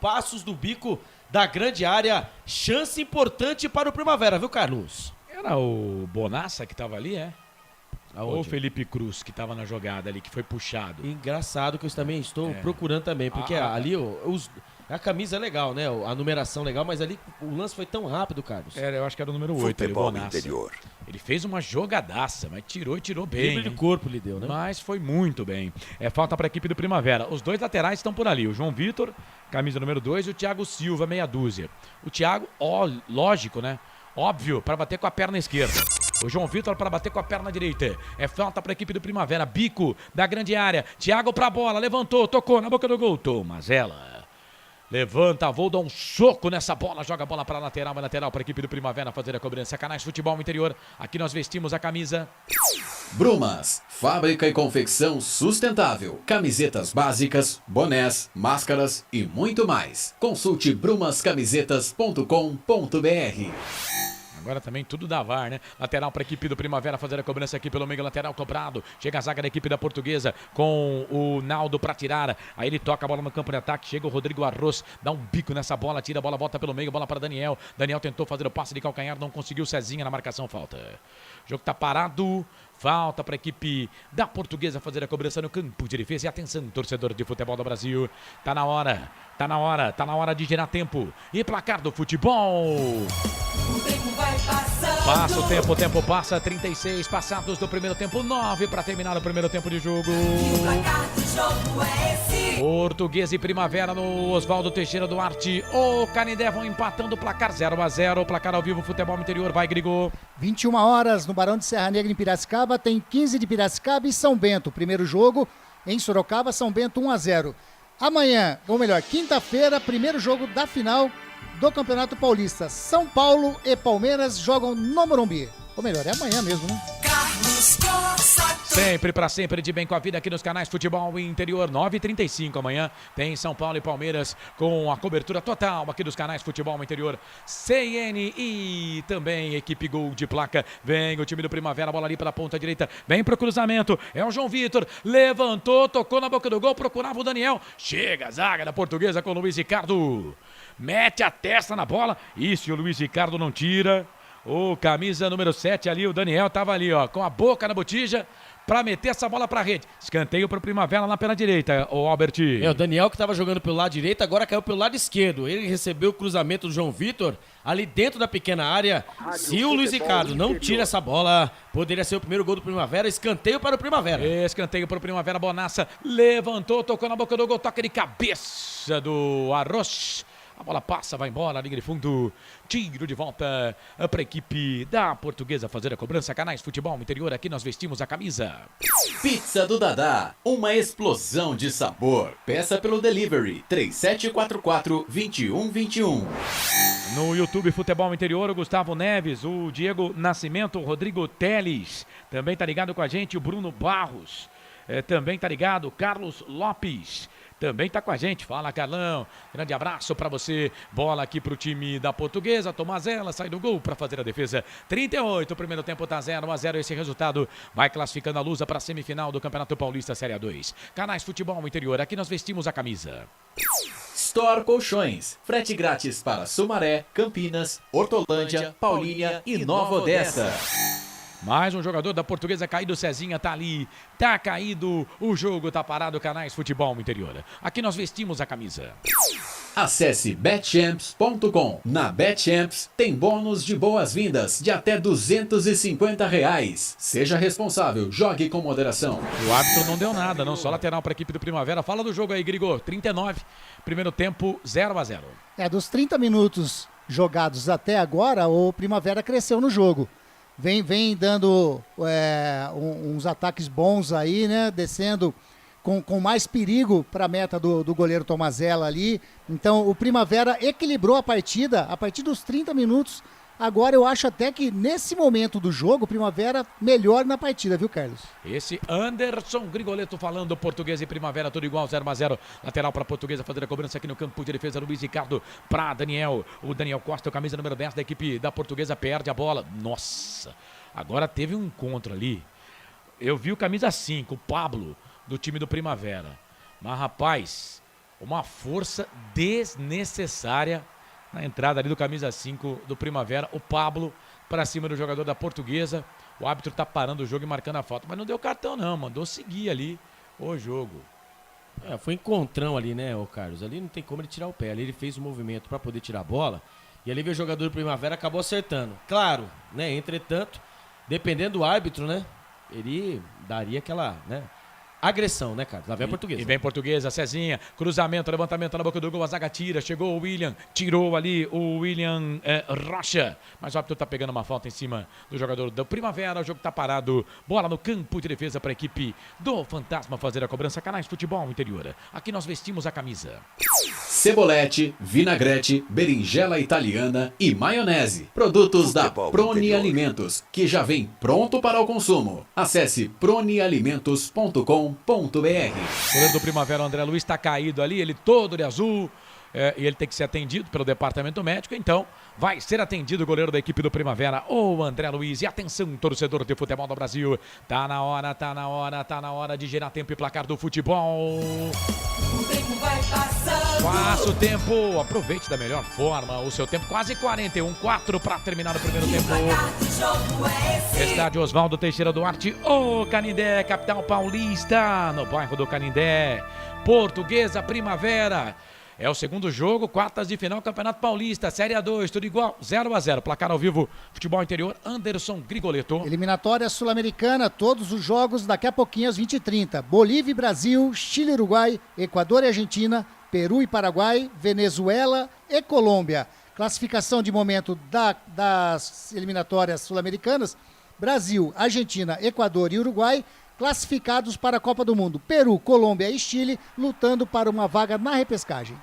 passos do bico da grande área, chance importante para o Primavera, viu, Carlos? Era o Bonassa que tava ali, Aonde? Ou o Felipe Cruz que tava na jogada ali, que foi puxado. Engraçado que eu também estou procurando também, porque ali a camisa é legal, né? A numeração legal, mas ali o lance foi tão rápido, Carlos. Eu acho que era o número 8 ali, o Futebol Bonassa. interior. Ele fez uma jogadaça, mas tirou bem. Drible de corpo lhe deu, né? Mas foi muito bem. Falta para a equipe do Primavera. Os dois laterais estão por ali. O João Vitor, camisa número 2, e o Thiago Silva, meia dúzia. O Thiago, lógico, né? Óbvio, para bater com a perna esquerda. O João Vitor para bater com a perna direita. Falta para a equipe do Primavera. Bico da grande área. Thiago para a bola, levantou, tocou na boca do gol. Tomazella. Levanta, vou dar um soco nessa bola, joga a bola para a lateral, vai lateral para a equipe do Primavera fazer a cobrança. Canais Futebol Interior, aqui nós vestimos a camisa. Brumas, fábrica e confecção sustentável. Camisetas básicas, bonés, máscaras e muito mais. Consulte brumascamisetas.com.br. Agora também tudo da VAR, né? Lateral para a equipe do Primavera fazer a cobrança aqui pelo meio, lateral cobrado. Chega a zaga da equipe da Portuguesa com o Naldo para tirar. Aí ele toca a bola no campo de ataque. Chega o Rodrigo Arroz, dá um bico nessa bola, tira a bola, volta pelo meio, bola para Daniel. Daniel tentou fazer o passe de calcanhar, não conseguiu. Cezinha na marcação, falta. O jogo tá parado. Falta para a equipe da Portuguesa fazer a cobrança no campo de defesa. E atenção, torcedor de futebol do Brasil. Tá na hora de gerar tempo. E placar do futebol. O tempo vai passando. Passa o tempo passa. 36 passados do primeiro tempo, 9 para terminar o primeiro tempo de jogo. E o placar do jogo é esse. Portuguesa e Primavera no Oswaldo Teixeira Duarte. O Canindé vão empatando o placar 0-0. O placar ao vivo, futebol interior. Vai, Grigô. 21 horas no Barão de Serra Negra em Piracicaba, tem 15 de Piracicaba e São Bento. Primeiro jogo em Sorocaba, São Bento 1-0. Amanhã, ou melhor, quinta-feira, primeiro jogo da final do Campeonato Paulista. São Paulo e Palmeiras jogam no Morumbi. Ou melhor, é amanhã mesmo, né? Carlos Cossa. Sempre pra sempre de bem com a vida aqui nos canais Futebol Interior. 9h35 amanhã tem São Paulo e Palmeiras com a cobertura total aqui dos canais Futebol Interior, CN e também equipe Gol de Placa. Vem o time do Primavera, bola ali pela ponta direita, vem pro cruzamento, é o João Vitor, levantou, tocou na boca do gol, procurava o Daniel, chega a zaga da Portuguesa com o Luiz Ricardo, mete a testa na bola, e se o Luiz Ricardo não tira, o camisa número 7 ali, o Daniel tava ali, ó, com a boca na botija, para meter essa bola pra rede. Escanteio pro Primavera lá pela direita, o Albert. O Daniel que tava jogando pelo lado direito, agora caiu pelo lado esquerdo. Ele recebeu o cruzamento do João Vitor ali dentro da pequena área. Se o Luiz Ricardo não tira essa bola, poderia ser o primeiro gol do Primavera. Escanteio para o Primavera. Escanteio para o Primavera, Bonassa levantou, tocou na boca do gol, toca de cabeça do Arroz. A bola passa, vai embora, linha de fundo, tiro de volta para a equipe da Portuguesa fazer a cobrança. Canais Futebol Interior, aqui nós vestimos a camisa. Pizza do Dadá, uma explosão de sabor. Peça pelo delivery 3744-2121. No YouTube Futebol Interior, o Gustavo Neves, o Diego Nascimento, o Rodrigo Teles, também tá ligado com a gente, o Bruno Barros, também tá ligado, o Carlos Lopes. Também tá com a gente, fala Carlão, grande abraço pra você, bola aqui pro time da Portuguesa, Tomazella sai do gol pra fazer a defesa, 38, o primeiro tempo tá 0-0, esse resultado vai classificando a Lusa pra semifinal do Campeonato Paulista Série A2. Canais Futebol Interior, aqui nós vestimos a camisa. Store Colchões, frete grátis para Sumaré, Campinas, Hortolândia, Paulínia e Nova Odessa. Mais um jogador da Portuguesa caído, Cezinha tá ali, tá caído, o jogo tá parado, Canais Futebol Interior. Aqui nós vestimos a camisa. Acesse betchamps.com. Na Betchamps tem bônus de boas-vindas de até R$250. Seja responsável, jogue com moderação. O árbitro não deu nada, não, só lateral para a equipe do Primavera. Fala do jogo aí, Grigô, 39, primeiro tempo 0-0. Dos 30 minutos jogados até agora, o Primavera cresceu no jogo. Vem dando uns ataques bons aí, né? Descendo com mais perigo para a meta do goleiro Tomazella ali. Então o Primavera equilibrou a partida a partir dos 30 minutos. Agora eu acho até que nesse momento do jogo o Primavera melhor na partida, viu, Carlos? Esse Anderson Grigoleto falando, Portuguesa e Primavera, tudo igual, 0-0. Lateral para Portuguesa, fazer a cobrança aqui no campo de defesa. Luiz Ricardo para Daniel. O Daniel Costa, camisa número 10 da equipe da Portuguesa, perde a bola. Nossa, agora teve um encontro ali. Eu vi o camisa 5, o Pablo, do time do Primavera. Mas, rapaz, uma força desnecessária na entrada ali do camisa 5 do Primavera. O Pablo para cima do jogador da Portuguesa. O árbitro tá parando o jogo e marcando a falta. Mas não deu cartão não, mandou seguir ali o jogo. Foi encontrão ali, né, ô Carlos? Ali não tem como ele tirar o pé. Ali ele fez o movimento para poder tirar a bola. E ali veio o jogador do Primavera, acabou acertando. Claro, né, entretanto, dependendo do árbitro, né, ele daria aquela, né, agressão, né, cara? Lá vem a Portuguesa. E vem Portuguesa, Cezinha, cruzamento, levantamento na boca do gol, a zaga tira, chegou o William, tirou ali o William Rocha, mas o árbitro tá pegando uma falta em cima do jogador do Primavera, o jogo tá parado, bola no campo de defesa para a equipe do Fantasma fazer a cobrança. Canais Futebol Interior, aqui nós vestimos a camisa. Cebolete, vinagrete, berinjela italiana e maionese. Produtos da Proni Alimentos, que já vem pronto para o consumo. Acesse pronialimentos.com.br. O goleiro do Primavera, André Luiz, está caído ali, ele todo de azul, e ele tem que ser atendido pelo departamento médico, então vai ser atendido o goleiro da equipe do Primavera, o André Luiz. E atenção, torcedor de futebol do Brasil, tá na hora de girar tempo e placar do futebol. O tempo vai passando. Passa o tempo, aproveite da melhor forma o seu tempo, quase 41-4 para terminar o primeiro tempo. Estádio Oswaldo Teixeira Duarte, o Canindé, capital paulista, no bairro do Canindé. Portuguesa, Primavera. É o segundo jogo, quartas de final, Campeonato Paulista, Série A2, tudo igual, 0-0. Placar ao vivo, Futebol Interior, Anderson Grigoleto. Eliminatória Sul-Americana, todos os jogos daqui a pouquinho às 20h30. Bolívia e Brasil, Chile e Uruguai, Equador e Argentina, Peru e Paraguai, Venezuela e Colômbia. Classificação de momento das eliminatórias sul-americanas: Brasil, Argentina, Equador e Uruguai classificados para a Copa do Mundo. Peru, Colômbia e Chile lutando para uma vaga na repescagem.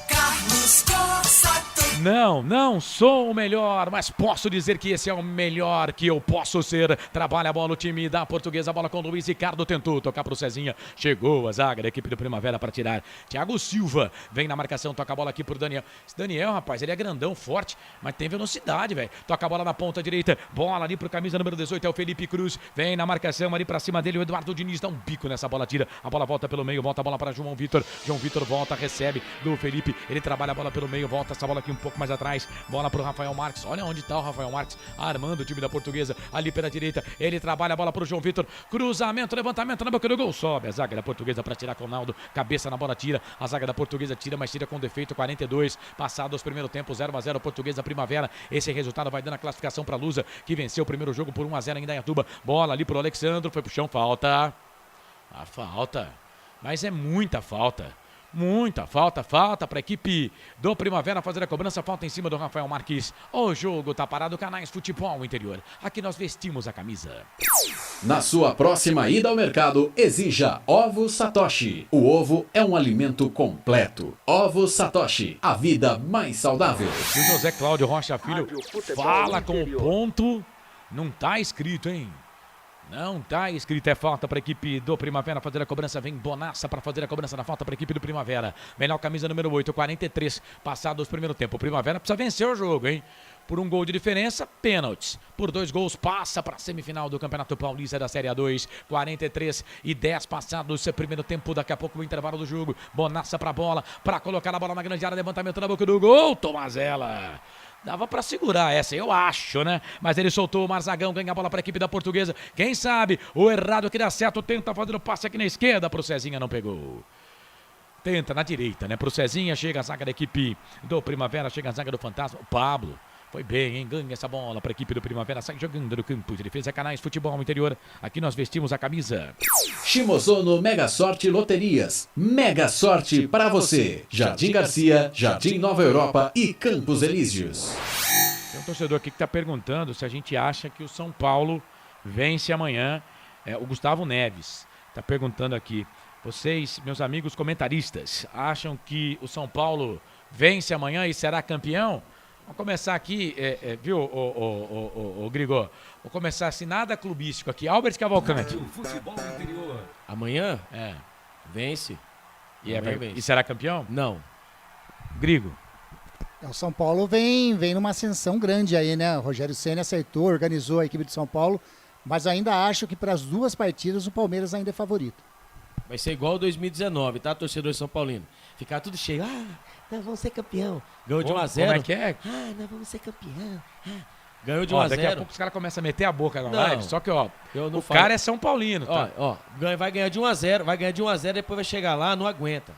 Carlos Corsato. Não sou o melhor, mas posso dizer que esse é o melhor que eu posso ser. Trabalha a bola o time da Portuguesa, a bola com o Luiz Ricardo, tentou tocar pro Cezinha, chegou a zaga da equipe do Primavera para tirar. Thiago Silva vem na marcação, toca a bola aqui pro Daniel. Esse Daniel, rapaz, ele é grandão, forte, mas tem velocidade, velho. Toca a bola na ponta direita, bola ali pro camisa número 18, é o Felipe Cruz, vem na marcação ali pra cima dele, o Eduardo Diniz dá um bico nessa bola, tira, a bola volta pelo meio, volta a bola para João Vitor volta, recebe do Felipe, ele trabalha a bola pelo meio, volta essa bola aqui um pouco mais atrás, bola pro Rafael Marques, olha onde tá o Rafael Marques, armando o time da Portuguesa, ali pela direita, ele trabalha a bola pro João Vitor, cruzamento, levantamento na boca do gol, sobe a zaga da Portuguesa para tirar com o Naldo, cabeça na bola, tira, a zaga da Portuguesa tira, mas tira com defeito, 42, passados primeiro tempo, 0-0, Portuguesa Primavera, esse resultado vai dando a classificação pra Lusa, que venceu o primeiro jogo por 1-0 em Indaiatuba, bola ali pro Alexandro, foi pro chão, falta, a falta, mas é muita falta para a equipe do Primavera fazer a cobrança, falta em cima do Rafael Marques. O jogo tá parado, Canais Futebol Interior. Aqui nós vestimos a camisa. Na sua próxima ida ao mercado, exija Ovo Satoshi. O ovo é um alimento completo. Ovo Satoshi, a vida mais saudável. O José Cláudio Rocha Filho fala com o ponto. Não tá escrito, hein? Não tá escrito, é falta para a equipe do Primavera fazer a cobrança, vem Bonassa para fazer a cobrança na falta para a equipe do Primavera. Melhor camisa número 8, 43, passados o primeiro tempo. O Primavera precisa vencer o jogo, hein? Por um gol de diferença, pênaltis. Por 2 gols, passa para a semifinal do Campeonato Paulista da Série A2. 43 e 10 passados, primeiro tempo, daqui a pouco o intervalo do jogo. Bonassa para a bola, para colocar a bola na grande área, levantamento na boca do gol, Tomazella. Dava pra segurar essa, eu acho, né? Mas ele soltou o Marzagão, ganha a bola pra equipe da Portuguesa. Quem sabe o errado que dá certo, tenta fazer o passe aqui na esquerda pro Cezinha, não pegou. Tenta na direita, né? Pro Cezinha, chega a zaga da equipe do Primavera, chega a zaga do Fantasma. O Pablo foi bem, hein? Ganha essa bola pra equipe do Primavera, sai jogando no campo de defesa. Canais Futebol Interior, aqui nós vestimos a camisa. Shimozono Mega Sorte Loterias. Mega sorte para você. Jardim Garcia, Jardim Nova Europa e Campos Elíseos. Tem um torcedor aqui que tá perguntando se a gente acha que o São Paulo vence amanhã. O Gustavo Neves tá perguntando aqui. Vocês, meus amigos comentaristas, acham que o São Paulo vence amanhã e será campeão? Vamos começar aqui, viu, o Grigor? Vou começar assim, nada clubístico aqui. Albert Cavalcante. Amanhã? É. Vence. E será campeão? Não. Grigo. O São Paulo vem numa ascensão grande aí, né? O Rogério Ceni acertou, organizou a equipe de São Paulo, mas ainda acho que para as duas partidas o Palmeiras ainda é favorito. Vai ser igual 2019, tá, torcedor São Paulino? Ficar tudo cheio. Nós vamos ser campeão. Ganhou de 1-0. Como é que é? Nós vamos ser campeão. Ganhou de 1-0. Daqui a pouco os caras começam a meter a boca na live, só que, ó, o falo. cara é São Paulino, tá? Vai ganhar de 1-0, depois vai chegar lá, não aguenta.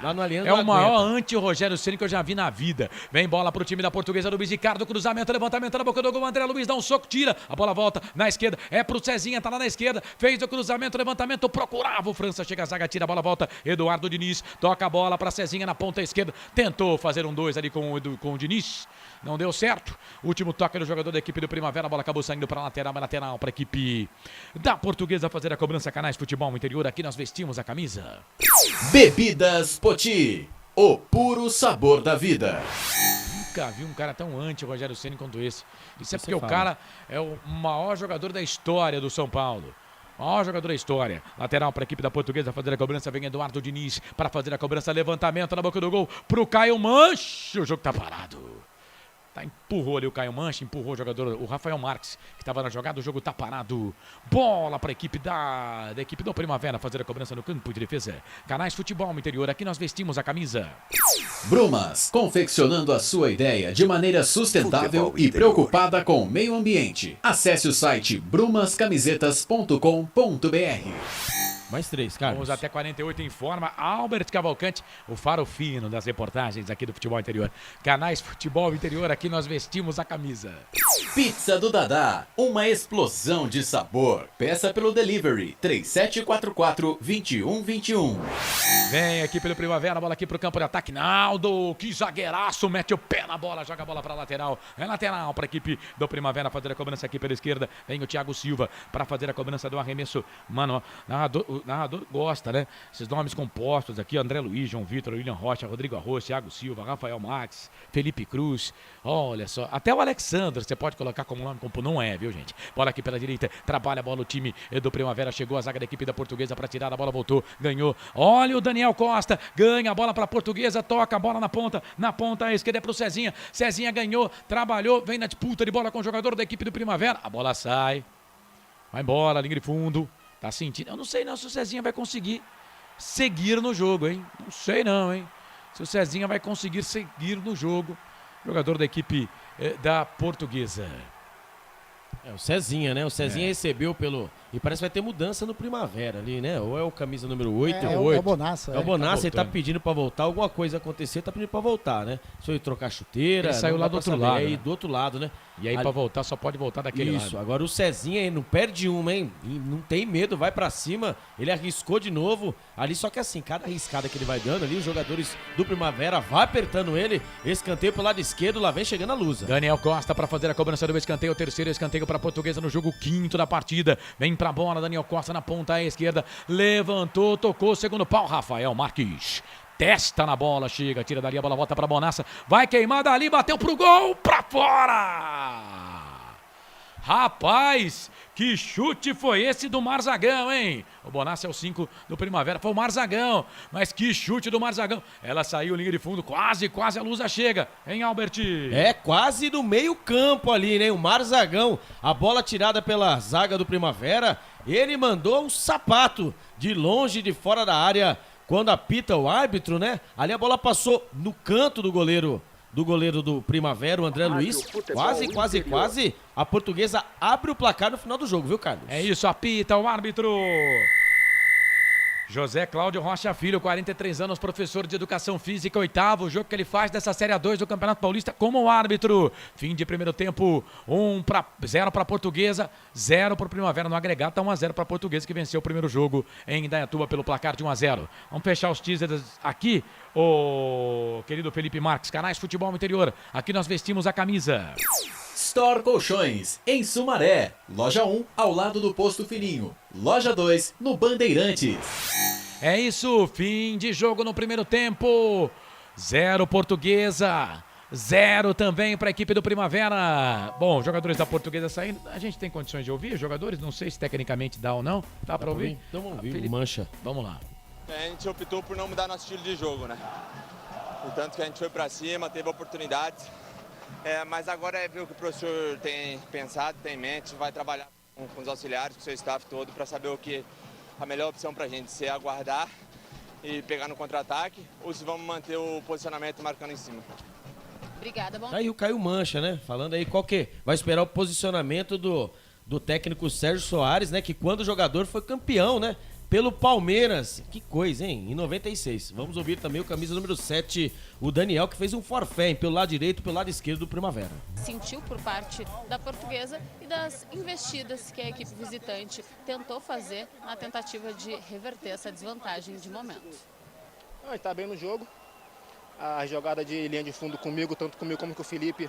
Lá no Aliança é o maior anti-Rogério Ceni que eu já vi na vida. Vem bola pro time da Portuguesa, Luiz Ricardo, cruzamento, levantamento na boca do gol, André Luiz dá um soco, tira, a bola volta na esquerda, é pro Cezinha, tá lá na esquerda, fez o cruzamento, levantamento, procurava o França, chega a zaga, tira a bola, volta, Eduardo Diniz, toca a bola pra Cezinha na ponta esquerda, tentou fazer um 2 ali com o Diniz, não deu certo, último toque do jogador da equipe do Primavera, a bola acabou saindo pra lateral, mas lateral pra equipe da Portuguesa fazer a cobrança. Canais Futebol Interior, aqui nós vestimos a camisa. Bebidas Poti, o puro sabor da vida. Nunca vi um cara tão anti-Rogério Ceni quanto esse. Isso é porque o cara é o maior jogador da história do São Paulo. Maior jogador da história. Lateral para a equipe da Portuguesa fazer a cobrança. Vem Eduardo Diniz para fazer a cobrança. Levantamento na boca do gol pro Caio Manche. O jogo tá parado. Empurrou ali o Caio Manche, empurrou o jogador, o Rafael Marques, que estava na jogada, o jogo tá parado. Bola para a equipe da equipe do Primavera fazer a cobrança no campo de defesa. Canais Futebol Interior, aqui nós vestimos a camisa. Brumas, confeccionando a sua ideia de maneira sustentável Futebol e interior. preocupada com o meio ambiente. Acesse o site brumascamisetas.com.br. Mais 3, Carlos. Vamos até 48, informa Albert Cavalcante, o faro fino das reportagens aqui do Futebol Interior. Canais Futebol Interior, aqui nós vestimos a camisa. Pizza do Dadá, uma explosão de sabor. Peça pelo delivery 3744-2121. Vem aqui pelo Primavera, bola aqui pro campo de ataque. Naldo, que zagueiraço, mete o pé na bola, joga a bola pra lateral. É lateral pra equipe do Primavera fazer a cobrança aqui pela esquerda. Vem o Thiago Silva para fazer a cobrança do arremesso. Mano, o narrador gosta, né? Esses nomes compostos aqui, André Luiz, João Vitor, William Rocha, Rodrigo Arroz, Thiago Silva, Rafael Max, Felipe Cruz. Olha só, até o Alexandre você pode colocar como nome, como não é, viu, gente? Bola aqui pela direita, trabalha a bola o time do Primavera, chegou a zaga da equipe da Portuguesa para tirar, a bola voltou, ganhou. Olha o Daniel Costa, ganha a bola para a Portuguesa, toca a bola na ponta à esquerda é pro Cezinha. Cezinha ganhou, trabalhou, vem na disputa de bola com o jogador da equipe do Primavera. A bola sai, vai embora, linha de fundo. Tá sentindo? Eu não sei não se o Cezinha vai conseguir seguir no jogo, hein? Não sei não, hein? Se o Cezinha vai conseguir seguir no jogo. Jogador da equipe da Portuguesa. É o Cezinha, né? O Cezinha recebeu pelo... E parece que vai ter mudança no Primavera ali, né? Ou é o camisa número 8 É ou o Bonassa. É o Bonassa, ele tá voltando. pedindo pra voltar. Alguma coisa acontecer, tá pedindo pra voltar, né? Se ele trocar chuteira... Ele saiu não lá dá do pra outro saber. lado, É, né? do outro lado, né? E aí Ali- pra voltar só pode voltar daquele Isso, lado. agora o Cezinha ele não perde uma, hein? E não tem medo, vai pra cima. Ele arriscou de novo ali, só que assim, cada arriscada que ele vai dando ali, os jogadores do Primavera vai apertando ele. Escanteio pro lado esquerdo, lá vem chegando a Lusa. Daniel Costa para fazer a cobrança do escanteio, o terceiro escanteio para a Portuguesa no jogo, quinto da partida. Vem pra bola, Daniel Costa na ponta à esquerda, levantou, tocou, segundo pau, Rafael Marques. Testa na bola, chega, tira dali, a bola volta pra Bonassa, vai queimar dali, bateu pro gol, pra fora! Rapaz, que chute foi esse do Marzagão, hein? O Bonassa é o 5 do Primavera, foi o Marzagão, mas que chute do Marzagão. Ela saiu, linha de fundo, quase a Lusa chega, hein, Albert? É, quase no meio campo ali, né? O Marzagão, a bola tirada pela zaga do Primavera, ele mandou um sapato de longe, de fora da área, quando apita o árbitro, né? Ali a bola passou no canto do goleiro do Primavera, o André Luiz. Quase. A Portuguesa abre o placar no final do jogo, viu, Carlos? É isso, apita o árbitro. José Cláudio Rocha Filho, 43 anos, professor de Educação Física, oitavo jogo que ele faz dessa Série A2 do Campeonato Paulista como árbitro. Fim de primeiro tempo, 0 para a Portuguesa, 0 para o Primavera no agregado, tá 1-0 para a Portuguesa que venceu o primeiro jogo em Indaiatuba pelo placar de 1-0. Vamos fechar os teasers aqui, o querido Felipe Marques, Canais Futebol Interior, aqui nós vestimos a camisa. Store Colchões, em Sumaré. Loja 1, ao lado do Posto Fininho. Loja 2, no Bandeirantes. É isso, fim de jogo no primeiro tempo. 0 Portuguesa, 0 também para a equipe do Primavera. Bom, jogadores da Portuguesa saindo. A gente tem condições de ouvir os jogadores? Não sei se tecnicamente dá ou não. Dá para ouvir? Então vamos ouvir, Felipe, Mancha. Vamos lá. A gente optou por não mudar nosso estilo de jogo, né? Portanto que a gente foi para cima, teve oportunidades. Mas agora é ver o que o professor tem pensado, tem em mente, vai trabalhar com os auxiliares, com o seu staff todo, para saber o que a melhor opção para a gente, se é aguardar e pegar no contra-ataque, ou se vamos manter o posicionamento marcando em cima. Obrigada, bom. Aí o Caio Mancha, né? Falando aí qual que vai esperar o posicionamento do técnico Sérgio Soares, né? Que quando o jogador foi campeão, né? Pelo Palmeiras. Que coisa, hein? Em 96. Vamos ouvir também o camisa número 7, o Daniel, que fez um forfé, hein? Pelo lado direito e pelo lado esquerdo do Primavera. Sentiu por parte da Portuguesa e das investidas que a equipe visitante tentou fazer na tentativa de reverter essa desvantagem de momento. A gente está bem no jogo. A jogada de linha de fundo comigo, tanto comigo como com o Felipe,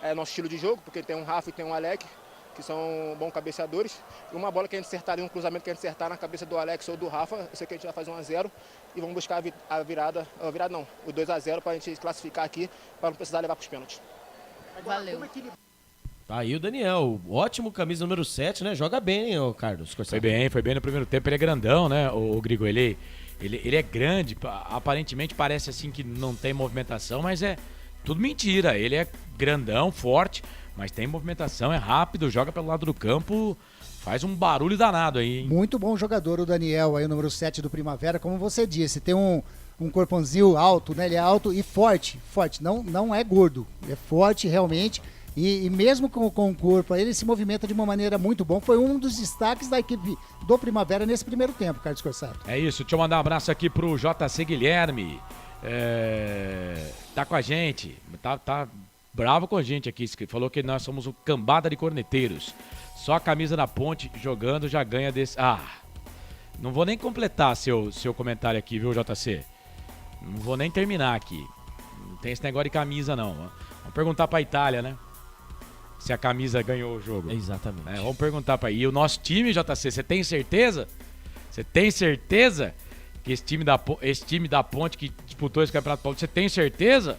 é nosso estilo de jogo, porque tem um Rafa e tem um Alec, que são bons cabeceadores. E uma bola que a gente acertar ali, um cruzamento que a gente acertar na cabeça do Alex ou do Rafa, eu sei que a gente vai fazer 1-0 e vamos buscar a virada, o 2-0 para a gente classificar aqui, para não precisar levar para os pênaltis. Valeu. Tá aí o Daniel, ótimo camisa número 7, né? Joga bem, hein, ô Carlos Corsato? Foi bem no primeiro tempo. Ele é grandão, né, o Grigo? Ele é grande, aparentemente parece assim que não tem movimentação, mas é tudo mentira. Ele é grandão, forte, mas tem movimentação, é rápido, joga pelo lado do campo, faz um barulho danado aí, hein? Muito bom jogador o Daniel, aí o número 7 do Primavera, como você disse, tem um corpãozinho alto, né? Ele é alto e forte, não é gordo, é forte realmente, e mesmo com o corpo, ele se movimenta de uma maneira muito boa, foi um dos destaques da equipe do Primavera nesse primeiro tempo, Carlos Corsato. É isso, deixa eu mandar um abraço aqui pro JC Guilherme, tá com a gente, tá bravo com a gente aqui, falou que nós somos o cambada de corneteiros. Só a camisa da Ponte jogando já ganha desse... não vou nem completar seu comentário aqui, viu, JC? Não vou nem terminar aqui. Não tem esse negócio de camisa, não. Vamos perguntar pra Itália, né? Se a camisa ganhou o jogo. Exatamente. Vamos perguntar pra... E o nosso time, JC, você tem certeza? Você tem certeza que esse time da Ponte que disputou esse Campeonato Paulista, você tem certeza?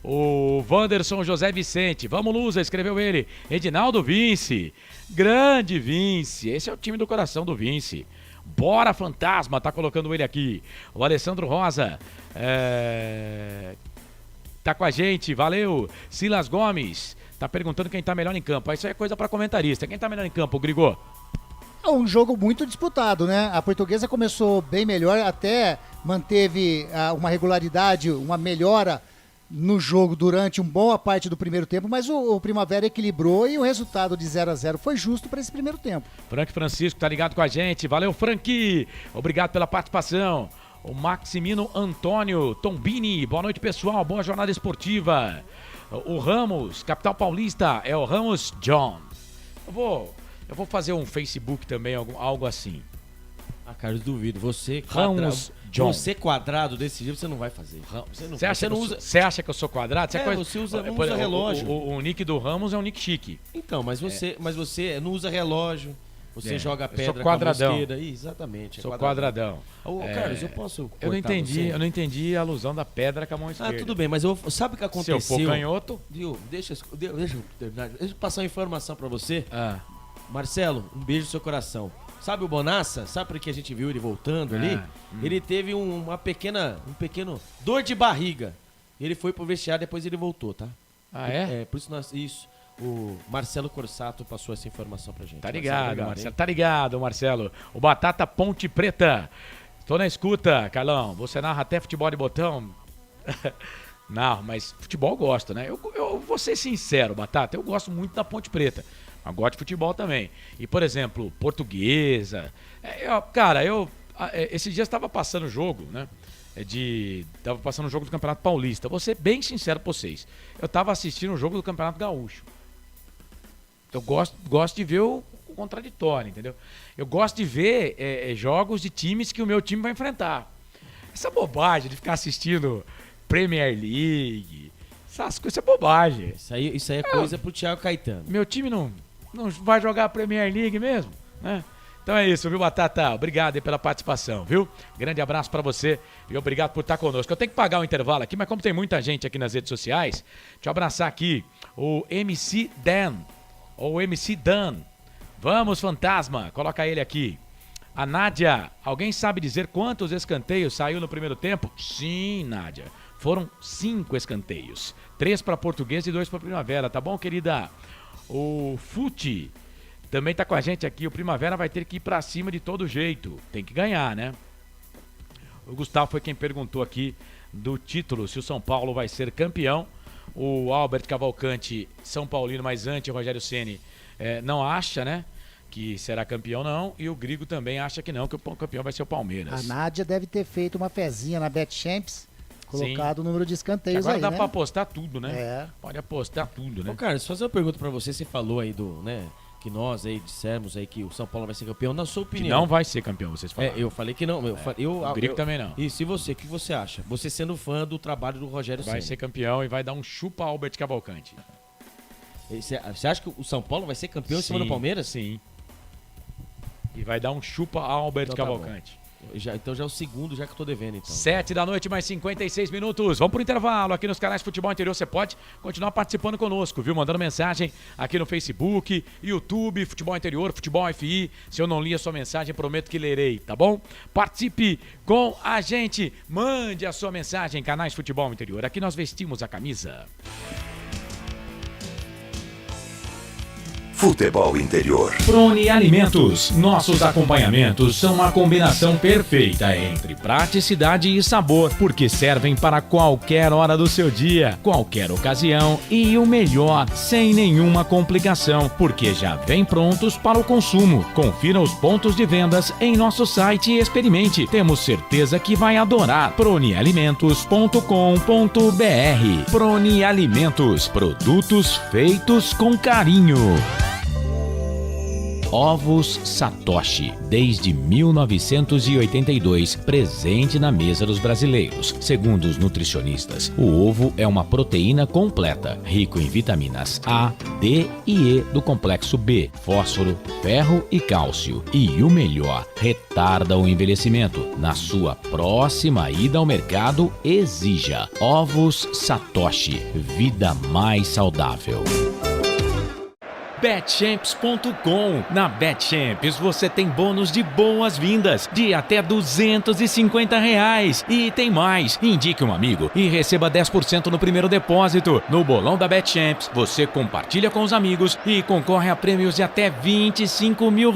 O Wanderson José Vicente, vamos Lusa, escreveu ele. Edinaldo Vince, grande Vince, esse é o time do coração do Vince. Bora Fantasma, tá colocando ele aqui. O Alessandro Rosa, tá com a gente, valeu. Silas Gomes, tá perguntando quem tá melhor em campo. Isso aí é coisa pra comentarista, quem tá melhor em campo, Grigô? É um jogo muito disputado, né? A Portuguesa começou bem melhor, até manteve uma regularidade, uma melhora no jogo durante uma boa parte do primeiro tempo, mas o Primavera equilibrou e o resultado de 0-0 foi justo para esse primeiro tempo. Frank Francisco tá ligado com a gente, valeu Frank, obrigado pela participação. O Maximino Antônio Tombini, boa noite pessoal, boa jornada esportiva. O Ramos, capital paulista, é o Ramos John. Eu vou fazer um Facebook também, algo assim. Carlos, duvido. Você quadrado desse jeito, você não vai fazer. Você acha que eu sou quadrado? Você não usa relógio. O nick do Ramos é um nick chique. Então, mas você não usa relógio. Você joga pedra sou quadradão. Com a esquerda. Exatamente. Sou quadradão. Carlos, eu posso eu não entendi a alusão da pedra com a mão esquerda. Tudo bem, mas sabe o que aconteceu? Se eu for canhoto... Deixa eu terminar. Deixa eu passar uma informação pra você. Marcelo, um beijo no seu coração. Sabe o Bonassa? Sabe por que a gente viu ele voltando ali? Ele teve um pequeno dor de barriga. Ele foi pro vestiário, depois ele voltou, tá? Por isso o Marcelo Corsato passou essa informação pra gente. Tá ligado, Marcelo. Tá ligado, Marcelo. O Batata Ponte Preta. Tô na escuta, Carlão. Você narra até futebol de botão? Não, mas futebol eu gosto, né? Eu vou ser sincero, Batata. Eu gosto muito da Ponte Preta. Mas gosto de futebol também. E, por exemplo, Portuguesa. Esses dias estava passando o jogo, né? Tava passando o jogo do Campeonato Paulista. Vou ser bem sincero pra vocês. Eu tava assistindo o jogo do Campeonato Gaúcho. Eu gosto de ver o contraditório, entendeu? Eu gosto de ver jogos de times que o meu time vai enfrentar. Essa bobagem de ficar assistindo Premier League, Essas coisas é bobagem. Isso aí é coisa pro Thiago Caetano. Meu time não vai jogar a Premier League mesmo, né? Então é isso, viu, Batata? Obrigado aí pela participação, viu? Grande abraço pra você e obrigado por estar conosco. Eu tenho que pagar o intervalo aqui, mas como tem muita gente aqui nas redes sociais, deixa eu abraçar aqui o MC Dan, ou MC Dan. Vamos, Fantasma, coloca ele aqui. A Nádia, alguém sabe dizer quantos escanteios saiu no primeiro tempo? Sim, Nádia, foram 5 escanteios. 3 pra Portuguesa e 2 pra Primavera, tá bom, querida? O Fute também tá com a gente aqui. O Primavera vai ter que ir pra cima de todo jeito. Tem que ganhar, né? O Gustavo foi quem perguntou aqui do título, se o São Paulo vai ser campeão. O Albert Cavalcante, São Paulino, mas antes o Rogério Ceni não acha, né? Que será campeão, não. E o Grigo também acha que não, que o campeão vai ser o Palmeiras. A Nádia deve ter feito uma fezinha na BetChamps, colocado o número de escanteios agora aí, dá né? pra apostar tudo, né? É. Pode apostar tudo, né? Ô, Carlos, fazer uma pergunta pra você. Você falou aí né? Que nós aí dissemos aí que o São Paulo vai ser campeão. Na sua opinião... Que não vai ser campeão, vocês falaram. Eu falei que não. O Grigo também não. Isso, e você? O que você acha? Você sendo fã do trabalho do Rogério Ceni. Vai ser campeão e vai dar um chupa Albert Cavalcante. Você acha que o São Paulo vai ser campeão em cima do Palmeiras? Sim. E vai dar um chupa Albert então, Cavalcante. Então já é o segundo, já que eu tô devendo, então. 7h, mais 56 minutos. Vamos pro intervalo aqui nos canais Futebol Interior. Você pode continuar participando conosco, viu? Mandando mensagem aqui no Facebook, YouTube, Futebol Interior, Futebol FI. Se eu não li a sua mensagem, prometo que lerei, tá bom? Participe com a gente. Mande a sua mensagem, canais Futebol Interior. Aqui nós vestimos a camisa. Futebol Interior. Prone Alimentos. Nossos acompanhamentos são uma combinação perfeita entre praticidade e sabor, porque servem para qualquer hora do seu dia, qualquer ocasião e o melhor, sem nenhuma complicação, porque já vem prontos para o consumo. Confira os pontos de vendas em nosso site e experimente. Temos certeza que vai adorar. pronealimentos.com.br. Prone Alimentos. Produtos feitos com carinho. Ovos Satoshi, desde 1982, presente na mesa dos brasileiros. Segundo os nutricionistas, o ovo é uma proteína completa, rico em vitaminas A, D e E do complexo B, fósforo, ferro e cálcio. E o melhor, retarda o envelhecimento. Na sua próxima ida ao mercado, exija Ovos Satoshi, vida mais saudável. BetChamps.com. Na BetChamps você tem bônus de boas-vindas de até R$250. E tem mais. Indique um amigo e receba 10% no primeiro depósito. No bolão da BetChamps você compartilha com os amigos e concorre a prêmios de até R$25 mil.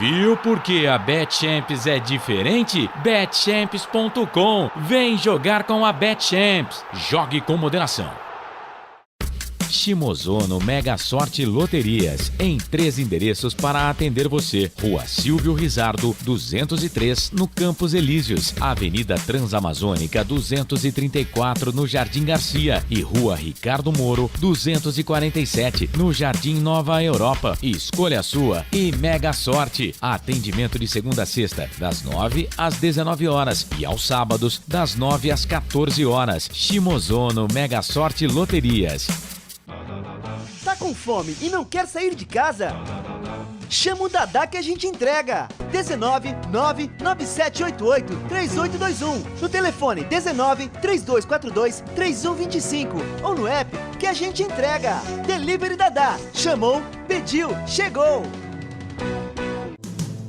Viu porque a BetChamps é diferente? BetChamps.com. Vem jogar com a BetChamps. Jogue com moderação. Shimozono Mega Sorte Loterias, em 3 endereços para atender você. Rua Silvio Rizardo, 203, no Campos Elíseos. Avenida Transamazônica, 234, no Jardim Garcia. E Rua Ricardo Moro, 247, no Jardim Nova Europa. Escolha a sua e Mega Sorte. Atendimento de segunda a sexta, das 9 às 19 horas. E aos sábados, das 9 às 14 horas. Shimozono Mega Sorte Loterias. Tá com fome e não quer sair de casa? Chama o Dadá que a gente entrega. 19 99788 3821. No telefone 19 3242 3125. Ou no app que a gente entrega. Delivery Dadá. Chamou, pediu, chegou.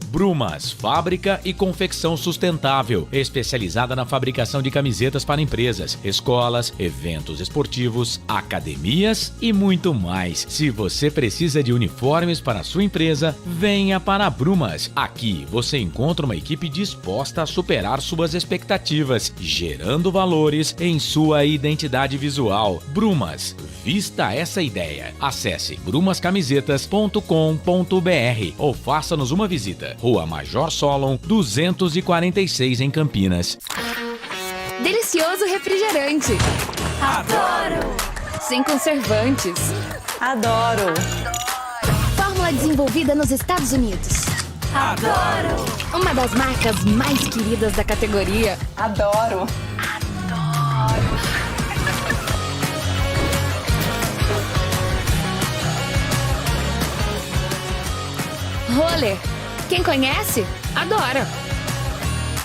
Brumas, fábrica e confecção sustentável, especializada na fabricação de camisetas para empresas, escolas, eventos esportivos, academias e muito mais. Se você precisa de uniformes para a sua empresa, venha para a Brumas. Aqui você encontra uma equipe disposta a superar suas expectativas, gerando valores em sua identidade visual. Brumas, vista essa ideia. Acesse brumascamisetas.com.br ou faça-nos uma visita. Rua Major Solon, 246 em Campinas. Delicioso refrigerante. Adoro! Sem conservantes. Adoro! Fórmula desenvolvida nos Estados Unidos. Adoro! Uma das marcas mais queridas da categoria. Adoro! Roller. Quem conhece, adora.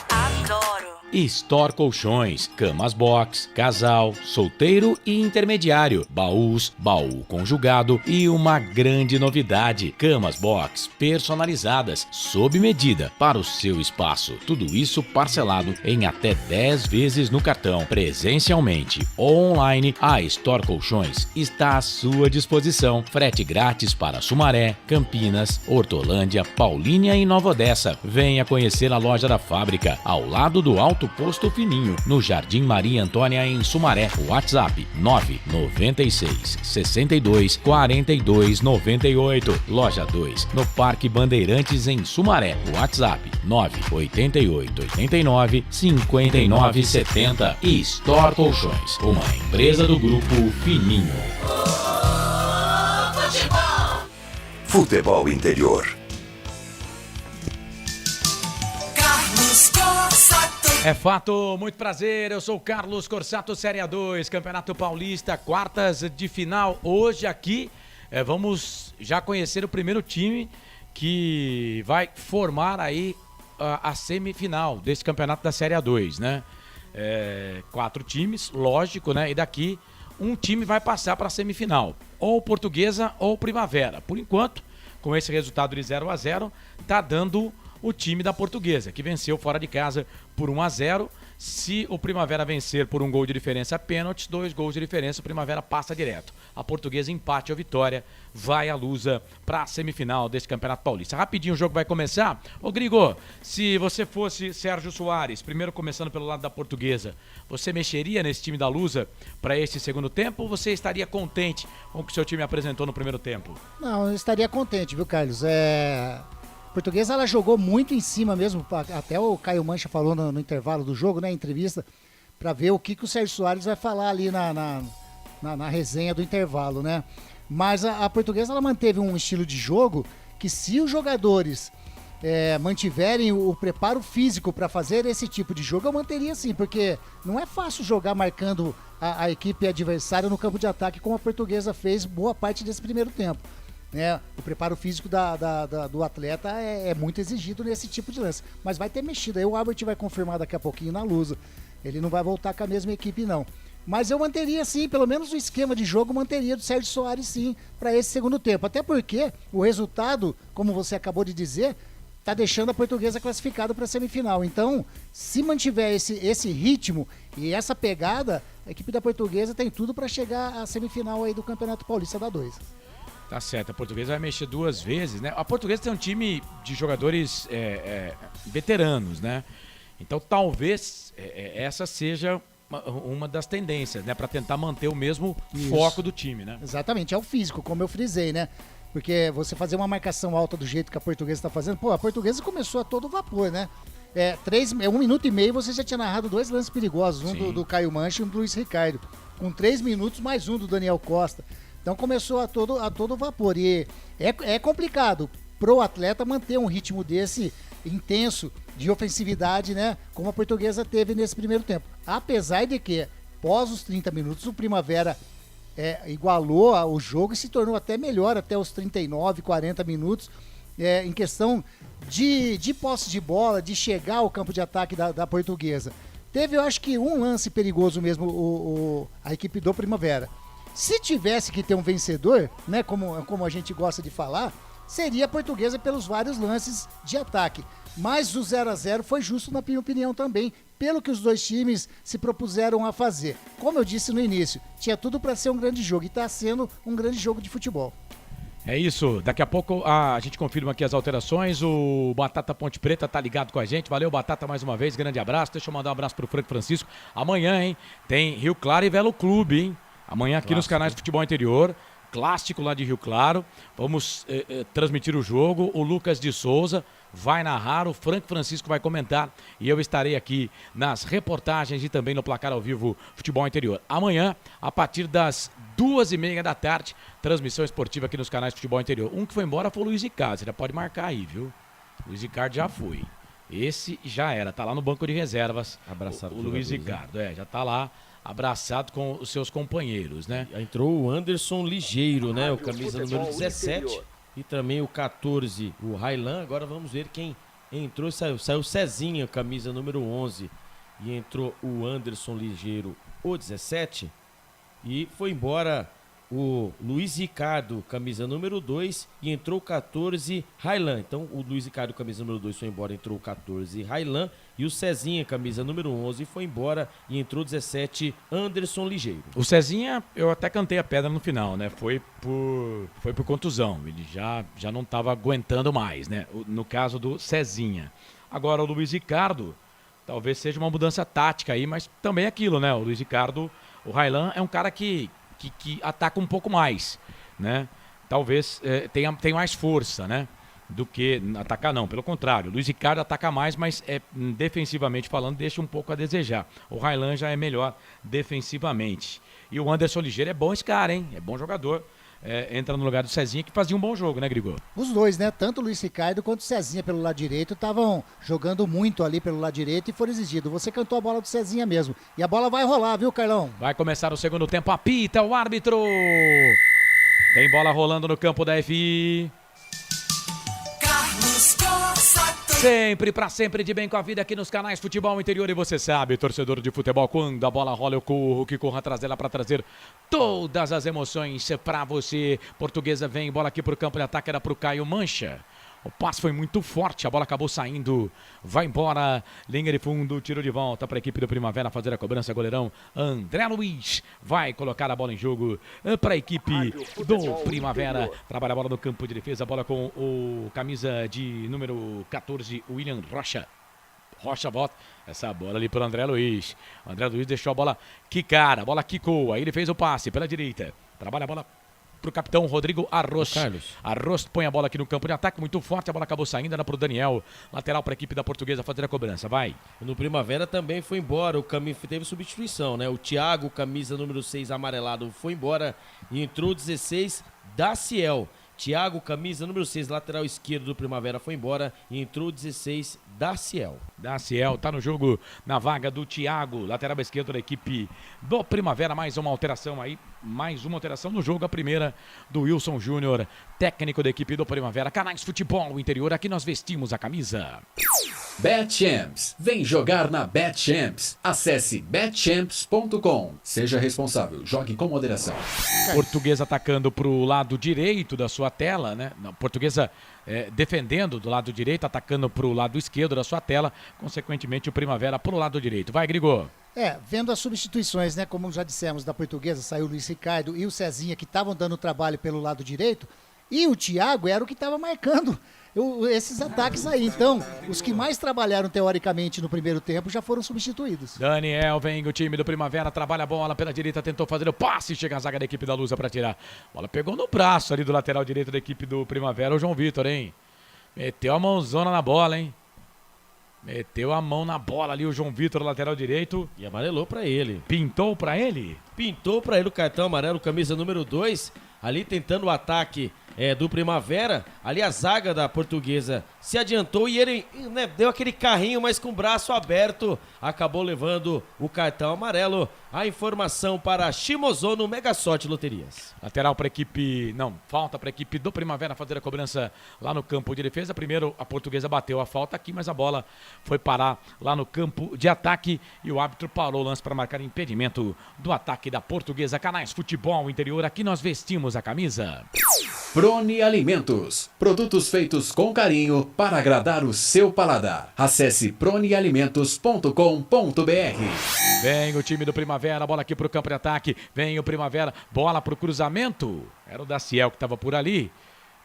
Adoro. Store Colchões, camas box, casal, solteiro e intermediário, baús, baú conjugado e uma grande novidade, camas box personalizadas, sob medida para o seu espaço. Tudo isso parcelado em até 10 vezes no cartão, presencialmente ou online. A Store Colchões está à sua disposição. Frete grátis para Sumaré, Campinas, Hortolândia, Paulínia e Nova Odessa. Venha conhecer a loja da fábrica, ao lado do Alto Posto Fininho, no Jardim Maria Antônia, em Sumaré. WhatsApp 996 62 42 98. Loja 2, no Parque Bandeirantes, em Sumaré. WhatsApp 988 89 59 70. E Store Colchões, uma empresa do Grupo Fininho. Futebol Interior. É fato, muito prazer, eu sou o Carlos Corsato, Série A2, Campeonato Paulista, quartas de final. Hoje aqui vamos já conhecer o primeiro time que vai formar aí a semifinal desse campeonato da Série A2, né? 4 times, lógico, né? E daqui um time vai passar para a semifinal, ou Portuguesa ou Primavera. Por enquanto, com esse resultado de 0-0, tá dando o time da Portuguesa, que venceu fora de casa por 1-0. Se o Primavera vencer por um gol de diferença pênalti, 2 gols de diferença, o Primavera passa direto. A Portuguesa empate ou vitória, vai a Lusa para a semifinal desse Campeonato Paulista. Rapidinho o jogo vai começar. Ô Grigo, se você fosse Sérgio Soares, primeiro começando pelo lado da Portuguesa, você mexeria nesse time da Lusa para esse segundo tempo, ou você estaria contente com o que o seu time apresentou no primeiro tempo? Não, eu estaria contente, viu, Carlos? A Portuguesa, ela jogou muito em cima mesmo, até o Caio Mancha falou no intervalo do jogo, né, entrevista, para ver o que o Sérgio Soares vai falar ali na resenha do intervalo, né? Mas a Portuguesa, ela manteve um estilo de jogo que, se os jogadores mantiverem o preparo físico para fazer esse tipo de jogo, eu manteria sim, porque não é fácil jogar marcando a equipe adversária no campo de ataque, como a Portuguesa fez boa parte desse primeiro tempo. O preparo físico do atleta é muito exigido nesse tipo de lance. Mas vai ter mexida. Aí o Albert vai confirmar daqui a pouquinho na Lusa. Ele não vai voltar com a mesma equipe, não. Mas eu manteria, sim, pelo menos o esquema de jogo, manteria do Sérgio Soares, sim, para esse segundo tempo. Até porque o resultado, como você acabou de dizer, tá deixando a Portuguesa classificada para a semifinal. Então, se mantiver esse ritmo e essa pegada, a equipe da Portuguesa tem tudo para chegar à semifinal aí do Campeonato Paulista da 2. Tá certo, a Portuguesa vai mexer 2 vezes, né? A Portuguesa tem um time de jogadores veteranos, né? Então talvez essa seja uma das tendências, né? Para tentar manter o mesmo foco do time, né? Exatamente, é o físico, como eu frisei, né? Porque você fazer uma marcação alta do jeito que a Portuguesa está fazendo, a Portuguesa começou a todo vapor, né? 1 minuto e meio você já tinha narrado 2 lances perigosos, um do Caio Mancha e um do Luiz Ricardo. Com 3 minutos, mais um do Daniel Costa. Então começou a todo vapor. E é complicado pro atleta manter um ritmo desse intenso de ofensividade, né? Como a Portuguesa teve nesse primeiro tempo. Apesar de que, pós os 30 minutos, o Primavera igualou o jogo e se tornou até melhor até os 39, 40 minutos. Em questão de posse de bola, de chegar ao campo de ataque da Portuguesa. Teve, eu acho que, um lance perigoso mesmo, a equipe do Primavera. Se tivesse que ter um vencedor, né, como a gente gosta de falar, seria a Portuguesa pelos vários lances de ataque. Mas o 0-0 foi justo, na minha opinião, também, pelo que os dois times se propuseram a fazer. Como eu disse no início, tinha tudo para ser um grande jogo e está sendo um grande jogo de futebol. É isso, daqui a pouco a gente confirma aqui as alterações. O Batata Ponte Preta tá ligado com a gente. Valeu, Batata, mais uma vez, grande abraço. Deixa eu mandar um abraço pro Franco Francisco. Amanhã, hein, tem Rio Claro e Velo Clube, hein? Amanhã aqui nos canais de Futebol Interior, clássico lá de Rio Claro. Vamos transmitir o jogo. O Lucas de Souza vai narrar, o Franco Francisco vai comentar e eu estarei aqui nas reportagens e também no Placar ao Vivo Futebol Interior. Amanhã, a partir das 2h30 da tarde, transmissão esportiva aqui nos canais de Futebol Interior. Um que foi embora foi o Luiz Ricardo, você já pode marcar aí, viu? Luiz Ricardo já foi. Esse já era, tá lá no banco de reservas. Abraçado o Luiz Ricardo, já tá lá. Abraçado com os seus companheiros, né? Entrou o Anderson Ligeiro, né? O camisa número 17. e também o 14, o Railan. Agora vamos ver quem entrou e saiu. Saiu o Cezinha, camisa número 11, e entrou o Anderson Ligeiro, o 17, e foi embora o Luiz Ricardo, camisa número 2, e entrou o 14, Railan. Então o Luiz Ricardo, camisa número 2, foi embora, entrou o 14, Railan, e o Cezinha, camisa número 11, foi embora e entrou o 17, Anderson Ligeiro. O Cezinha, eu até cantei a pedra no final, né? Foi por contusão, ele já não estava aguentando mais, né? No caso do Cezinha. Agora o Luiz Ricardo, talvez seja uma mudança tática aí, mas também é aquilo, né? O Luiz Ricardo, o Railan é um cara que ataca um pouco mais, né? Talvez tenha mais força, né? Do que atacar, não. Pelo contrário, o Luiz Ricardo ataca mais, mas defensivamente falando, deixa um pouco a desejar. O Railan já é melhor defensivamente. E o Anderson Ligeiro é bom esse cara, hein? É bom jogador. Entra no lugar do Cezinha, que fazia um bom jogo, né, Grigor? Os dois, né? Tanto o Luiz Ricardo quanto o Cezinha pelo lado direito estavam jogando muito ali pelo lado direito e foram exigidos. Você cantou a bola do Cezinha mesmo. E a bola vai rolar, viu, Carlão? Vai começar o segundo tempo. Apita o árbitro. Tem bola rolando no campo da FI. Sempre, pra sempre, de bem com a vida aqui nos canais Futebol Interior. E você sabe, torcedor de futebol, quando a bola rola eu corro, que corro atrás dela pra trazer todas as emoções pra você. Portuguesa vem, bola aqui pro campo de ataque, era pro Caio Mancha. O passe foi muito forte, a bola acabou saindo, vai embora, linha de fundo, tiro de volta para a equipe do Primavera fazer a cobrança, goleirão André Luiz vai colocar a bola em jogo para a equipe do Primavera, trabalha a bola no campo de defesa, a bola com o camisa de número 14, William Rocha. Rocha volta, essa bola ali para o André Luiz, André Luiz deixou a bola quicar, a bola quicou, aí ele fez o passe pela direita, trabalha a bola pro capitão Rodrigo Arroz. Arroz põe a bola aqui no campo de ataque, muito forte, a bola acabou saindo, era pro Daniel, lateral para a equipe da Portuguesa fazer a cobrança, vai. No Primavera também foi embora, o caminho teve substituição, né? O Thiago, camisa número 6, amarelado, foi embora e entrou o 16, Daciel. Thiago, camisa número 6, lateral esquerdo do Primavera, foi embora e entrou o 16, Daciel. Daciel tá no jogo, na vaga do Thiago, lateral esquerdo da equipe do Primavera. Mais uma alteração aí, mais uma alteração no jogo, a primeira do Wilson Júnior, técnico da equipe do Primavera. Canais Futebol Interior, aqui nós vestimos a camisa. BetChamps, vem jogar na BetChamps. Acesse betchamps.com. Seja responsável, jogue com moderação. Portuguesa atacando pro lado direito da sua tela, né? Não, Portuguesa defendendo do lado direito, atacando pro lado esquerdo da sua tela, consequentemente o Primavera pro lado direito. Vai, Grigor. Vendo as substituições, né? Como já dissemos, da Portuguesa, saiu o Luiz Ricardo e o Cezinha, que estavam dando trabalho pelo lado direito, e o Thiago era o que estava marcando esses ataques aí. Então, os que mais trabalharam teoricamente no primeiro tempo já foram substituídos. Daniel vem, o time do Primavera, trabalha a bola pela direita, tentou fazer o passe, chega a zaga da equipe da Lusa para tirar. A bola pegou no braço ali do lateral direito da equipe do Primavera, o João Vitor, hein? Meteu a mãozona na bola, hein? Meteu a mão na bola ali o João Vitor, lateral direito. E amarelou pra ele. Pintou pra ele? Pintou pra ele o cartão amarelo, camisa número 2. Ali tentando o ataque do Primavera. Ali a zaga da Portuguesa se adiantou e ele deu aquele carrinho, mas com o braço aberto. Acabou levando o cartão amarelo. A informação para Shimozono Mega Sorte Loterias. Lateral para a equipe, falta para a equipe do Primavera fazer a cobrança lá no campo de defesa. Primeiro a Portuguesa bateu a falta aqui, mas a bola foi parar lá no campo de ataque e o árbitro parou o lance para marcar impedimento do ataque da Portuguesa. Canais Futebol Interior, aqui nós vestimos a camisa. Prone Alimentos, produtos feitos com carinho para agradar o seu paladar. Acesse pronealimentos.com.br. Vem o time do Primavera, bola aqui pro campo de ataque, vem o Primavera, bola pro cruzamento, era o Daciel que estava por ali.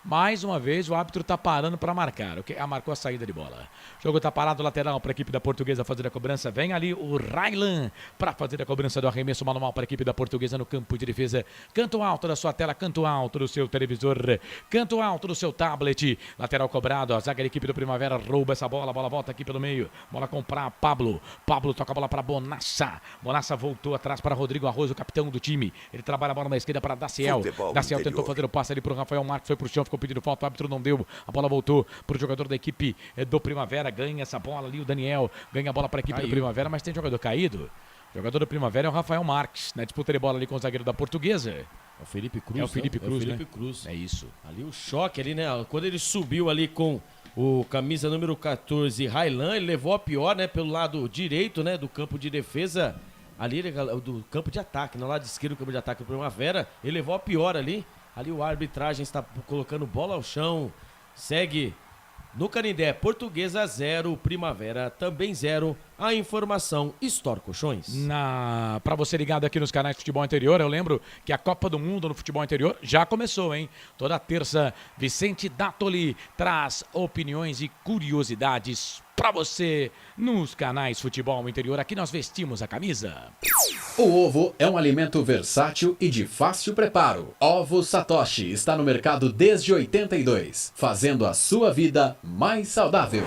Mais uma vez o árbitro tá parando para marcar, marcou a saída de bola. O jogo tá parado, lateral para a equipe da Portuguesa fazer a cobrança. Vem ali o Railan para fazer a cobrança do arremesso manual para a equipe da Portuguesa no campo de defesa. Canto alto da sua tela, canto alto do seu televisor, canto alto do seu tablet. Lateral cobrado, a zaga da equipe do Primavera rouba essa bola, a bola volta aqui pelo meio. Bola com Pablo. Pablo toca a bola para Bonassa. Bonassa voltou atrás para Rodrigo Arroz, o capitão do time. Ele trabalha a bola na esquerda para Daciel. Daciel tentou fazer o passe ali para o Rafael Marques, foi pro chão, ficou pedindo falta, o árbitro não deu, a bola voltou para o jogador da equipe do Primavera, ganha essa bola ali, o Daniel ganha a bola para a equipe do Primavera, mas tem jogador caído. Jogador do Primavera é o Rafael Marques, na disputa de bola ali com o zagueiro da Portuguesa. É o Felipe Cruz. É o Felipe Cruz, Felipe né? Cruz. É isso. Ali o choque ali, né? Quando ele subiu ali com o camisa número 14, Railan, ele levou a pior, né? Pelo lado direito, né? Do campo de defesa, ali do campo de ataque, no lado esquerdo do campo de ataque do Primavera, ele levou a pior ali. Ali o arbitragem está colocando bola ao chão, segue no Canindé, Portuguesa 0, Primavera também 0. A informação, Store Colchões. Pra você ligado aqui nos canais de futebol interior, eu lembro que a Copa do Mundo no futebol interior já começou, hein? Toda terça, Vicente Dátoli traz opiniões e curiosidades pra você nos canais Futebol Interior. Aqui nós vestimos a camisa. O ovo é um alimento versátil e de fácil preparo. Ovo Satoshi está no mercado desde 82, fazendo a sua vida mais saudável.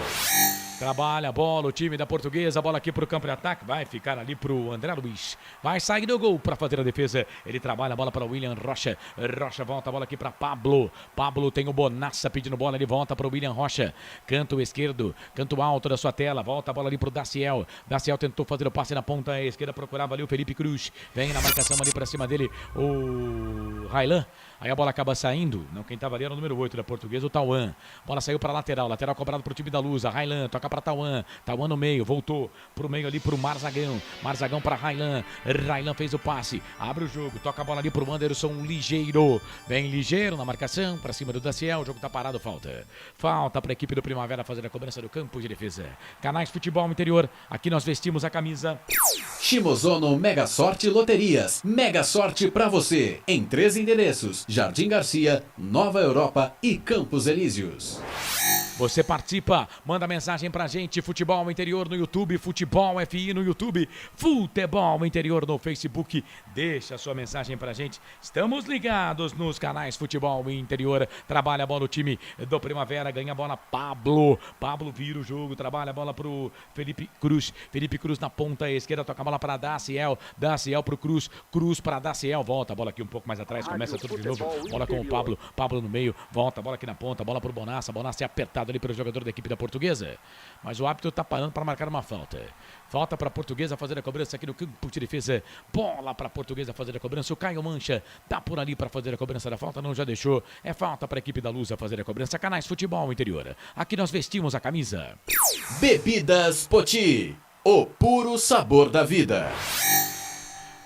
Trabalha a bola, o time da Portuguesa, a bola aqui pro campo de ataque, vai ficar ali pro André Luiz, vai sair do gol para fazer a defesa, ele trabalha a bola para o William Rocha, Rocha volta a bola aqui para Pablo, Pablo tem o Bonassa pedindo bola, ele volta para o William Rocha, canto esquerdo, canto alto da sua tela, volta a bola ali pro Daciel, Daciel tentou fazer o passe na ponta esquerda, procurava ali o Felipe Cruz, vem na marcação ali para cima dele, o Railan, aí a bola acaba saindo, não, quem tava ali era o número 8 da Portuguesa, o Tauan, bola saiu para lateral cobrado pro time da Lusa, Railan, toca para Tauan, Tauan no meio, voltou pro meio ali pro Marzagão, Marzagão para Railan, Railan fez o passe, abre o jogo, toca a bola ali pro Anderson Ligeiro, vem Ligeiro na marcação, para cima do Daciel, o jogo tá parado, falta pra equipe do Primavera fazer a cobrança do campo de defesa. Canais Futebol Interior, aqui nós vestimos a camisa Shimozono Mega Sorte Loterias, Mega Sorte pra você, em 3 endereços, Jardim Garcia, Nova Europa e Campos Elíseos. Você participa, manda mensagem pra gente, Futebol Interior no YouTube, Futebol FI no YouTube, Futebol Interior no Facebook. Deixa sua mensagem pra gente. Estamos ligados nos canais Futebol Interior. Trabalha a bola o time do Primavera, ganha a bola Pablo. Pablo vira o jogo, trabalha a bola pro Felipe Cruz. Felipe Cruz na ponta esquerda, toca a bola pra Daciel. Daciel pro Cruz, Cruz pra Daciel. Volta a bola aqui um pouco mais atrás, começa tudo de novo. Bola com o Pablo, Pablo no meio, volta a bola aqui na ponta, bola pro Bonassa. Bonassa é apertado ali pelo jogador da equipe da Portuguesa, mas o árbitro tá parando para marcar uma falta. Falta para a Portuguesa fazer a cobrança aqui no campo de defesa. Bola para a Portuguesa fazer a cobrança. O Caio Mancha tá por ali para fazer a cobrança da falta, não já deixou. É falta para a equipe da Lusa fazer a cobrança. Canais Futebol Interior. Aqui nós vestimos a camisa Bebidas Poti, o puro sabor da vida.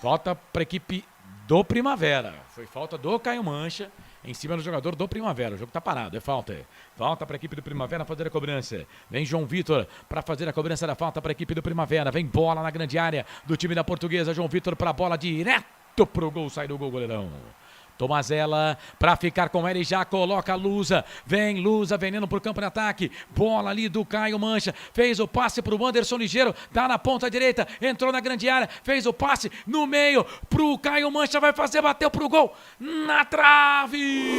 Falta para a equipe do Primavera. Foi falta do Caio Mancha em cima do jogador do Primavera. O jogo tá parado, é falta. Falta para a equipe do Primavera fazer a cobrança. Vem João Vitor para fazer a cobrança da falta para a equipe do Primavera. Vem bola na grande área do time da Portuguesa. João Vitor para a bola direto pro gol. Sai do gol, goleirão. Tomazella para ficar com ele, já coloca a Lusa, vem Lusa, veneno pro campo de ataque, bola ali do Caio Mancha, fez o passe pro Anderson Ligeiro, tá na ponta direita, entrou na grande área, fez o passe no meio pro Caio Mancha, vai fazer, bateu pro gol, na trave!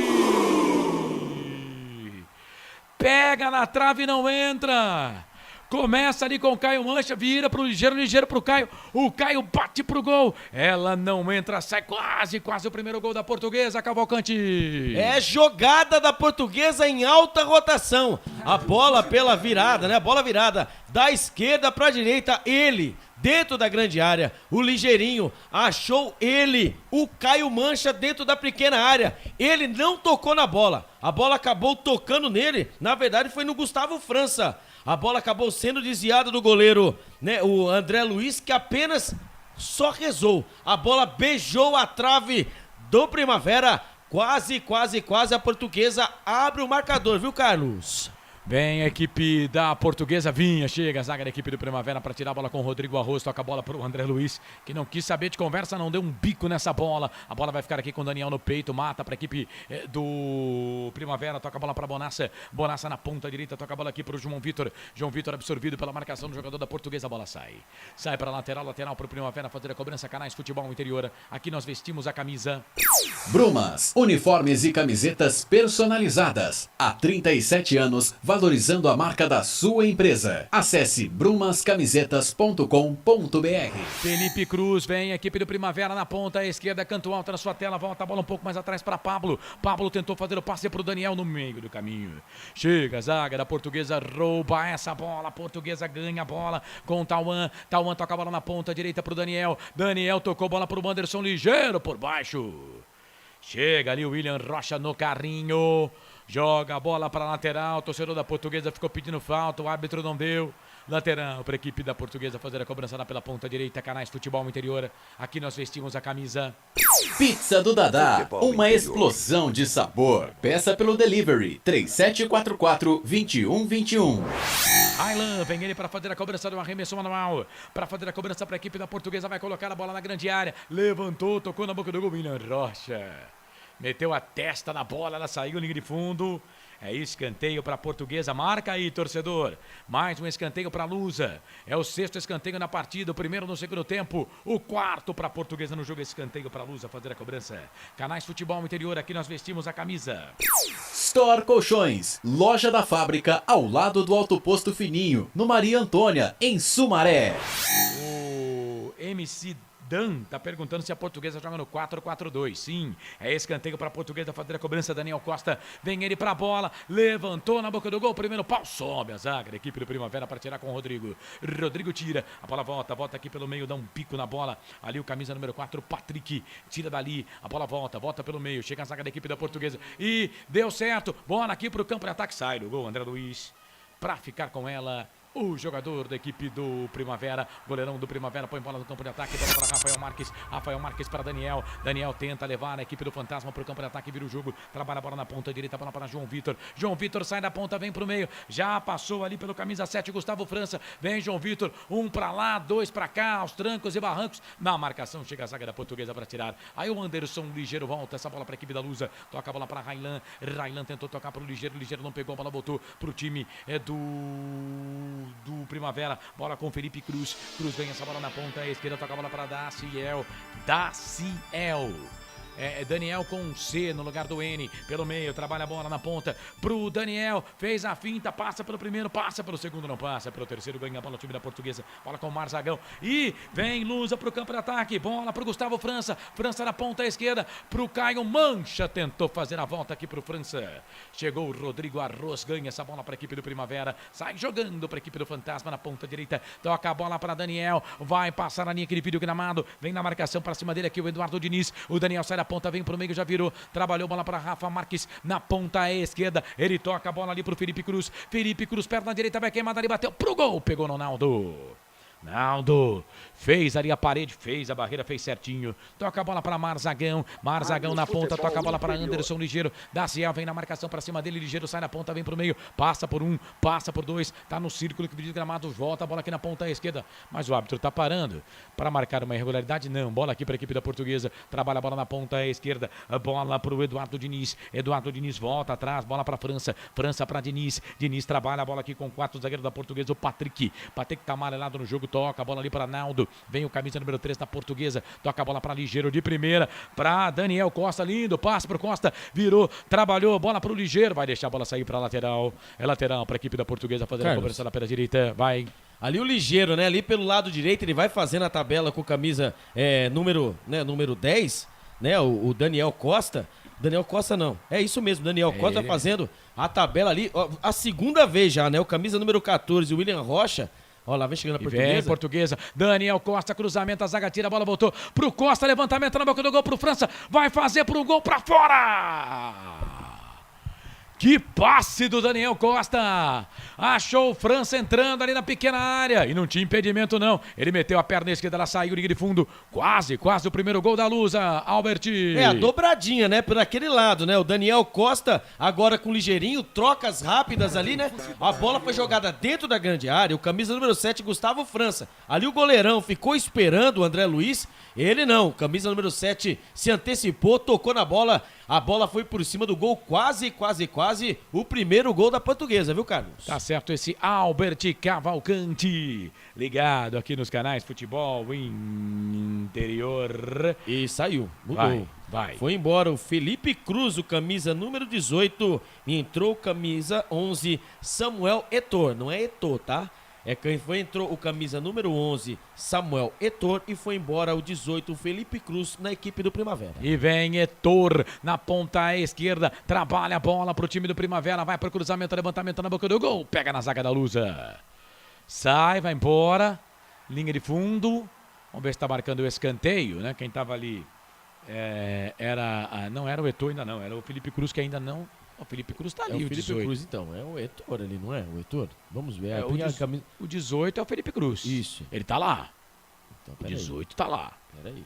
Pega na trave e não entra! Começa ali com o Caio Mancha, vira pro Ligeiro, Ligeiro pro Caio. O Caio bate pro gol. Ela não entra, sai quase o primeiro gol da Portuguesa, Cavalcante. É jogada da Portuguesa em alta rotação. A bola pela virada, né? A bola virada da esquerda pra direita. Ele, dentro da grande área. O Ligeirinho achou ele, o Caio Mancha, dentro da pequena área. Ele não tocou na bola. A bola acabou tocando nele. Na verdade, foi no Gustavo França. A bola acabou sendo desviada do goleiro, né? O André Luiz, que apenas só rezou. A bola beijou a trave do Primavera. Quase a Portuguesa abre o marcador, viu, Carlos? Vem a equipe da Portuguesa, chega a zaga da equipe do Primavera para tirar a bola com o Rodrigo Arroz, toca a bola para o André Luiz, que não quis saber de conversa, não deu um bico nessa bola. A bola vai ficar aqui com o Daniel no peito, mata para a equipe do Primavera, toca a bola para Bonassa, Bonassa na ponta direita, toca a bola aqui para o João Vitor absorvido pela marcação do jogador da Portuguesa, a bola sai para lateral para o Primavera fazer a cobrança. Canais Futebol Interior, aqui nós vestimos a camisa Brumas, uniformes e camisetas personalizadas. Há 37 anos, valorizando a marca da sua empresa. Acesse brumascamisetas.com.br. Felipe Cruz vem, equipe do Primavera na ponta esquerda, canto alto na sua tela, volta a bola um pouco mais atrás para Pablo. Pablo tentou fazer o passe para o Daniel no meio do caminho. Chega a zaga da Portuguesa, rouba essa bola, a Portuguesa ganha a bola com o Tauan. Tauan toca a bola na ponta direita para o Daniel. Daniel tocou bola para o Anderson ligeiro por baixo. Chega ali o William Rocha no carrinho. Joga a bola para a lateral. O torcedor da Portuguesa ficou pedindo falta. O árbitro não deu. Lateral para a equipe da Portuguesa fazer a cobrança lá pela ponta direita. Canais Futebol Interior. Aqui nós vestimos a camisa. Pizza do Dadá. Uma explosão de sabor. Peça pelo delivery 3744-2121. Aylan, vem ele para fazer a cobrança do arremesso manual. Para fazer a cobrança para a equipe da Portuguesa. Vai colocar a bola na grande área. Levantou, tocou na boca do gol. William Rocha. Meteu a testa na bola, ela saiu, linha de fundo. É escanteio para a Portuguesa. Marca aí, torcedor. Mais um escanteio para a Lusa. É o 6º escanteio na partida. O primeiro no segundo tempo. O 4º para a Portuguesa no jogo. Escanteio para a Lusa fazer a cobrança. Canais Futebol Interior. Aqui nós vestimos a camisa. Store Colchões. Loja da fábrica ao lado do Alto Posto Fininho. No Maria Antônia, em Sumaré. O MC Dan tá perguntando se a Portuguesa joga no 4-4-2. Sim, é escanteio para a Portuguesa fazer a cobrança. Daniel Costa, vem ele para a bola, levantou na boca do gol, primeiro pau, sobe a zaga da equipe do Primavera para tirar com o Rodrigo. Rodrigo tira, a bola volta aqui pelo meio, dá um pico na bola. Ali o camisa número 4, Patrick, tira dali, a bola volta pelo meio, chega a zaga da equipe da Portuguesa e deu certo. Bola aqui para o campo de ataque, sai do gol, André Luiz, para ficar com ela. O jogador da equipe do Primavera, goleirão do Primavera, põe bola no campo de ataque, bola para Rafael Marques para Daniel. Daniel tenta levar a equipe do Fantasma para o campo de ataque, vira o jogo, trabalha a bola na ponta direita, bola para João Vitor. João Vitor sai da ponta, vem pro meio, já passou ali pelo camisa 7, Gustavo França. Vem João Vitor, 1 para lá, 2 para cá, aos trancos e barrancos. Na marcação chega a zaga da Portuguesa para tirar. Aí o Anderson ligeiro volta essa bola para a equipe da Lusa, toca a bola para Railan. Railan tentou tocar para o ligeiro não pegou, a bola voltou pro time do Primavera, bola com Felipe Cruz. Cruz vem essa bola na ponta esquerda, toca a bola para Daciel. Daniel com C no lugar do N, pelo meio, trabalha a bola na ponta pro Daniel, fez a finta, passa pelo primeiro, passa pelo segundo, não passa, pelo terceiro, ganha a bola o time da Portuguesa, bola com o Marzagão e vem Lusa pro campo de ataque, bola pro Gustavo França na ponta esquerda, pro Caio Mancha, tentou fazer a volta aqui pro França, chegou o Rodrigo Arroz, ganha essa bola pra equipe do Primavera, sai jogando pra equipe do Fantasma na ponta direita, toca a bola pra Daniel, vai passar na linha aquele vídeo gramado, vem na marcação pra cima dele aqui o Eduardo Diniz, o Daniel sai da ponta, vem pro meio, já virou, trabalhou bola para Rafa Marques na ponta esquerda, ele toca a bola ali pro Felipe Cruz, perna direita, vai queimar ali, bateu pro gol, pegou no Naldo, fez ali a parede, fez a barreira, fez certinho, toca a bola para Marzagão na ponta, toca a bola para Anderson ligeiro, Daciel vem na marcação para cima dele, ligeiro sai na ponta, vem pro meio, passa por 1, passa por 2, tá no círculo que gramado, volta a bola aqui na ponta esquerda, mas o árbitro tá parando para marcar uma irregularidade, não, bola aqui para a equipe da Portuguesa, trabalha a bola na ponta esquerda, a bola pro Eduardo Diniz volta atrás, bola para França para Diniz trabalha a bola aqui com 4 zagueiros da Portuguesa, o Patrick tá amarelado no jogo, toca a bola ali para Naldo, vem o camisa número 3 da Portuguesa, toca a bola para Ligeiro de primeira, para Daniel Costa, lindo, passe pro Costa, virou, trabalhou, bola pro Ligeiro, vai deixar a bola sair para lateral, é lateral para a equipe da Portuguesa fazer a cobrança lá pela direita, vai. Ali o Ligeiro, né, ali pelo lado direito, ele vai fazendo a tabela com camisa número 10, né, o Daniel Costa. Daniel Costa não, é isso mesmo, Daniel Costa fazendo a tabela ali, a segunda vez já, né, o camisa número 14, o William Rocha. Olha lá, vem chegando a Portuguesa. Vem Portuguesa, Daniel Costa, cruzamento, a zaga tira, a bola voltou pro Costa, levantamento na boca do gol pro França, vai fazer pro gol pra fora! Que passe do Daniel Costa! Achou o França entrando ali na pequena área. E não tinha impedimento, não. Ele meteu a perna esquerda, ela saiu, linha de fundo. Quase o primeiro gol da Lusa, Albert. A dobradinha, né? Por aquele lado, né? O Daniel Costa, agora com o ligeirinho, trocas rápidas ali, né? A bola foi jogada dentro da grande área. O camisa número 7, Gustavo França. Ali o goleirão ficou esperando o André Luiz. Ele não. O camisa número 7 se antecipou, tocou na bola. A bola foi por cima do gol, quase o primeiro gol da Portuguesa, viu, Carlos? Tá certo, esse Albert Cavalcante, ligado aqui nos canais Futebol Interior. E saiu, mudou. Vai. Foi embora o Felipe Cruz, o camisa número 18, e entrou o camisa 11, Samuel Eto'o. Não é Eto'o, tá? Entrou o camisa número 11, Samuel Eto'o, e foi embora o 18, o Felipe Cruz, na equipe do Primavera. E vem Eto'o na ponta esquerda, trabalha a bola pro time do Primavera, vai pro cruzamento, levantamento na boca do gol, pega na zaga da Lusa. Sai, vai embora, linha de fundo, vamos ver se tá marcando o escanteio, né? Quem tava ali não era o Eto'o ainda não, era o Felipe Cruz que ainda não... O Felipe Cruz tá ali, o Felipe 18. Cruz, então. É o Eto'o ali, não é? O Eto'o? Vamos ver. O 18 é o Felipe Cruz. Isso. Ele tá lá. Então, o 18 tá lá. Peraí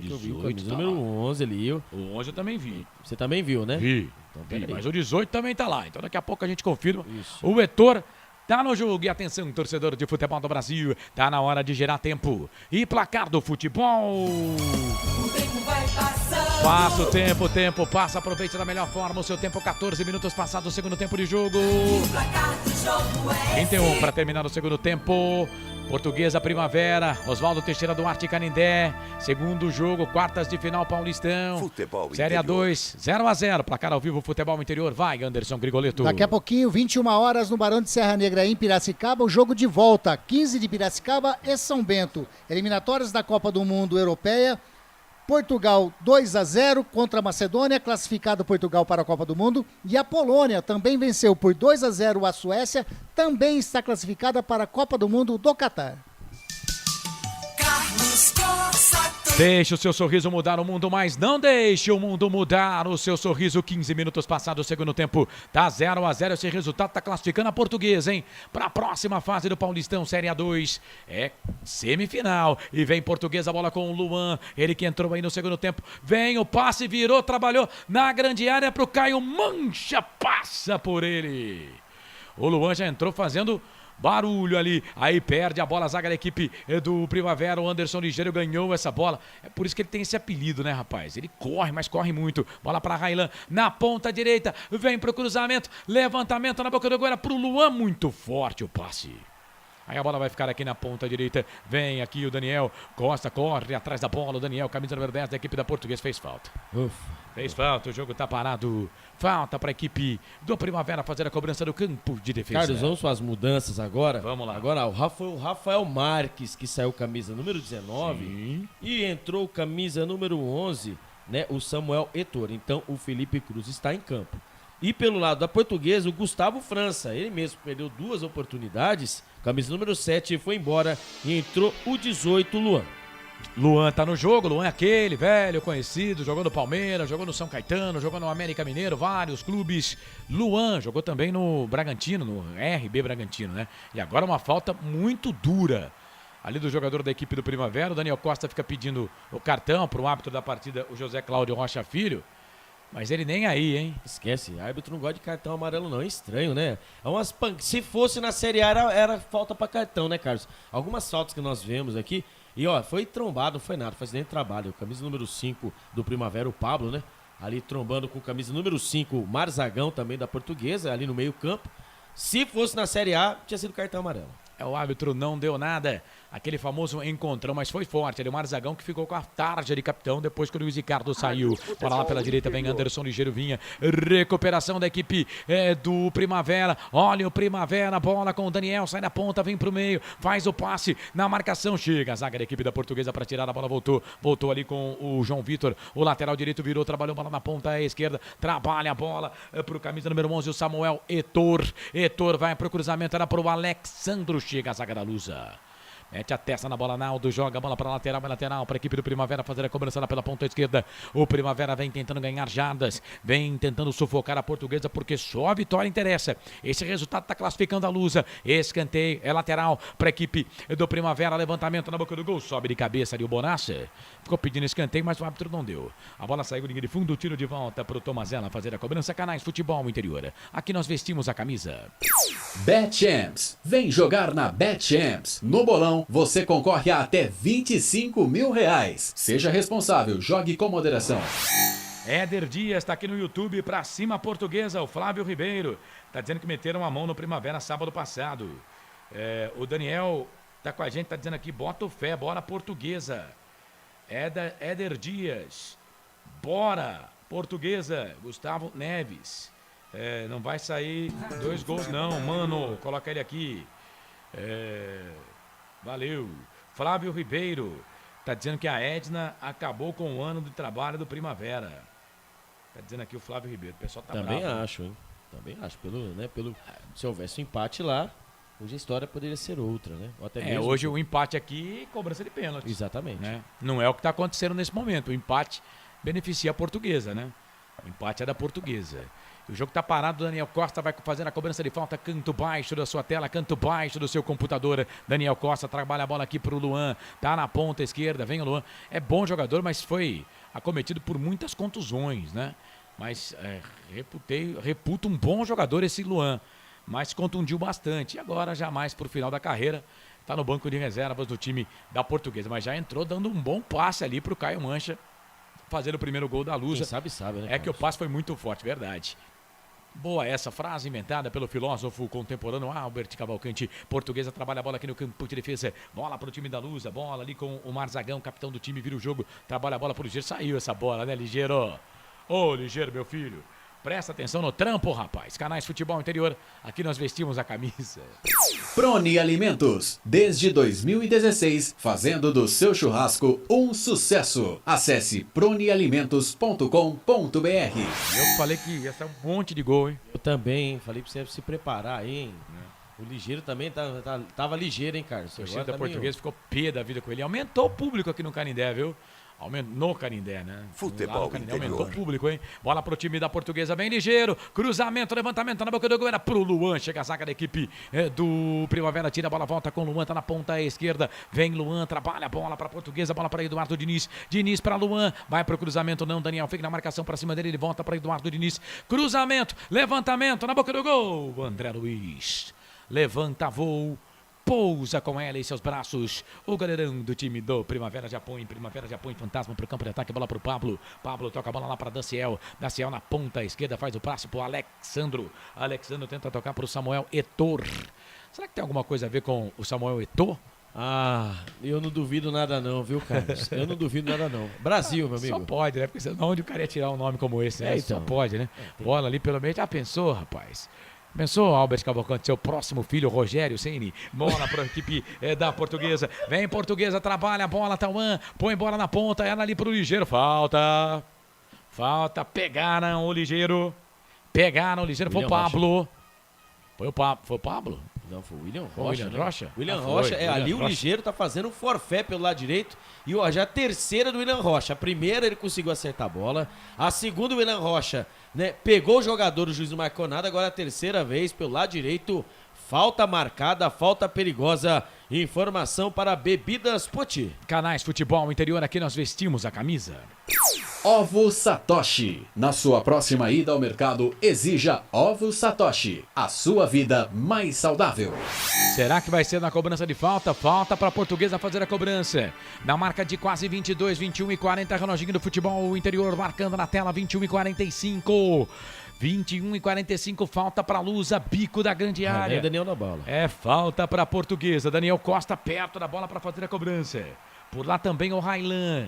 que eu vi o camisa tá número lá. 11 ali. O 11 eu também vi. Você também viu, né? Vi. Então, mas o 18 também tá lá. Então daqui a pouco a gente confirma. Isso. O Eto'o tá no jogo. E atenção, torcedor de futebol do Brasil. Tá na hora de gerar tempo. E placar do futebol. O tempo vai passando. Passa o tempo passa. Aproveite da melhor forma o seu tempo. 14 minutos passados o segundo tempo de jogo. O placar do jogo é 31 para terminar o segundo tempo. Portuguesa Primavera, Oswaldo Teixeira Duarte Canindé. Segundo jogo, quartas de final Paulistão. Futebol Série Interior. A2, 0-0. Placar ao vivo, Futebol Interior. Vai, Anderson Grigoleto. Daqui a pouquinho, 21 horas no Barão de Serra Negra em Piracicaba, o jogo de volta, 15 de Piracicaba e São Bento. Eliminatórias da Copa do Mundo Europeia. Portugal 2-0 contra a Macedônia, classificado Portugal para a Copa do Mundo. E a Polônia também venceu por 2-0 a Suécia, também está classificada para a Copa do Mundo do Catar. Carlos Costa. Deixe o seu sorriso mudar o mundo, mas não deixe o mundo mudar o seu sorriso. 15 minutos passados o segundo tempo. Tá 0-0. Esse resultado tá classificando a Portuguesa, hein? Para a próxima fase do Paulistão, Série A2. É semifinal. E vem Portuguesa, a bola com o Luan. Ele que entrou aí no segundo tempo. Vem o passe, virou, trabalhou na grande área pro Caio Mancha. Passa por ele. O Luan já entrou fazendo barulho ali, aí perde a bola, a zaga da equipe do Primavera, o Anderson Ligeiro ganhou essa bola, é por isso que ele tem esse apelido, né, rapaz? Ele corre, mas corre muito, bola pra Railan, na ponta direita, vem pro cruzamento, levantamento na boca do gol, era pro Luan, muito forte o passe. Aí a bola vai ficar aqui na ponta direita, vem aqui o Daniel Costa, corre atrás da bola, o Daniel, camisa número 10 da equipe da Portuguesa, fez falta. Fez falta, o jogo tá parado, falta pra equipe do Primavera fazer a cobrança do campo de defesa. Carlos, vamos para as mudanças agora. Vamos lá. Agora o Rafael Marques, que saiu camisa número 19. Sim. E entrou camisa número 11, né, o Samuel Eto'o. Então o Felipe Cruz está em campo. E pelo lado da Portuguesa, o Gustavo França, ele mesmo perdeu 2 oportunidades, camisa número 7 foi embora e entrou o 18, Luan. Luan tá no jogo, Luan é aquele velho conhecido, jogou no Palmeiras, jogou no São Caetano, jogou no América Mineiro, vários clubes. Luan jogou também no Bragantino, no RB Bragantino, né? E agora uma falta muito dura ali do jogador da equipe do Primavera. O Daniel Costa fica pedindo o cartão pro árbitro da partida, o José Cláudio Rocha Filho. Mas ele nem aí, hein? Esquece, árbitro não gosta de cartão amarelo não, é estranho, né? É umas Se fosse na Série A era falta pra cartão, né, Carlos? Algumas faltas que nós vemos aqui, e ó, foi trombado, não foi nada, faz nem trabalho. O camisa número 5 do Primavera, o Pablo, né? Ali trombando com o camisa número 5, o Marzagão também da Portuguesa, ali no meio campo. Se fosse na Série A, tinha sido cartão amarelo. O árbitro não deu nada, aquele famoso encontrão, mas foi forte. Ali o Marzagão que ficou com a tarja de capitão depois que o Luiz Ricardo saiu. Para lá pela direita vem Anderson Ligeiro, vinha. Recuperação da equipe do Primavera. Olha o Primavera, bola com o Daniel, sai da ponta, vem pro meio, faz o passe na marcação. Chega a zaga da equipe da Portuguesa para tirar a bola, voltou ali com o João Vitor. O lateral direito virou, trabalhou bola na ponta esquerda, trabalha a bola pro camisa número 11, o Samuel Eto'o. Eto'o vai pro cruzamento, era pro Alexandro. Chega a zaga da Lusa. Mete a testa na bola, Naldo joga a bola para lateral para a equipe do Primavera fazer a cobrança lá pela ponta esquerda. O Primavera vem tentando ganhar jardas, vem tentando sufocar a Portuguesa, porque só a vitória interessa. Esse resultado está classificando a Lusa. Escanteio, é lateral para a equipe do Primavera, levantamento na boca do gol, sobe de cabeça ali o Bonassa. Ficou pedindo escanteio, mas o árbitro não deu. A bola saiu linha de fundo, tiro de volta para o Tomazella fazer a cobrança. Canais Futebol Interior. Aqui nós vestimos a camisa. BetChamps. Vem jogar na BetChamps. No bolão, você concorre a até R$25 mil. Seja responsável, jogue com moderação. Éder Dias tá aqui no YouTube, pra cima Portuguesa, o Flávio Ribeiro. Tá dizendo que meteram a mão no Primavera sábado passado. O Daniel tá com a gente, tá dizendo aqui, bota o fé, bora Portuguesa. Éder Dias, bora Portuguesa. Gustavo Neves, não vai sair 2 gols não, mano, coloca ele aqui. Valeu. Flávio Ribeiro, tá dizendo que a Edna acabou com o ano de trabalho do Primavera. Tá dizendo aqui o Flávio Ribeiro, o pessoal tá Também bravo. acho, hein? Também acho. Se houvesse um empate lá, hoje a história poderia ser outra, né? Ou até mesmo Hoje o empate aqui, cobrança de pênalti. Exatamente. Né? Não é o que está acontecendo nesse momento. O empate beneficia a Portuguesa, né? O empate é da Portuguesa. O jogo está parado, Daniel Costa vai fazer a cobrança de falta, canto baixo da sua tela, canto baixo do seu computador. Daniel Costa trabalha a bola aqui pro Luan, tá na ponta esquerda, vem o Luan. É bom jogador, mas foi acometido por muitas contusões, né? Mas reputo um bom jogador esse Luan, mas contundiu bastante. E agora, jamais pro final da carreira, tá no banco de reservas do time da Portuguesa, mas já entrou dando um bom passe ali pro Caio Mancha fazer o primeiro gol da Lusa. Quem sabe, né? Que o passe foi muito forte, verdade. Boa essa frase inventada pelo filósofo contemporâneo Albert Cavalcante. Portuguesa trabalha a bola aqui no campo de defesa. Bola pro time da Lusa. Bola ali com o Marzagão, capitão do time, vira o jogo. Trabalha a bola pro Ligeiro. Saiu essa bola, né, Ligeiro? Ô, Ligeiro, meu filho. Presta atenção no trampo, rapaz. Canais Futebol Interior. Aqui nós vestimos a camisa. Proni Alimentos, desde 2016, fazendo do seu churrasco um sucesso. Acesse pronialimentos.com.br. Eu falei que ia ser um monte de gol, hein? Eu também, hein? Falei pra você se preparar aí, hein? O Ligeiro também tava ligeiro, hein, Carlos? O torcedor da Portuguesa ficou pé da vida com ele. Aumentou o público aqui no Canindé, viu? No Canindé, né? Futebol Canindé, Interior. aumentou o público, hein? Bola pro time da Portuguesa, bem ligeiro. Cruzamento, levantamento na boca do gol. Era pro Luan. Chega a zaga da equipe do Primavera. Tira a bola, volta com o Luan. Tá na ponta esquerda. Vem Luan, trabalha a bola pra Portuguesa. Bola pra Eduardo Diniz. Diniz pra Luan. Vai pro cruzamento, não. Daniel fica na marcação pra cima dele. Ele volta pra Eduardo Diniz. Cruzamento, levantamento na boca do gol. André Luiz. Levanta voo. Pousa com ela em seus braços. O goleirão do time do Primavera já põe. Fantasma pro campo de ataque. Bola pro Pablo. Pablo toca a bola lá pra Daciel. Daciel na ponta esquerda faz o passe pro Alexandro. Alexandro tenta tocar pro Samuel Etor. Será que tem alguma coisa a ver com o Samuel Etor? Eu não duvido nada não, viu, Carlos? Eu não duvido nada não. Brasil, meu amigo. Só pode, né? Porque senão onde o cara ia tirar um nome como esse, né? Então. Só pode, né? Bola ali pelo meio. Já pensou, rapaz? Pensou, Albert Cavalcante, seu próximo filho, Rogério Ceni. Bola para a equipe da Portuguesa. Vem Portuguesa, trabalha a bola, Tauan. Põe bola na ponta, ela ali pro Ligeiro. Falta. Pegaram o Ligeiro. Foi o Pablo. Foi o Pablo? Não, foi o William Rocha. Foi o William né? Rocha? William Rocha, William ali Rocha. o Ligeiro tá fazendo um forfé pelo lado direito. E ó, já a terceira do William Rocha. A primeira ele conseguiu acertar a bola. A segunda o William Rocha, né, pegou o jogador, o juiz não marcou nada. Agora a terceira vez pelo lado direito. Falta marcada, falta perigosa. Informação para Bebidas Poti. Canais Futebol Interior, aqui nós vestimos a camisa. Ovo Satoshi. Na sua próxima ida ao mercado, exija Ovo Satoshi. A sua vida mais saudável. Será que vai ser na cobrança de falta? Falta para a Portuguesa fazer a cobrança. Na marca de quase 22, 21 e 40, reloginho do Futebol Interior marcando na tela 21 e 45. 21 e 45, falta para a Lusa, bico da grande área. Daniel na bola. É falta para a Portuguesa. Daniel Costa perto da bola para fazer a cobrança. Por lá também o Railan.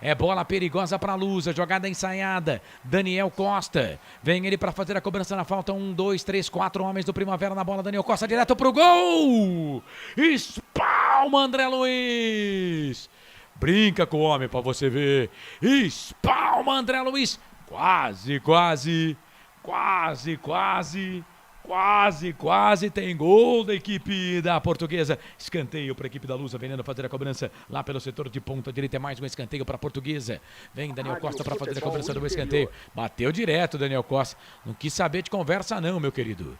É bola perigosa para a Lusa, jogada ensaiada. Daniel Costa. Vem ele para fazer a cobrança na falta. 1, 2, 3, 4 homens do Primavera na bola. Daniel Costa direto pro gol. Espalma André Luiz. Brinca com o homem para você ver. Espalma André Luiz. Quase tem gol da equipe da Portuguesa. Escanteio para a equipe da Lusa, venendo fazer a cobrança lá pelo setor de ponta direita. É mais um escanteio para a Portuguesa. Vem Daniel Costa para fazer a cobrança do escanteio. Bateu direto Daniel Costa. Não quis saber de conversa não, meu querido.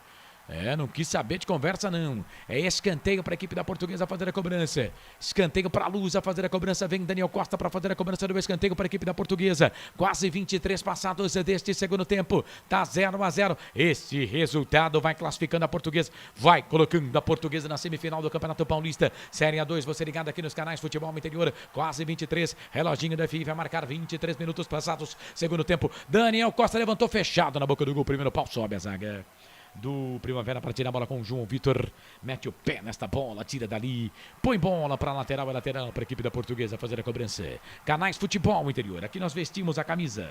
Não quis saber de conversa, não. É escanteio para a equipe da Portuguesa fazer a cobrança. Escanteio para a Lusa fazer a cobrança. Vem Daniel Costa para fazer a cobrança do escanteio para a equipe da Portuguesa. Quase 23 passados deste segundo tempo. Tá 0-0. Este resultado vai classificando a Portuguesa. Vai colocando a Portuguesa na semifinal do Campeonato Paulista. Série A2, você ligado aqui nos canais Futebol Interior. Quase 23. Reloginho da FI vai marcar 23 minutos passados. Segundo tempo. Daniel Costa levantou fechado na boca do gol. Primeiro pau, sobe a zaga do Primavera para tirar a bola com o João Vitor. Mete o pé nesta bola, tira dali, põe bola para lateral, é lateral para a equipe da Portuguesa fazer a cobrança. Canais Futebol Interior, aqui nós vestimos a camisa.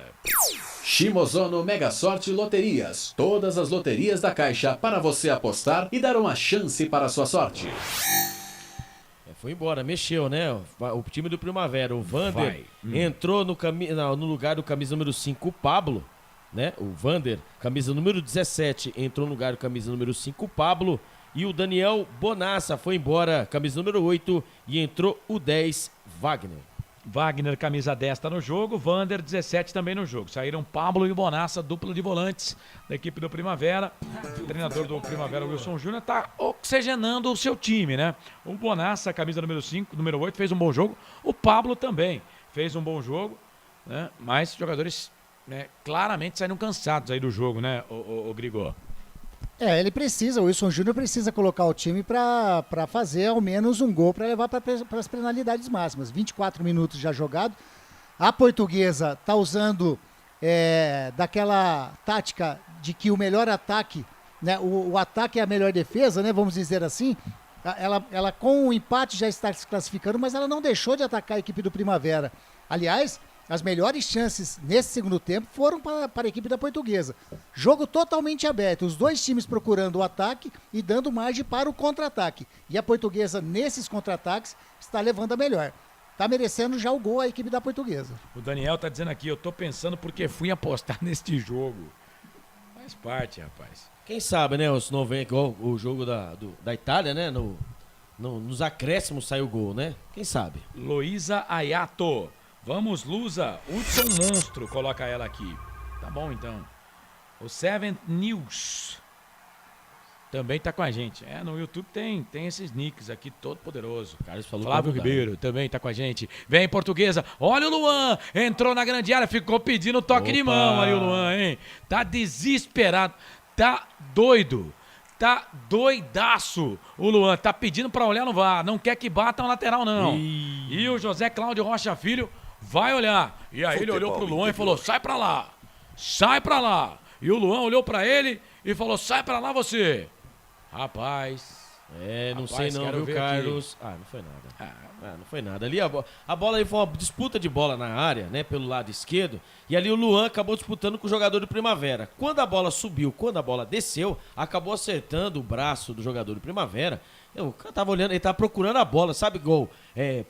Shimozono Mega Sorte Loterias. Todas as loterias da Caixa para você apostar e dar uma chance para a sua sorte. Foi embora, mexeu, né? O time do Primavera, o Vander, entrou no lugar do camisa número 5, o Pablo. Né? O Vander, camisa número 17, entrou no lugar do camisa número 5, o Pablo. E o Daniel Bonassa foi embora, camisa número 8, e entrou o 10, Wagner. Wagner, camisa 10, está no jogo. Vander, 17, também no jogo. Saíram Pablo e Bonassa, dupla de volantes da equipe do Primavera. O treinador do Primavera, Wilson Júnior, está oxigenando o seu time, né? O Bonassa, camisa número 5, número 8, fez um bom jogo. O Pablo também fez um bom jogo, né? Mas jogadores... claramente saíram cansados aí do jogo, né, o Grigor? Ele precisa, o Wilson Júnior precisa colocar o time para fazer ao menos um gol para levar para as penalidades máximas. 24 minutos já jogado. A Portuguesa está usando daquela tática de que o melhor ataque, né, o ataque é a melhor defesa, né, vamos dizer assim. Ela com o empate já está se classificando, mas ela não deixou de atacar a equipe do Primavera. Aliás, as melhores chances nesse segundo tempo foram para a equipe da Portuguesa. Jogo totalmente aberto, os dois times procurando o ataque e dando margem para o contra-ataque. E a Portuguesa, nesses contra-ataques, está levando a melhor. Está merecendo já o gol a equipe da Portuguesa. O Daniel está dizendo aqui, eu estou pensando porque fui apostar neste jogo. Faz parte, rapaz. Quem sabe, né, se não vem igual o jogo da Itália, né, nos acréscimos saiu o gol, né? Quem sabe? Luísa Ayato. Vamos, Lusa. Hudson Monstro, coloca ela aqui. Tá bom, então. O Seventh News também tá com a gente. No YouTube tem esses nicks aqui, todo poderoso. Carlos falou. Flávio Ribeiro também tá com a gente. Vem, Portuguesa. Olha o Luan. Entrou na grande área, ficou pedindo toque de mão aí o Luan, hein? Tá desesperado. Tá doido. Tá doidaço o Luan. Tá pedindo pra olhar no VAR. Não quer que bata na lateral, não. E o José Cláudio Rocha Filho vai olhar. E aí ele olhou pro Luan e falou, sai pra lá. Sai pra lá. E o Luan olhou pra ele e falou, sai pra lá você. Rapaz. Não sei não, viu, Carlos? Aqui. Não foi nada. Não foi nada. Ali a bola aí foi uma disputa de bola na área, né, pelo lado esquerdo. E ali o Luan acabou disputando com o jogador do Primavera. Quando a bola subiu, quando a bola desceu, acabou acertando o braço do jogador do Primavera. O cara tava olhando, ele tava procurando a bola, sabe, gol?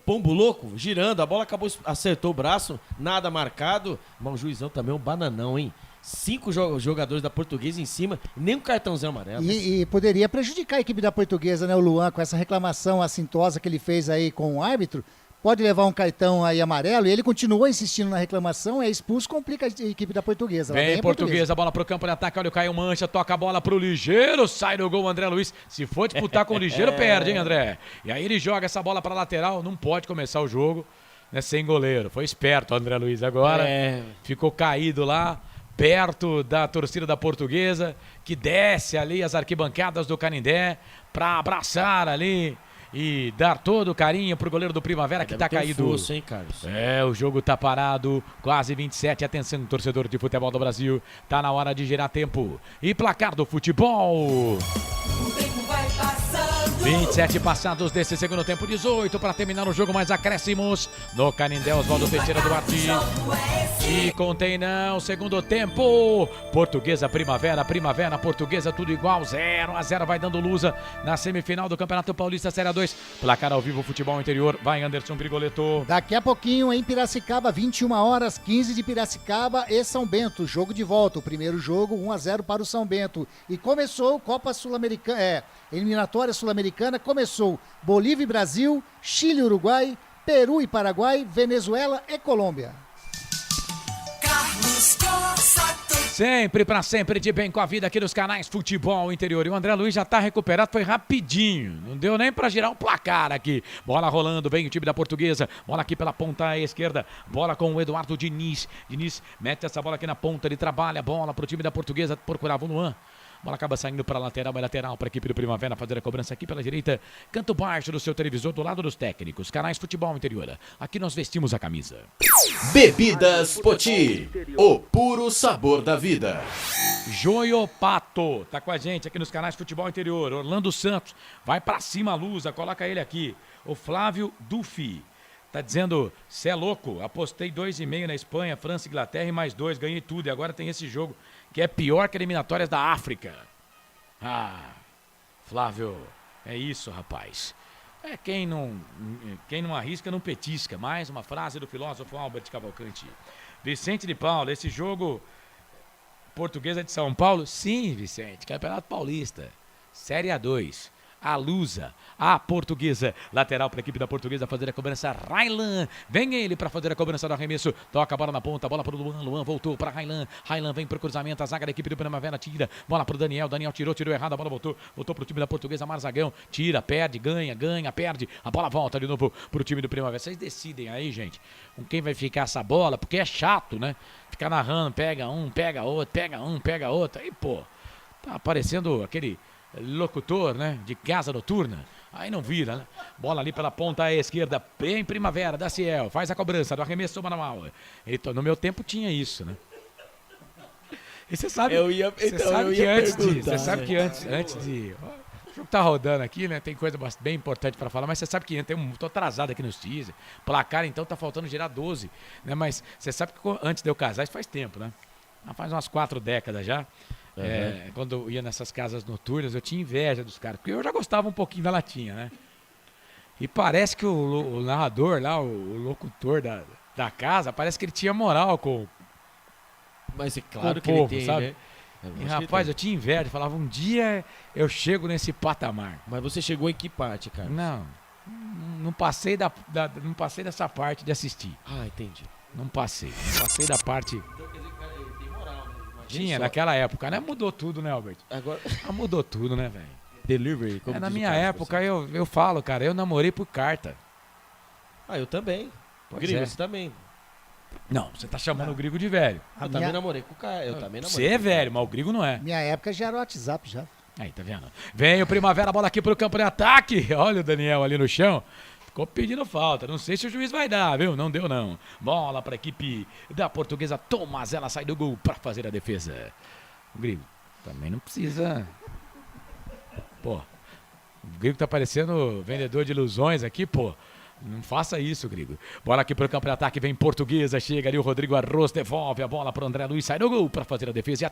Pombo louco, girando, a bola acertou o braço, nada marcado. Mas o juizão também é um bananão, hein? 5 jogadores da Portuguesa em cima, nem um cartãozinho amarelo. E poderia prejudicar a equipe da Portuguesa, né, o Luan, com essa reclamação assintosa que ele fez aí com o árbitro. Pode levar um cartão aí amarelo e ele continua insistindo na reclamação, é expulso, complica a equipe da Portuguesa. Vem Portuguesa, bola pro campo de ataque, olha o Caio Mancha, toca a bola pro Ligeiro, sai do gol o André Luiz. Se for disputar com o Ligeiro, perde, hein, André? E aí ele joga essa bola pra lateral, não pode começar o jogo, né, sem goleiro. Foi esperto o André Luiz agora, ficou caído lá, perto da torcida da Portuguesa, que desce ali as arquibancadas do Canindé pra abraçar ali e dar todo o carinho pro goleiro do Primavera que tá caído. Força, hein, Carlos? O jogo tá parado, quase 27, atenção, torcedor de futebol do Brasil, tá na hora de girar tempo. E placar do futebol. O tempo vai passando. 27 passados desse segundo tempo, 18 para terminar o jogo, mais acréscimos no Canindé, Oswaldo Teixeira Duarte. E contém não, segundo tempo, Portuguesa, Primavera, Portuguesa, tudo igual, 0-0, vai dando Lusa na semifinal do Campeonato Paulista Série A2, placar ao vivo, Futebol Interior, vai Anderson Grigoletto. Daqui a pouquinho em Piracicaba, 21h15 de Piracicaba e São Bento, jogo de volta, o primeiro jogo 1-0 para o São Bento, e começou Copa Sul-Americana, eliminatória sul-americana, começou Bolívia e Brasil, Chile e Uruguai, Peru e Paraguai, Venezuela e Colômbia. Carlos Cossa, Pra sempre de bem com a vida aqui nos canais Futebol Interior. E o André Luiz já tá recuperado, foi rapidinho. Não deu nem pra girar um placar aqui. Bola rolando, vem o time da Portuguesa. Bola aqui pela ponta esquerda. Bola com o Eduardo Diniz. Diniz mete essa bola aqui na ponta, ele trabalha. Bola pro time da Portuguesa, procurava o Luan. Bola acaba saindo para a lateral, para a equipe do Primavera fazer a cobrança aqui pela direita. Canto baixo do seu televisor, do lado dos técnicos. Canais Futebol Interior. Aqui nós vestimos a camisa. Bebidas Poti, o puro sabor da vida. Joio Pato tá com a gente aqui nos canais Futebol Interior. Orlando Santos vai pra cima a Lusa, coloca ele aqui. O Flávio Dufi tá dizendo, cê é louco, apostei 2,5 na Espanha, França, Inglaterra e mais 2, ganhei tudo e agora tem esse jogo que é pior que eliminatórias da África. Ah, Flávio, é isso, rapaz. É quem não arrisca não petisca. Mais uma frase do filósofo Albert Cavalcanti. Vicente de Paula, esse jogo Portuguesa de São Paulo? Sim, Vicente, Campeonato Paulista, Série A2. A Lusa, a Portuguesa, lateral para a equipe da Portuguesa fazer a cobrança. Railan, vem ele para fazer a cobrança do arremesso. Toca a bola na ponta, bola para o Luan. Luan voltou para Railan. Railan vem para o cruzamento. A zaga da equipe do Primavera tira. Bola para o Daniel. Daniel tirou errado. A bola voltou para o time da Portuguesa. Marzagão tira, perde, ganha, perde. A bola volta de novo para o time do Primavera. Vocês decidem aí, gente, com quem vai ficar essa bola, porque é chato, né? Ficar narrando, pega um, pega outro, pega um, pega outro. Aí, pô, tá aparecendo aquele locutor, né, de casa noturna, aí não vira, né? Bola ali pela ponta esquerda, bem Primavera, da Ciel, faz a cobrança do arremesso manual. Então, no meu tempo tinha isso, né? E você sabe, você sabe que antes de o jogo tá rodando aqui, né? Tem coisa bem importante para falar, mas você sabe que tô atrasado aqui nos teaser. Placar, então, tá faltando girar 12, né? Mas você sabe que antes de eu casar, isso faz tempo, né? Faz umas 4 décadas já. Quando eu ia nessas casas noturnas, eu tinha inveja dos caras, porque eu já gostava um pouquinho da latinha, né? E parece que o narrador lá, o locutor da casa, parece que ele tinha moral com Mas é claro com que o povo, ele tem, sabe? né? E, rapaz, eu tinha inveja, falava, um dia eu chego nesse patamar. Mas você chegou em que parte, cara? Não passei não passei dessa parte de assistir. Ah, entendi. Não passei da parte... Tinha, naquela época, né? Mudou tudo, né, Albert? Agora... mudou tudo, né, velho? Delivery, como na diz o minha cara, época, eu falo, cara, eu namorei por carta. Ah, eu também. Grigo, você também. Não, você tá chamando o Grigo de velho. Eu também namorei com o cara. Você é velho, mas o Grigo não é. Minha época já era o WhatsApp, já. Aí, tá vendo? Vem o Primavera, bola aqui pro campo de ataque. Olha o Daniel ali no chão. Ficou pedindo falta. Não sei se o juiz vai dar, viu? Não deu, não. Bola pra equipe da Portuguesa. Tomás, ela sai do gol pra fazer a defesa. O Grigo também não precisa... Pô, o Grigo tá parecendo vendedor de ilusões aqui, pô. Não faça isso, Grigo. Bola aqui pro campo de ataque, vem Portuguesa, chega ali o Rodrigo Arroz, devolve a bola pro André Luiz, sai do gol para fazer a defesa. E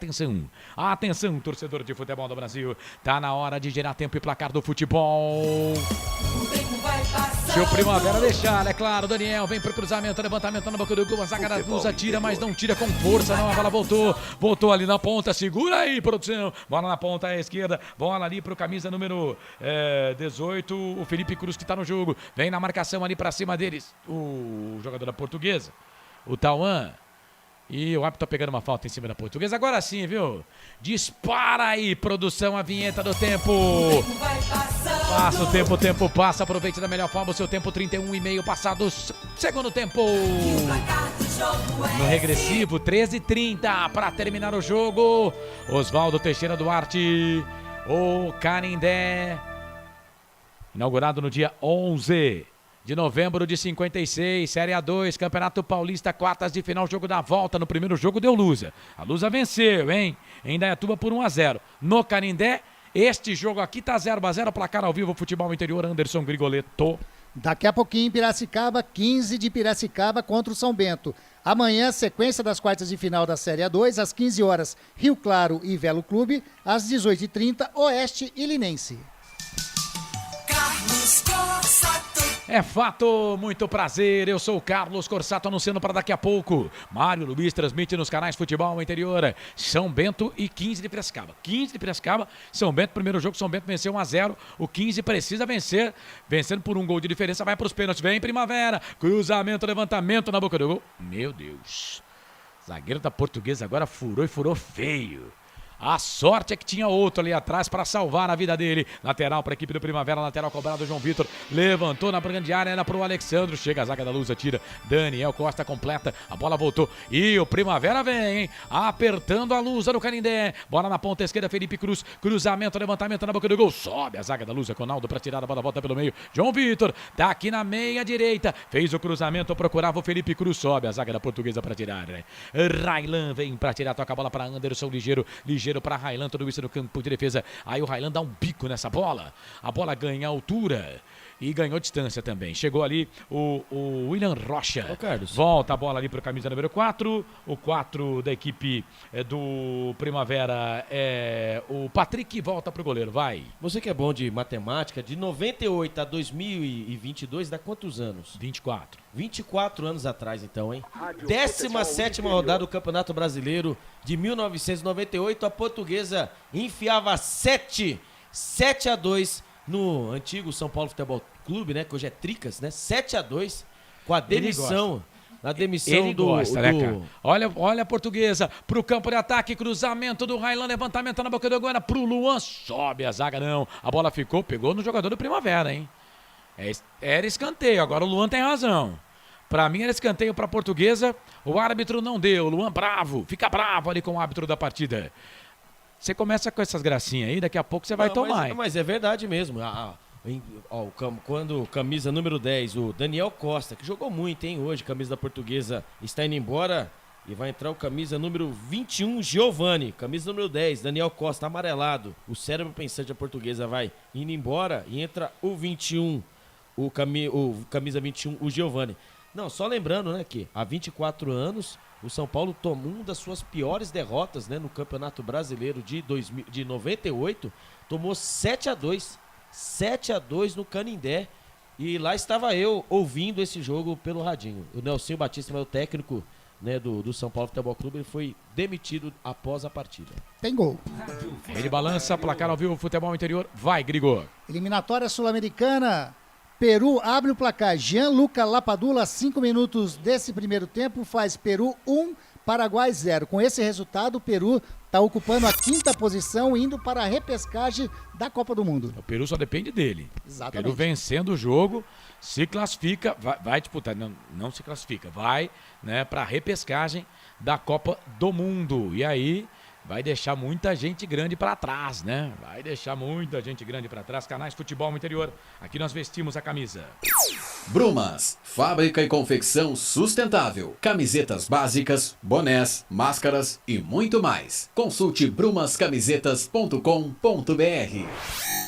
atenção, torcedor de futebol do Brasil, tá na hora de gerar tempo e placar do futebol. Se o Primavera deixar, é claro, Daniel vem pro cruzamento, levantamento na boca do gol, a zaga da Lusa tira, mas não tira com força, não, a bola voltou ali na ponta, segura aí, produção, bola na ponta esquerda, bola ali pro camisa número 18, o Felipe Cruz que tá no jogo, vem na marcação ali pra cima deles, o jogador da Portuguesa, o Tauan, e o árbitro tá pegando uma falta em cima da Portuguesa. Agora sim, viu? Dispara aí, produção, a vinheta do tempo. Passa o tempo passa. Aproveite da melhor forma o seu tempo, 31,5 passados. Segundo tempo. No regressivo, 13h30 para terminar o jogo. Oswaldo Teixeira Duarte, o Canindé. Inaugurado no dia 11 de novembro de 56, Série A2, Campeonato Paulista, quartas de final, jogo da volta. No primeiro jogo deu Lusa. A Lusa venceu, hein? Em Indaiatuba por 1-0. No Canindé, este jogo aqui tá 0-0, placar ao vivo, Futebol Interior, Anderson Grigoleto. Daqui a pouquinho em Piracicaba, 15 de Piracicaba contra o São Bento. Amanhã, sequência das quartas de final da Série A2, às 15 horas, Rio Claro e Velo Clube, às 18h30, Oeste e Linense. Carlos Corsato. É fato, muito prazer, eu sou o Carlos Corsato, anunciando para daqui a pouco. Mário Luiz transmite nos canais Futebol Interior, São Bento e 15 de Piracicaba. 15 de Piracicaba, São Bento, primeiro jogo, São Bento venceu 1-0, o 15 precisa vencer, vencendo por um gol de diferença, vai para os pênaltis, vem Primavera, cruzamento, levantamento na boca do gol. Meu Deus, Zagueiro da Portuguesa agora furou e furou feio. A sorte é que tinha outro ali atrás para salvar a vida dele. Lateral para a equipe do Primavera, lateral cobrado, João Vitor levantou na grande área, era para o Alexandro, chega a zaga da Lusa, tira, Daniel Costa completa, a bola voltou e o Primavera vem, hein? Apertando a Lusa no Canindé, bola na ponta esquerda, Felipe Cruz, cruzamento, levantamento na boca do gol, sobe a zaga da Lusa, Conaldo para tirar a bola, volta pelo meio, João Vitor, tá aqui na meia direita, fez o cruzamento, procurava o Felipe Cruz, sobe a zaga da Portuguesa para tirar, né? Railan vem para tirar, toca a bola para Anderson, ligeiro para Railan, tudo isso no campo de defesa. Aí o Railan dá um bico nessa bola. A bola ganha altura e ganhou distância também. Chegou ali o William Rocha. Ô, Carlos. Volta a bola ali para o camisa número 4. O 4 da equipe do Primavera é o Patrick, volta para o goleiro. Vai. Você que é bom de matemática, de 98 a 2022, dá quantos anos? 24. 24 anos atrás, então, hein? 17ª rodada do Campeonato Brasileiro de 1998. A Portuguesa enfiava 7-2 no antigo São Paulo Futebol Clube, né? Que hoje é Tricas, né? 7-2 com a demissão. Na demissão Ele gosta, né, cara? Olha a Portuguesa pro campo de ataque, cruzamento do Railan, levantamento na boca do Guana pro Luan, sobe a zaga não. A bola pegou no jogador do Primavera, hein? Era escanteio, agora o Luan tem razão. Pra mim era escanteio pra Portuguesa, o árbitro não deu, o Luan bravo, fica bravo ali com o árbitro da partida. Você começa com essas gracinhas aí, daqui a pouco você vai tomar. Mas é verdade mesmo. Quando camisa número 10, o Daniel Costa, que jogou muito, hein, hoje, camisa da Portuguesa, está indo embora e vai entrar o camisa número 21, Giovani. Camisa número 10, Daniel Costa, amarelado. O cérebro pensante da Portuguesa vai indo embora e entra o 21, o camisa 21, o Giovani. Não, só lembrando, né, que há 24 anos o São Paulo tomou uma das suas piores derrotas, né, no Campeonato Brasileiro de 98, tomou 7-2 no Canindé, e lá estava eu ouvindo esse jogo pelo radinho. O Nelsinho Batista, meu técnico, né, do São Paulo Futebol Clube, ele foi demitido após a partida. Tem gol. Ele balança, placar ao vivo, futebol interior, vai, Grigor. Eliminatória Sul-Americana, Peru abre o placar. Gianluca Lapadula, 5 minutos desse primeiro tempo, faz Peru 1, Paraguai 0. Com esse resultado, o Peru está ocupando a 5ª posição, indo para a repescagem da Copa do Mundo. O Peru só depende dele. Exatamente. O Peru vencendo o jogo, se classifica, vai disputar, não se classifica, vai, né, para a repescagem da Copa do Mundo. E aí vai deixar muita gente grande para trás, né? Vai deixar muita gente grande para trás. Canais Futebol Interior, aqui nós vestimos a camisa. Brumas, fábrica e confecção sustentável. Camisetas básicas, bonés, máscaras e muito mais. Consulte brumascamisetas.com.br.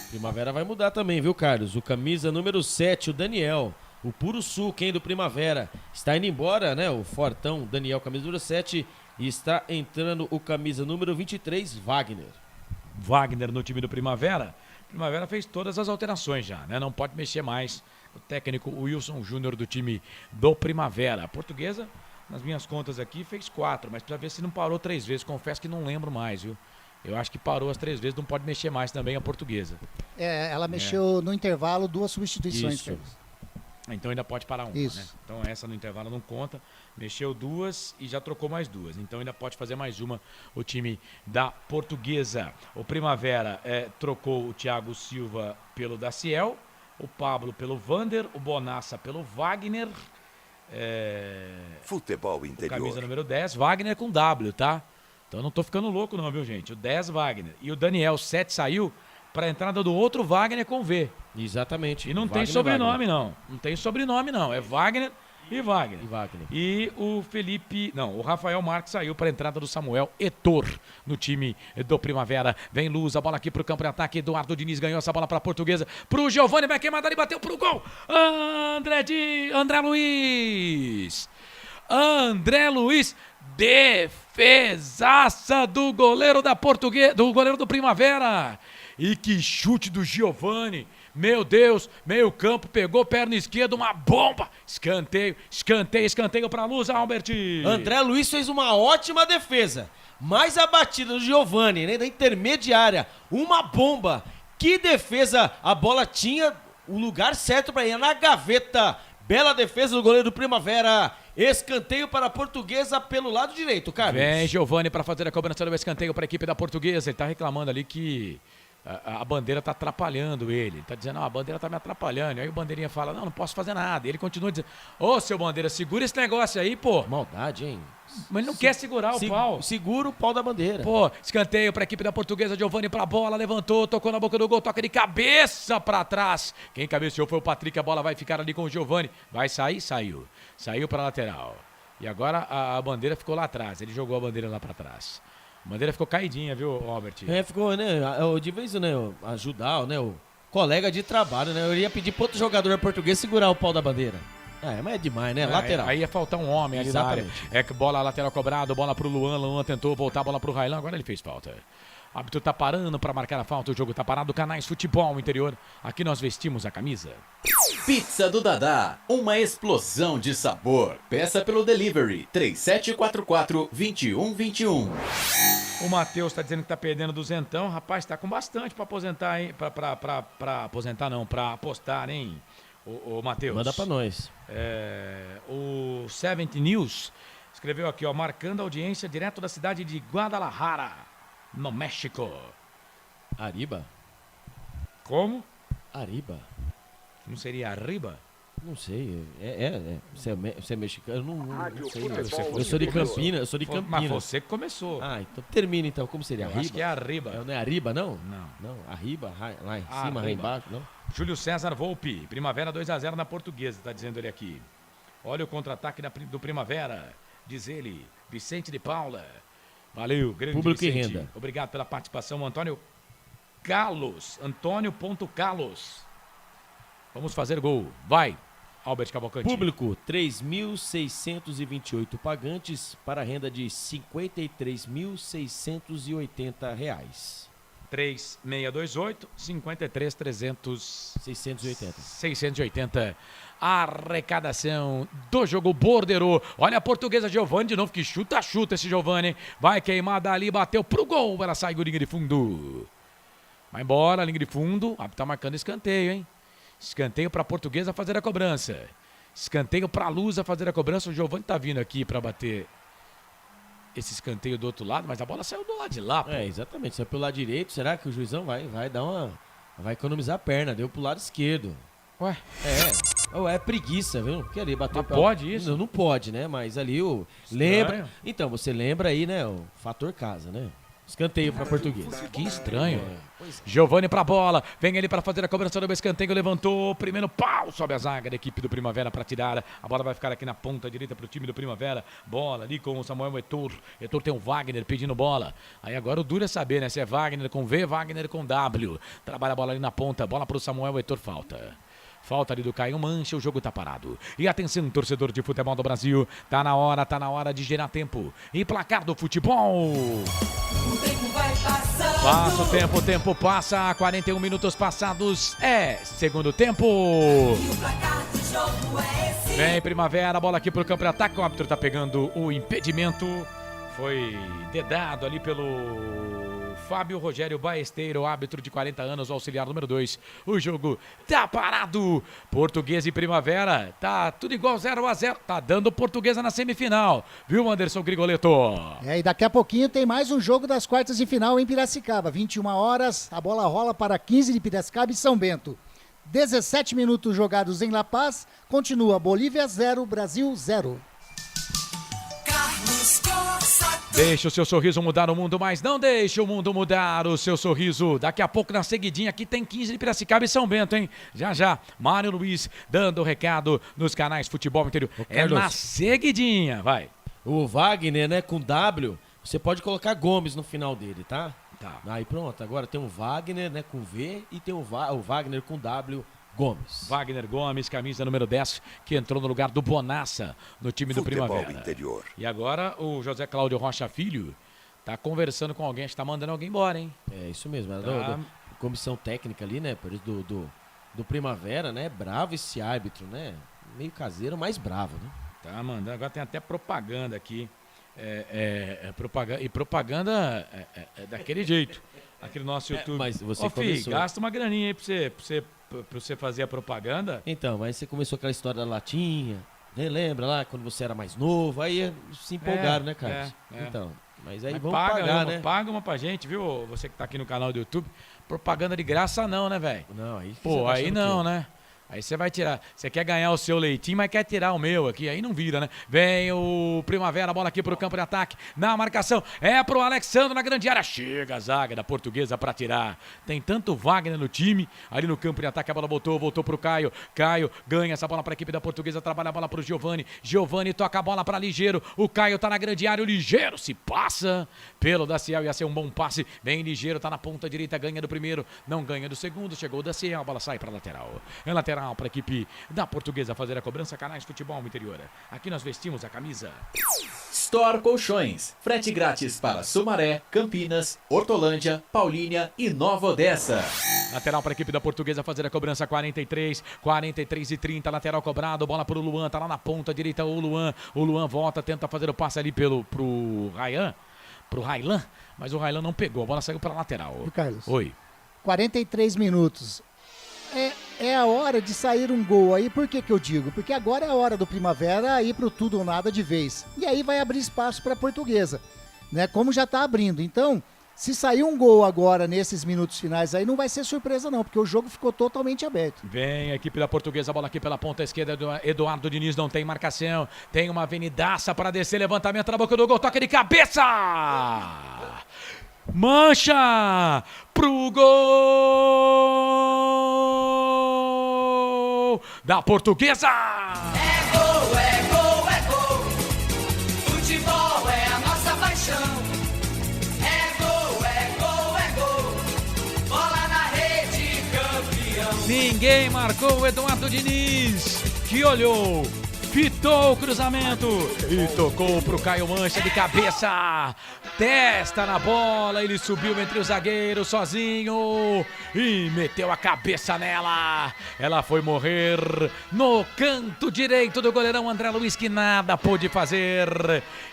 Primavera vai mudar também, viu, Carlos? O camisa número 7, o Daniel. O Puro Sul, quem do Primavera, está indo embora, né? O fortão Daniel, camisa número 7. E está entrando o camisa número 23, Wagner. Wagner no time do Primavera. Primavera fez todas as alterações já, né? Não pode mexer mais. O técnico Wilson Júnior do time do Primavera. A Portuguesa, nas minhas contas aqui, fez 4, mas precisa ver se não parou 3 vezes. Confesso que não lembro mais, viu? Eu acho que parou as 3 vezes, não pode mexer mais também a Portuguesa. Ela mexeu no intervalo 2 substituições. Isso. Então ainda pode parar uma, Isso. né? Então essa no intervalo não conta. Mexeu 2 e já trocou mais 2. Então ainda pode fazer mais uma o time da Portuguesa. O Primavera trocou o Thiago Silva pelo Daciel, o Pablo pelo Vander, o Bonassa pelo Wagner. Futebol interior. Camisa número 10, Wagner com W, tá? Então eu não tô ficando louco não, viu, gente? O 10, Wagner. E o Daniel, 7, saiu para a entrada do outro Wagner com V. Exatamente. E não Wagner, tem sobrenome, Wagner. não. Não tem sobrenome, não. É Wagner e Wagner. Wagner. E o o Rafael Marques saiu para a entrada do Samuel Etor no time do Primavera. Vem Luz, a bola aqui pro campo de ataque. Eduardo Diniz ganhou essa bola para a Portuguesa. Pro Giovani, vai queimar dali, bateu pro gol. André Luiz. André Luiz, defesaça do goleiro da Portuguesa, do goleiro do Primavera. E que chute do Giovani. Meu Deus, meio campo, pegou perna esquerda, uma bomba. Escanteio pra Luz, Albert. André Luiz fez uma ótima defesa. Mas a batida do Giovani, né, da intermediária, uma bomba. Que defesa, a bola tinha o lugar certo para ir na gaveta Bela defesa do goleiro do Primavera. Escanteio para a Portuguesa pelo lado direito, Carlos. Vem Giovani para fazer a cobrança do escanteio para a equipe da Portuguesa. Ele tá reclamando ali que a bandeira tá atrapalhando ele. Ele tá dizendo, a bandeira tá me atrapalhando. Aí o bandeirinha fala, não posso fazer nada. E ele continua dizendo, seu bandeira, segura esse negócio aí, pô. Maldade, hein? Mas ele não quer segurar o pau. Segura o pau da bandeira. Pô, escanteio para a equipe da Portuguesa. Giovani para a bola, levantou, tocou na boca do gol, toca de cabeça para trás. Quem cabeceou foi o Patrick. A bola vai ficar ali com o Giovani. Vai sair? Saiu. Saiu para a lateral. E agora a bandeira ficou lá atrás. Ele jogou a bandeira lá para trás. A bandeira ficou caidinha, viu, Robert? Ficou, né? De vez, né? Ajudar, né? O colega de trabalho, né? Eu ia pedir para outro jogador português segurar o pau da bandeira. Mas é demais, né? Lateral. Aí ia faltar um homem ali na área. Bola lateral cobrado, bola pro Luan. Luan tentou voltar a bola pro Railan. Agora ele fez falta. O árbitro tá parando para marcar a falta. O jogo tá parado. Canais Futebol Interior. Aqui nós vestimos a camisa. Pizza do Dadá. Uma explosão de sabor. Peça pelo delivery 3744-2121. O Matheus tá dizendo que tá perdendo duzentão. Rapaz, tá com bastante para aposentar, hein? Pra aposentar não, para apostar, hein? O Matheus. Manda pra nós. O 70 News escreveu aqui, marcando a audiência direto da cidade de Guadalajara, no México. Arriba? Como? Arriba. Não seria Arriba? Não sei. Você é mexicano? Não sei. Eu sou de Campinas. Eu sou de Campinas. Mas você que começou. Então termina então. Como seria? Arriba? Acho que é Arriba. Não é Arriba, não? Não. Arriba, lá em cima, lá embaixo, não? Júlio César Volpe, Primavera 2-0 na Portuguesa, tá dizendo ele aqui. Olha o contra-ataque do Primavera, diz ele, Vicente de Paula. Valeu, grande Público Vicente. e renda. Obrigado pela participação, Antônio Carlos. Antônio.Carlos. Vamos fazer gol. Vai, Albert Cavalcante. Público, 3.628 pagantes para a renda de R$ 53.680. 3628 53 300 680. Arrecadação do jogo Borderô. Olha a Portuguesa Giovani de novo, que chuta esse Giovani. Vai queimada ali, bateu pro gol. Ela sai com linha de fundo. Vai embora, linha de fundo. Tá marcando escanteio, hein? Escanteio pra Portuguesa fazer a cobrança. Escanteio pra Lusa fazer a cobrança. O Giovani tá vindo aqui pra bater esse escanteio do outro lado, mas a bola saiu do lado de lá, pô. Exatamente, saiu pelo lado direito. Será que o juizão vai dar uma... vai economizar a perna, deu pro lado esquerdo. Ué? É preguiça, viu? Porque ali bateu... Mas pode isso? Não pode, né? Mas ali o... Estranho. Lembra... Então, você lembra aí, né? O fator casa, né? Escanteio pra Portuguesa. Que estranho. Giovani pra bola. Vem ele para fazer a cobrança do escanteio. Levantou. Primeiro pau. Sobe a zaga da equipe do Primavera para tirar. A bola vai ficar aqui na ponta direita pro time do Primavera. Bola ali com o Samuel Heitor. Heitor tem o Wagner pedindo bola. Aí agora o duro é saber, né? Se é Wagner com V, Wagner com W. Trabalha a bola ali na ponta. Bola pro Samuel Heitor. Falta ali do Caio Mancha, o jogo tá parado. E atenção, torcedor de futebol do Brasil, tá na hora de gerar tempo. E placar do futebol. O tempo vai passando. Passa o tempo passa, 41 minutos passados, segundo tempo. E o placar do jogo é esse. Vem Primavera, bola aqui pro campo de ataque, o árbitro tá pegando o impedimento. Foi dedado ali pelo Fábio Rogério Baesteiro, árbitro de 40 anos, auxiliar número 2. O jogo tá parado. Portuguesa e Primavera, tá tudo igual 0-0. Tá dando Portuguesa na semifinal. Viu, Anderson Grigoleto? E daqui a pouquinho tem mais um jogo das quartas de final em Piracicaba. 21 horas, a bola rola para 15 de Piracicaba e São Bento. 17 minutos jogados em La Paz. Continua Bolívia 0, Brasil 0. Deixa o seu sorriso mudar o mundo, mas não deixa o mundo mudar o seu sorriso. Daqui a pouco, na seguidinha, aqui tem 15 de Piracicaba e São Bento, hein? Já, Mário Luiz dando o recado nos canais Futebol Interior. Na seguidinha, vai. O Wagner, né, com W, você pode colocar Gomes no final dele, tá? Tá. Aí pronto, agora tem o Wagner, né, com V e tem o Wagner com W. Gomes. Wagner Gomes, camisa número 10, que entrou no lugar do Bonassa no time do Primavera. Interior. E agora o José Cláudio Rocha Filho tá conversando com alguém, tá mandando alguém embora, hein? É isso mesmo, da comissão técnica ali, né, do Primavera, né, bravo esse árbitro, né, meio caseiro, mas bravo, né? Tá mandando, agora tem até propaganda aqui propaganda é daquele jeito. Aqui no nosso YouTube. Mas você começou... gasta uma graninha aí pra você fazer a propaganda. Então, mas você começou aquela história da latinha, né? Lembra lá quando você era mais novo? Aí se empolgaram, né, Carlos? Então, mas aí vamos pagar, né? Paga uma pra gente, viu? Você que tá aqui no canal do YouTube. Propaganda de graça não, né, velho? Não, aí... Pô, aí não, né? Aí você vai tirar. Você quer ganhar o seu leitinho, mas quer tirar o meu aqui. Aí não vira, né? Vem o Primavera, bola aqui pro campo de ataque. Na marcação. É pro Alexandre na grande área. Chega a zaga da Portuguesa pra tirar. Tem tanto Wagner no time. Ali no campo de ataque a bola voltou pro Caio. Caio ganha essa bola pra equipe da Portuguesa. Trabalha a bola pro Giovani. Giovani toca a bola pra Ligeiro. O Caio tá na grande área. O Ligeiro se passa pelo Daciel. Ia ser um bom passe. Vem Ligeiro, tá na ponta direita. Ganha do primeiro. Não ganha do segundo. Chegou o Daciel. A bola sai pra lateral. É lateral para a equipe da Portuguesa fazer a cobrança. Canais Futebol Interior. Aqui nós vestimos a camisa. Store Colchões. Frete grátis para Sumaré, Campinas, Hortolândia, Paulínia e Nova Odessa. Lateral para a equipe da Portuguesa fazer a cobrança. 43 e 30. Lateral cobrado. Bola para o Luan. Tá lá na ponta direita o Luan. O Luan volta, tenta fazer o passe ali pro Ryan. Pro Railan. Mas o Railan não pegou. A bola saiu para a lateral. Carlos. Oi. 43 minutos. É a hora de sair um gol aí. Por que eu digo? Porque agora é a hora do Primavera ir pro tudo ou nada de vez. E aí vai abrir espaço para a Portuguesa, né? Como já tá abrindo. Então, se sair um gol agora nesses minutos finais aí, não vai ser surpresa não, porque o jogo ficou totalmente aberto. Vem a equipe da Portuguesa, bola aqui pela ponta esquerda, Eduardo Diniz não tem marcação, tem uma avenidaça para descer, levantamento na boca do gol, toque de cabeça! Mancha pro gol da Portuguesa! É gol, é gol, é gol. Futebol é a nossa paixão. É gol, é gol, é gol. Bola na rede, campeão. Ninguém marcou o Eduardo Diniz, que olhou, fitou o cruzamento e tocou pro Caio Mancha de cabeça. Testa na bola, ele subiu entre os zagueiros sozinho e meteu a cabeça nela. Ela foi morrer no canto direito do goleirão André Luiz, que nada pôde fazer.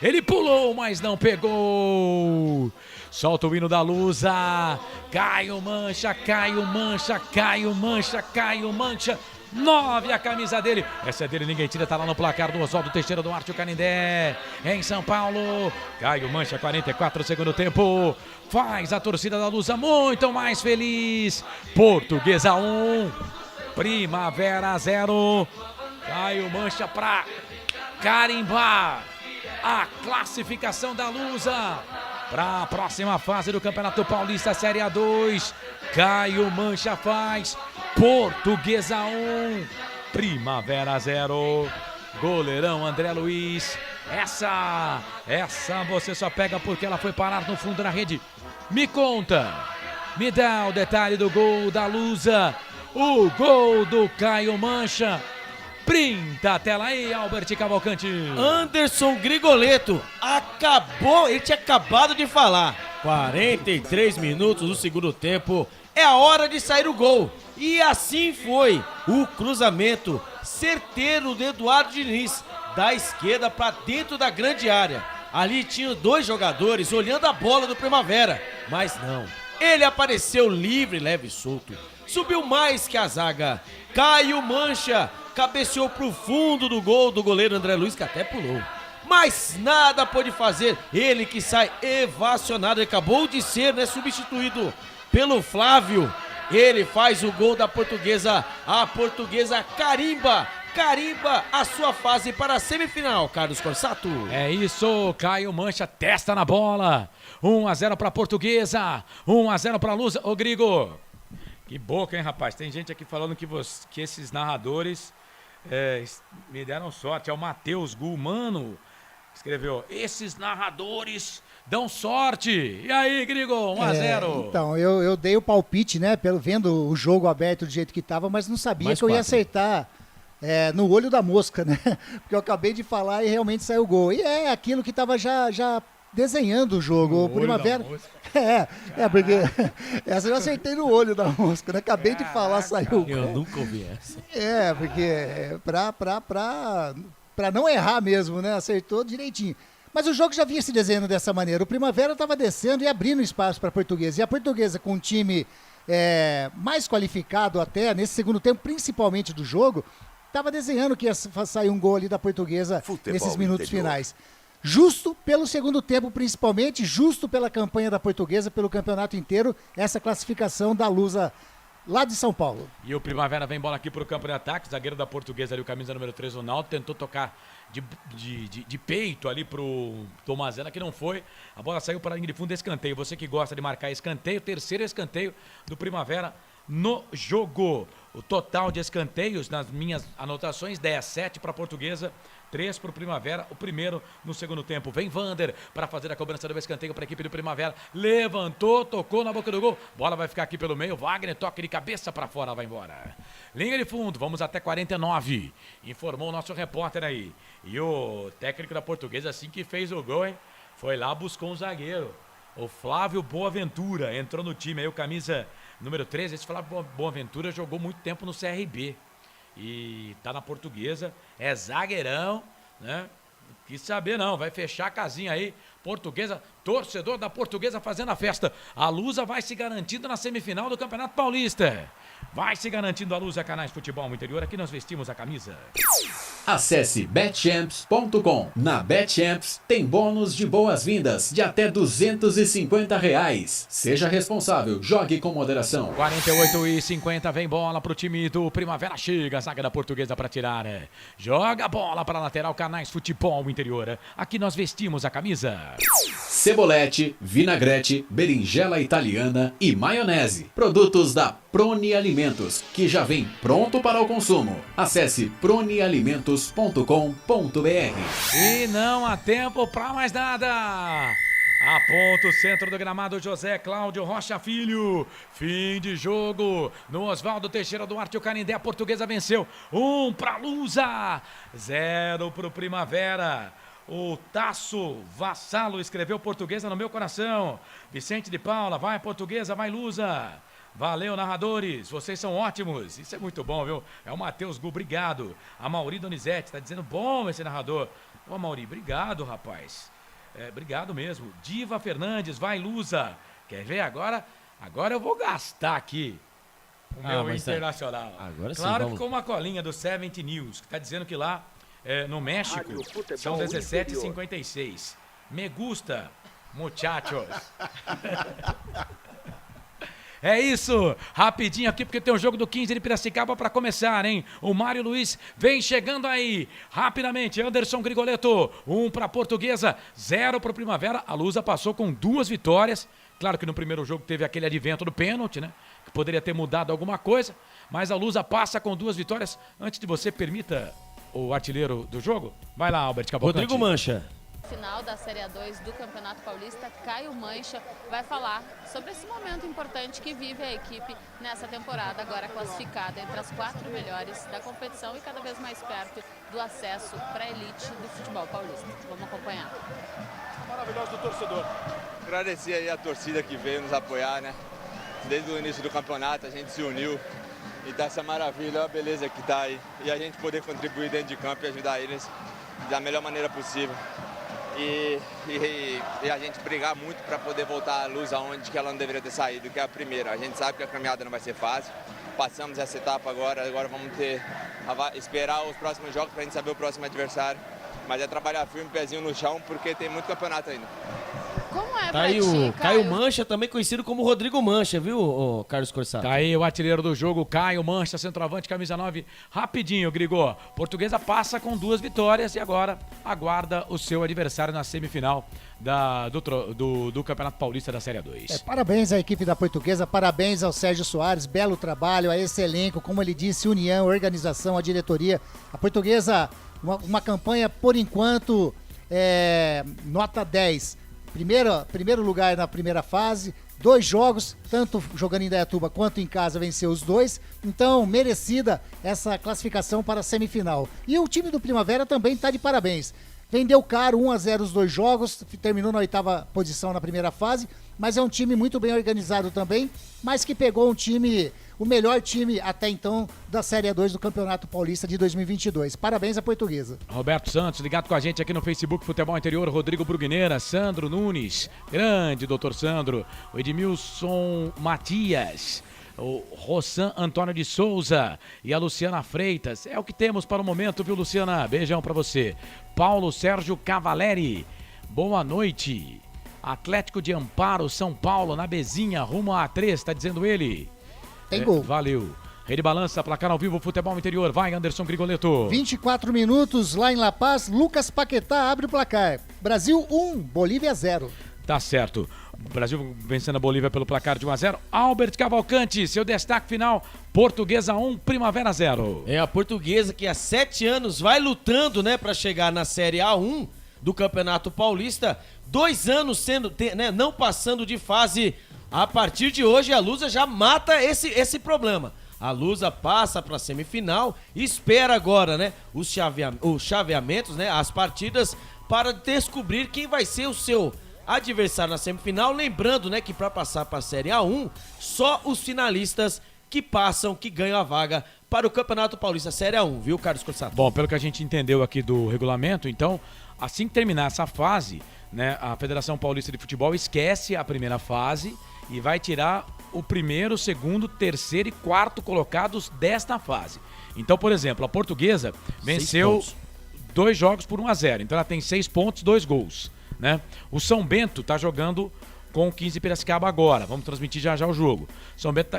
Ele pulou, mas não pegou. Solta o hino da Lusa. Caio Mancha, Caio Mancha, Caio Mancha, Caio Mancha. 9 a camisa dele. Essa é dele, ninguém tira, tá lá no placar do Oswaldo Teixeira do Arte, o Canindé, em São Paulo. Caio Mancha, 44, segundo tempo. Faz a torcida da Lusa muito mais feliz. Portuguesa 1, Primavera 0. Caio Mancha pra carimbar a classificação da Lusa para a próxima fase do Campeonato Paulista Série A2. Caio Mancha faz. Portuguesa 1, Primavera 0. Goleirão André Luiz. Essa você só pega porque ela foi parar no fundo da rede. Me conta, me dá o detalhe do gol da Lusa. O gol do Caio Mancha. Printa a tela aí, Albert Cavalcante. Anderson Grigoleto acabou, ele tinha acabado de falar. 43 minutos do segundo tempo. É a hora de sair o gol. E assim foi. O cruzamento certeiro do Eduardo Diniz, da esquerda para dentro da grande área. Ali tinham 2 jogadores olhando a bola do Primavera. Mas não. Ele apareceu livre, leve e solto. Subiu mais que a zaga. Caio Mancha cabeceou pro fundo do gol do goleiro André Luiz, que até pulou. Mas nada pôde fazer. Ele que sai evacionado. Ele acabou de ser, substituído pelo Flávio. Ele faz o gol da Portuguesa. A Portuguesa carimba a sua fase para a semifinal, Carlos Corsato. É isso, Caio Mancha testa na bola. 1-0 para a Portuguesa, 1-0 para a Lusa. Ô, Grigo, que boca, hein, rapaz? Tem gente aqui falando que esses narradores me deram sorte. É o Matheus Gulmano, escreveu, esses narradores dão sorte. E aí, Grigo, 1-0. Então, eu dei o palpite, né, vendo o jogo aberto do jeito que estava, mas não sabia que eu ia acertar no olho da mosca, né? Porque eu acabei de falar e realmente saiu o gol. E é aquilo que estava já desenhando o jogo. O Primavera. Porque essa eu acertei no olho da mosca, né? Acabei de falar, saiu o gol. Eu nunca ouvi essa. Porque pra não errar mesmo, né? Acertou direitinho. Mas o jogo já vinha se desenhando dessa maneira. O Primavera estava descendo e abrindo espaço para a Portuguesa. E a Portuguesa, com um time mais qualificado até, nesse segundo tempo, principalmente do jogo, estava desenhando que ia sair um gol ali da Portuguesa nesses minutos finais. Justo pelo segundo tempo, principalmente, justo pela campanha da Portuguesa, pelo campeonato inteiro, essa classificação da Lusa lá de São Paulo. E o Primavera vem bola aqui pro campo de ataque, zagueiro da Portuguesa ali, o camisa número 3, o Ronaldo, tentou tocar de peito ali pro Tomazella, que não foi. A bola saiu para a linha de fundo de escanteio. Você que gosta de marcar escanteio, terceiro escanteio do Primavera no jogo. O total de escanteios, nas minhas anotações, 10, 7 para a Portuguesa, 3 para o Primavera, o primeiro no segundo tempo. Vem Vander para fazer a cobrança do escanteio para a equipe do Primavera. Levantou, tocou na boca do gol. Bola vai ficar aqui pelo meio. Wagner toca de cabeça para fora, vai embora. Linha de fundo, vamos até 49. Informou o nosso repórter aí. E o técnico da Portuguesa, assim que fez o gol, hein, foi lá, buscou um zagueiro. O Flávio Boaventura entrou no time aí, o camisa número 13. Esse Flávio Boaventura jogou muito tempo no CRB. E tá na Portuguesa, é zagueirão, né? Não quis saber não, vai fechar a casinha aí. Portuguesa, torcedor da Portuguesa fazendo a festa. A Lusa vai se garantindo na semifinal do Campeonato Paulista. Vai se garantindo a Lusa Canais Futebol Interior, aqui nós vestimos a camisa. Acesse betchamps.com. Na Betchamps tem bônus de boas-vindas de até R$250. Seja responsável, jogue com moderação. 48:50, vem bola pro time do Primavera, chega a zaga da Portuguesa para tirar. Joga a bola para a lateral, Canais Futebol Interior. Aqui nós vestimos a camisa. Cebolete, vinagrete, berinjela italiana e maionese. Produtos da Proni Alimentos, que já vem pronto para o consumo. Acesse pronialimentos.com.br. E não há tempo para mais nada. Aponta o centro do gramado, José Cláudio Rocha Filho. Fim de jogo no Oswaldo Teixeira Duarte, o Canindé. A Portuguesa venceu. 1 para Lusa, 0 para o Primavera. O Tasso Vassalo escreveu Portuguesa no meu coração. Vicente de Paula, vai Portuguesa, vai Lusa. Valeu, narradores, vocês são ótimos. Isso é muito bom, viu? É o Matheus Gu, obrigado. A Mauri Donizete tá dizendo, bom esse narrador. Ô, Mauri, obrigado, rapaz. Obrigado mesmo. Diva Fernandes, vai Lusa. Quer ver agora? Agora eu vou gastar aqui o meu internacional. Agora sim, claro que com uma colinha do 70 News, que tá dizendo que lá no México são 17h56. Me gusta, muchachos. É isso, rapidinho aqui, porque tem o jogo do 15 de Piracicaba para começar, hein? O Mário Luiz vem chegando aí, rapidamente, Anderson Grigoletto, 1 para a Portuguesa, 0 para o Primavera. A Lusa passou com 2 vitórias, claro que no primeiro jogo teve aquele advento do pênalti, né? Que poderia ter mudado alguma coisa, mas a Lusa passa com 2 vitórias. Antes de você, permita o artilheiro do jogo. Vai lá, Albert Cavalcante. Rodrigo Mancha. Final da Série A2 do Campeonato Paulista, Caio Mancha vai falar sobre esse momento importante que vive a equipe nessa temporada, agora classificada entre as 4 melhores da competição e cada vez mais perto do acesso para a elite do futebol paulista. Vamos acompanhar. Maravilhoso do torcedor. Agradecer aí a torcida que veio nos apoiar, né? Desde o início do campeonato a gente se uniu e tá essa maravilha, a beleza que tá aí. E a gente poder contribuir dentro de campo e ajudar eles da melhor maneira possível. E a gente brigar muito para poder voltar à Luz aonde que ela não deveria ter saído, que é a primeira. A gente sabe que a caminhada não vai ser fácil. Passamos essa etapa agora vamos esperar os próximos jogos para a gente saber o próximo adversário. Mas é trabalhar firme, pezinho no chão, porque tem muito campeonato ainda. Como é Tá aí o Caio Mancha, também conhecido como Rodrigo Mancha, viu, Carlos Corsato? Tá aí o artilheiro do jogo, Caio Mancha, centroavante, camisa 9. Rapidinho, Grigor. Portuguesa passa com 2 vitórias e agora aguarda o seu adversário na semifinal do Campeonato Paulista da Série A2. Parabéns à equipe da Portuguesa, parabéns ao Sérgio Soares, belo trabalho, a esse elenco, como ele disse, união, organização, a diretoria. A Portuguesa, uma campanha, por enquanto, nota 10. Primeiro lugar na primeira fase, 2 jogos, tanto jogando em Indaiatuba quanto em casa, venceu os 2. Então, merecida essa classificação para a semifinal. E o time do Primavera também está de parabéns. Vendeu caro, 1-0 os 2 jogos, terminou na 8ª posição na primeira fase, mas é um time muito bem organizado também, mas que pegou um time o melhor time até então da Série A2 do Campeonato Paulista de 2022. Parabéns à Portuguesa. Roberto Santos, ligado com a gente aqui no Facebook Futebol Interior, Rodrigo Brugneira, Sandro Nunes, grande doutor Sandro, o Edmilson Matias, o Rossan Antônio de Souza e a Luciana Freitas. É o que temos para o momento, viu, Luciana? Beijão pra você. Paulo Sérgio Cavaleri, boa noite. Atlético de Amparo, São Paulo, na Bezinha, rumo a A3, tá dizendo ele. Tem gol. Valeu. Rede Balança, placar ao vivo, Futebol Interior. Vai, Anderson Grigoleto. 24 minutos lá em La Paz, Lucas Paquetá abre o placar. Brasil 1, Bolívia 0. Tá certo. Brasil vencendo a Bolívia pelo placar de 1-0. Albert Cavalcante, seu destaque final. Portuguesa 1, Primavera 0. É a Portuguesa que há 7 anos vai lutando, né, para chegar na Série A1 do Campeonato Paulista. 2 anos sendo, né, não passando de fase. A partir de hoje, a Lusa já mata esse problema. A Lusa passa para a semifinal e espera agora, né, os chaveamentos, né, as partidas para descobrir quem vai ser o seu adversário na semifinal. Lembrando, né, que para passar para a Série A1, só os finalistas que passam, que ganham a vaga para o Campeonato Paulista Série A1, viu, Carlos Corsato? Bom, pelo que a gente entendeu aqui do regulamento, então, assim que terminar essa fase, né, a Federação Paulista de Futebol esquece a primeira fase e vai tirar o primeiro, segundo, terceiro e quarto colocados desta fase. Então, por exemplo, a Portuguesa venceu 2 jogos por 1-0. Então ela tem 6 pontos, 2 gols, né? O São Bento tá jogando com o 15 Piracicaba agora. Vamos transmitir já o jogo. São Bento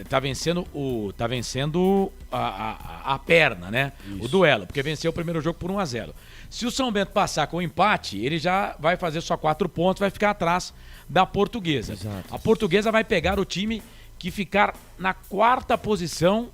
tá vencendo a perna, né? Isso. O duelo, porque venceu o primeiro jogo por 1-0. Se o São Bento passar com o empate, ele já vai fazer só 4 pontos, vai ficar atrás da Portuguesa. Exato. A Portuguesa vai pegar o time que ficar na 4ª posição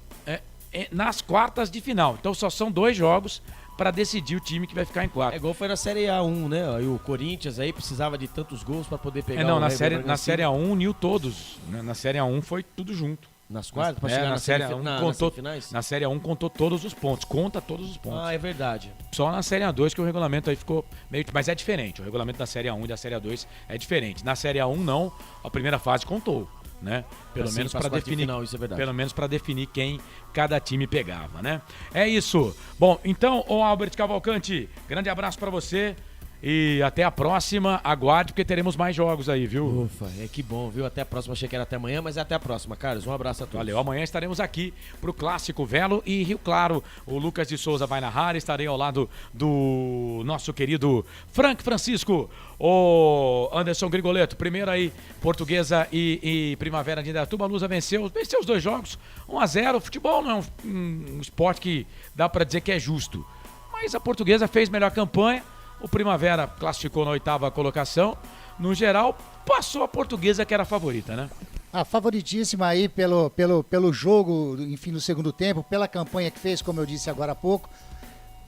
nas quartas de final. Então só são 2 jogos para decidir o time que vai ficar em 4. É igual foi na Série A1, né? E o Corinthians aí precisava de tantos gols para poder pegar na Série A1 uniu todos. Né? Na Série A1 foi tudo junto. Nas quartas? Para chegar na Série A1 contou, na Série A1 contou todos os pontos. Conta todos os pontos. Ah, é verdade. Só na Série A2 que o regulamento aí ficou meio... Mas é diferente. O regulamento da Série A1 e da Série A2 é diferente. Na Série A1 não. A primeira fase contou, né? Pelo menos para definir, final, isso é verdade. Pelo menos para definir quem cada time pegava, né? É isso. Bom, então, o Albert Cavalcante, grande abraço para você. E até a próxima, aguarde, porque teremos mais jogos aí, viu? Ufa, que bom, viu? Até a próxima, achei que era até amanhã, mas é até a próxima, Carlos. Um abraço a todos. Valeu, amanhã estaremos aqui pro Clássico Velo e Rio Claro. O Lucas de Souza vai narrar, estarei ao lado do nosso querido Frank Francisco, o Anderson Grigoleto. Primeiro aí, Portuguesa e Primavera de Indaiatuba. A Lusa venceu os 2 jogos, 1-0. Futebol não é um esporte que dá para dizer que é justo, mas a Portuguesa fez melhor campanha. O Primavera classificou na 8ª colocação. No geral, passou a Portuguesa, que era a favorita, né? A favoritíssima aí pelo jogo, enfim, no segundo tempo, pela campanha que fez, como eu disse agora há pouco.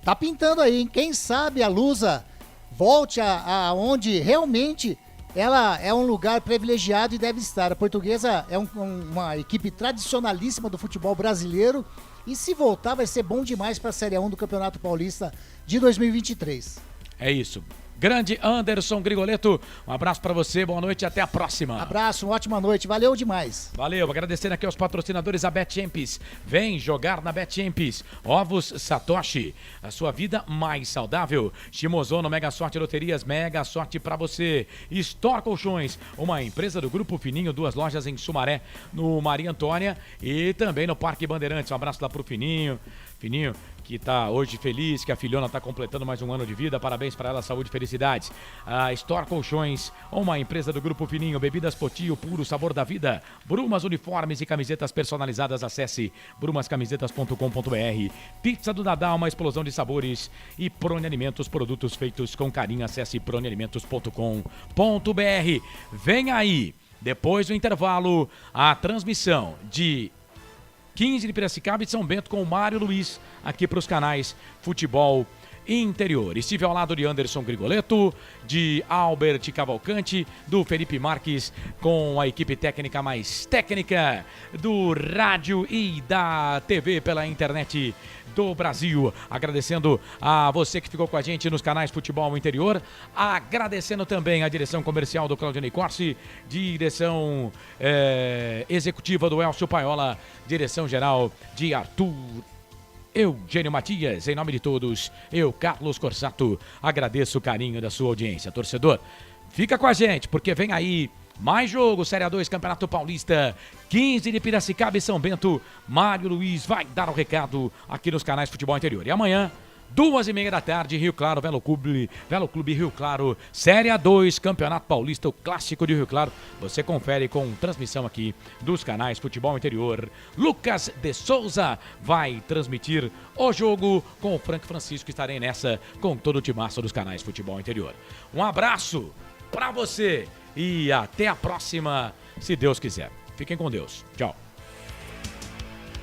Tá pintando aí, hein? Quem sabe a Lusa volte aonde realmente ela é um lugar privilegiado e deve estar. A Portuguesa é uma equipe tradicionalíssima do futebol brasileiro e se voltar vai ser bom demais para a Série A1 do Campeonato Paulista de 2023. É isso. Grande Anderson Grigoleto, um abraço para você, boa noite e até a próxima. Abraço, uma ótima noite, valeu demais. Valeu, agradecendo aqui aos patrocinadores da BetChamps. Vem jogar na BetChamps. Ovos Satoshi, a sua vida mais saudável. Shimozono, Mega Sorte Loterias, Mega Sorte para você. Store Colchões, uma empresa do Grupo Fininho, 2 lojas em Sumaré, no Maria Antônia e também no Parque Bandeirantes. Um abraço lá pro Fininho, que está hoje feliz, que a filhona está completando mais um ano de vida. Parabéns para ela, saúde e felicidades. A Store Colchões, uma empresa do Grupo Fininho, bebidas Poti, o puro sabor da vida. Brumas, uniformes e camisetas personalizadas. Acesse brumascamisetas.com.br. Pizza do Dadá, uma explosão de sabores. E Prone Alimentos, produtos feitos com carinho. Acesse pronealimentos.com.br. Vem aí, depois do intervalo, a transmissão de 15 de Piracicaba e de São Bento com o Mário Luiz aqui para os canais Futebol Interior. Estive ao lado de Anderson Grigoletto, de Albert Cavalcante, do Felipe Marques, com a equipe técnica mais técnica do rádio e da TV pela internet do Brasil. Agradecendo a você que ficou com a gente nos canais Futebol Interior. Agradecendo também a direção comercial do Claudinei Corsi, direção executiva do Elcio Paiola, direção geral de Arthur Eugênio Matias. Em nome de todos, eu, Carlos Corsato, agradeço o carinho da sua audiência. Torcedor, fica com a gente, porque vem aí mais jogo, Série A2, Campeonato Paulista, 15 de Piracicaba e São Bento. Mário Luiz vai dar o recado aqui nos canais Futebol Interior. E amanhã, 2h30 da tarde, Rio Claro, Velo Clube Rio Claro, Série A2, Campeonato Paulista, o clássico de Rio Claro. Você confere com transmissão aqui dos canais Futebol Interior. Lucas de Souza vai transmitir o jogo com o Frank Francisco. Estarei nessa com todo o timaço dos canais Futebol Interior. Um abraço pra você e até a próxima, se Deus quiser. Fiquem com Deus. Tchau.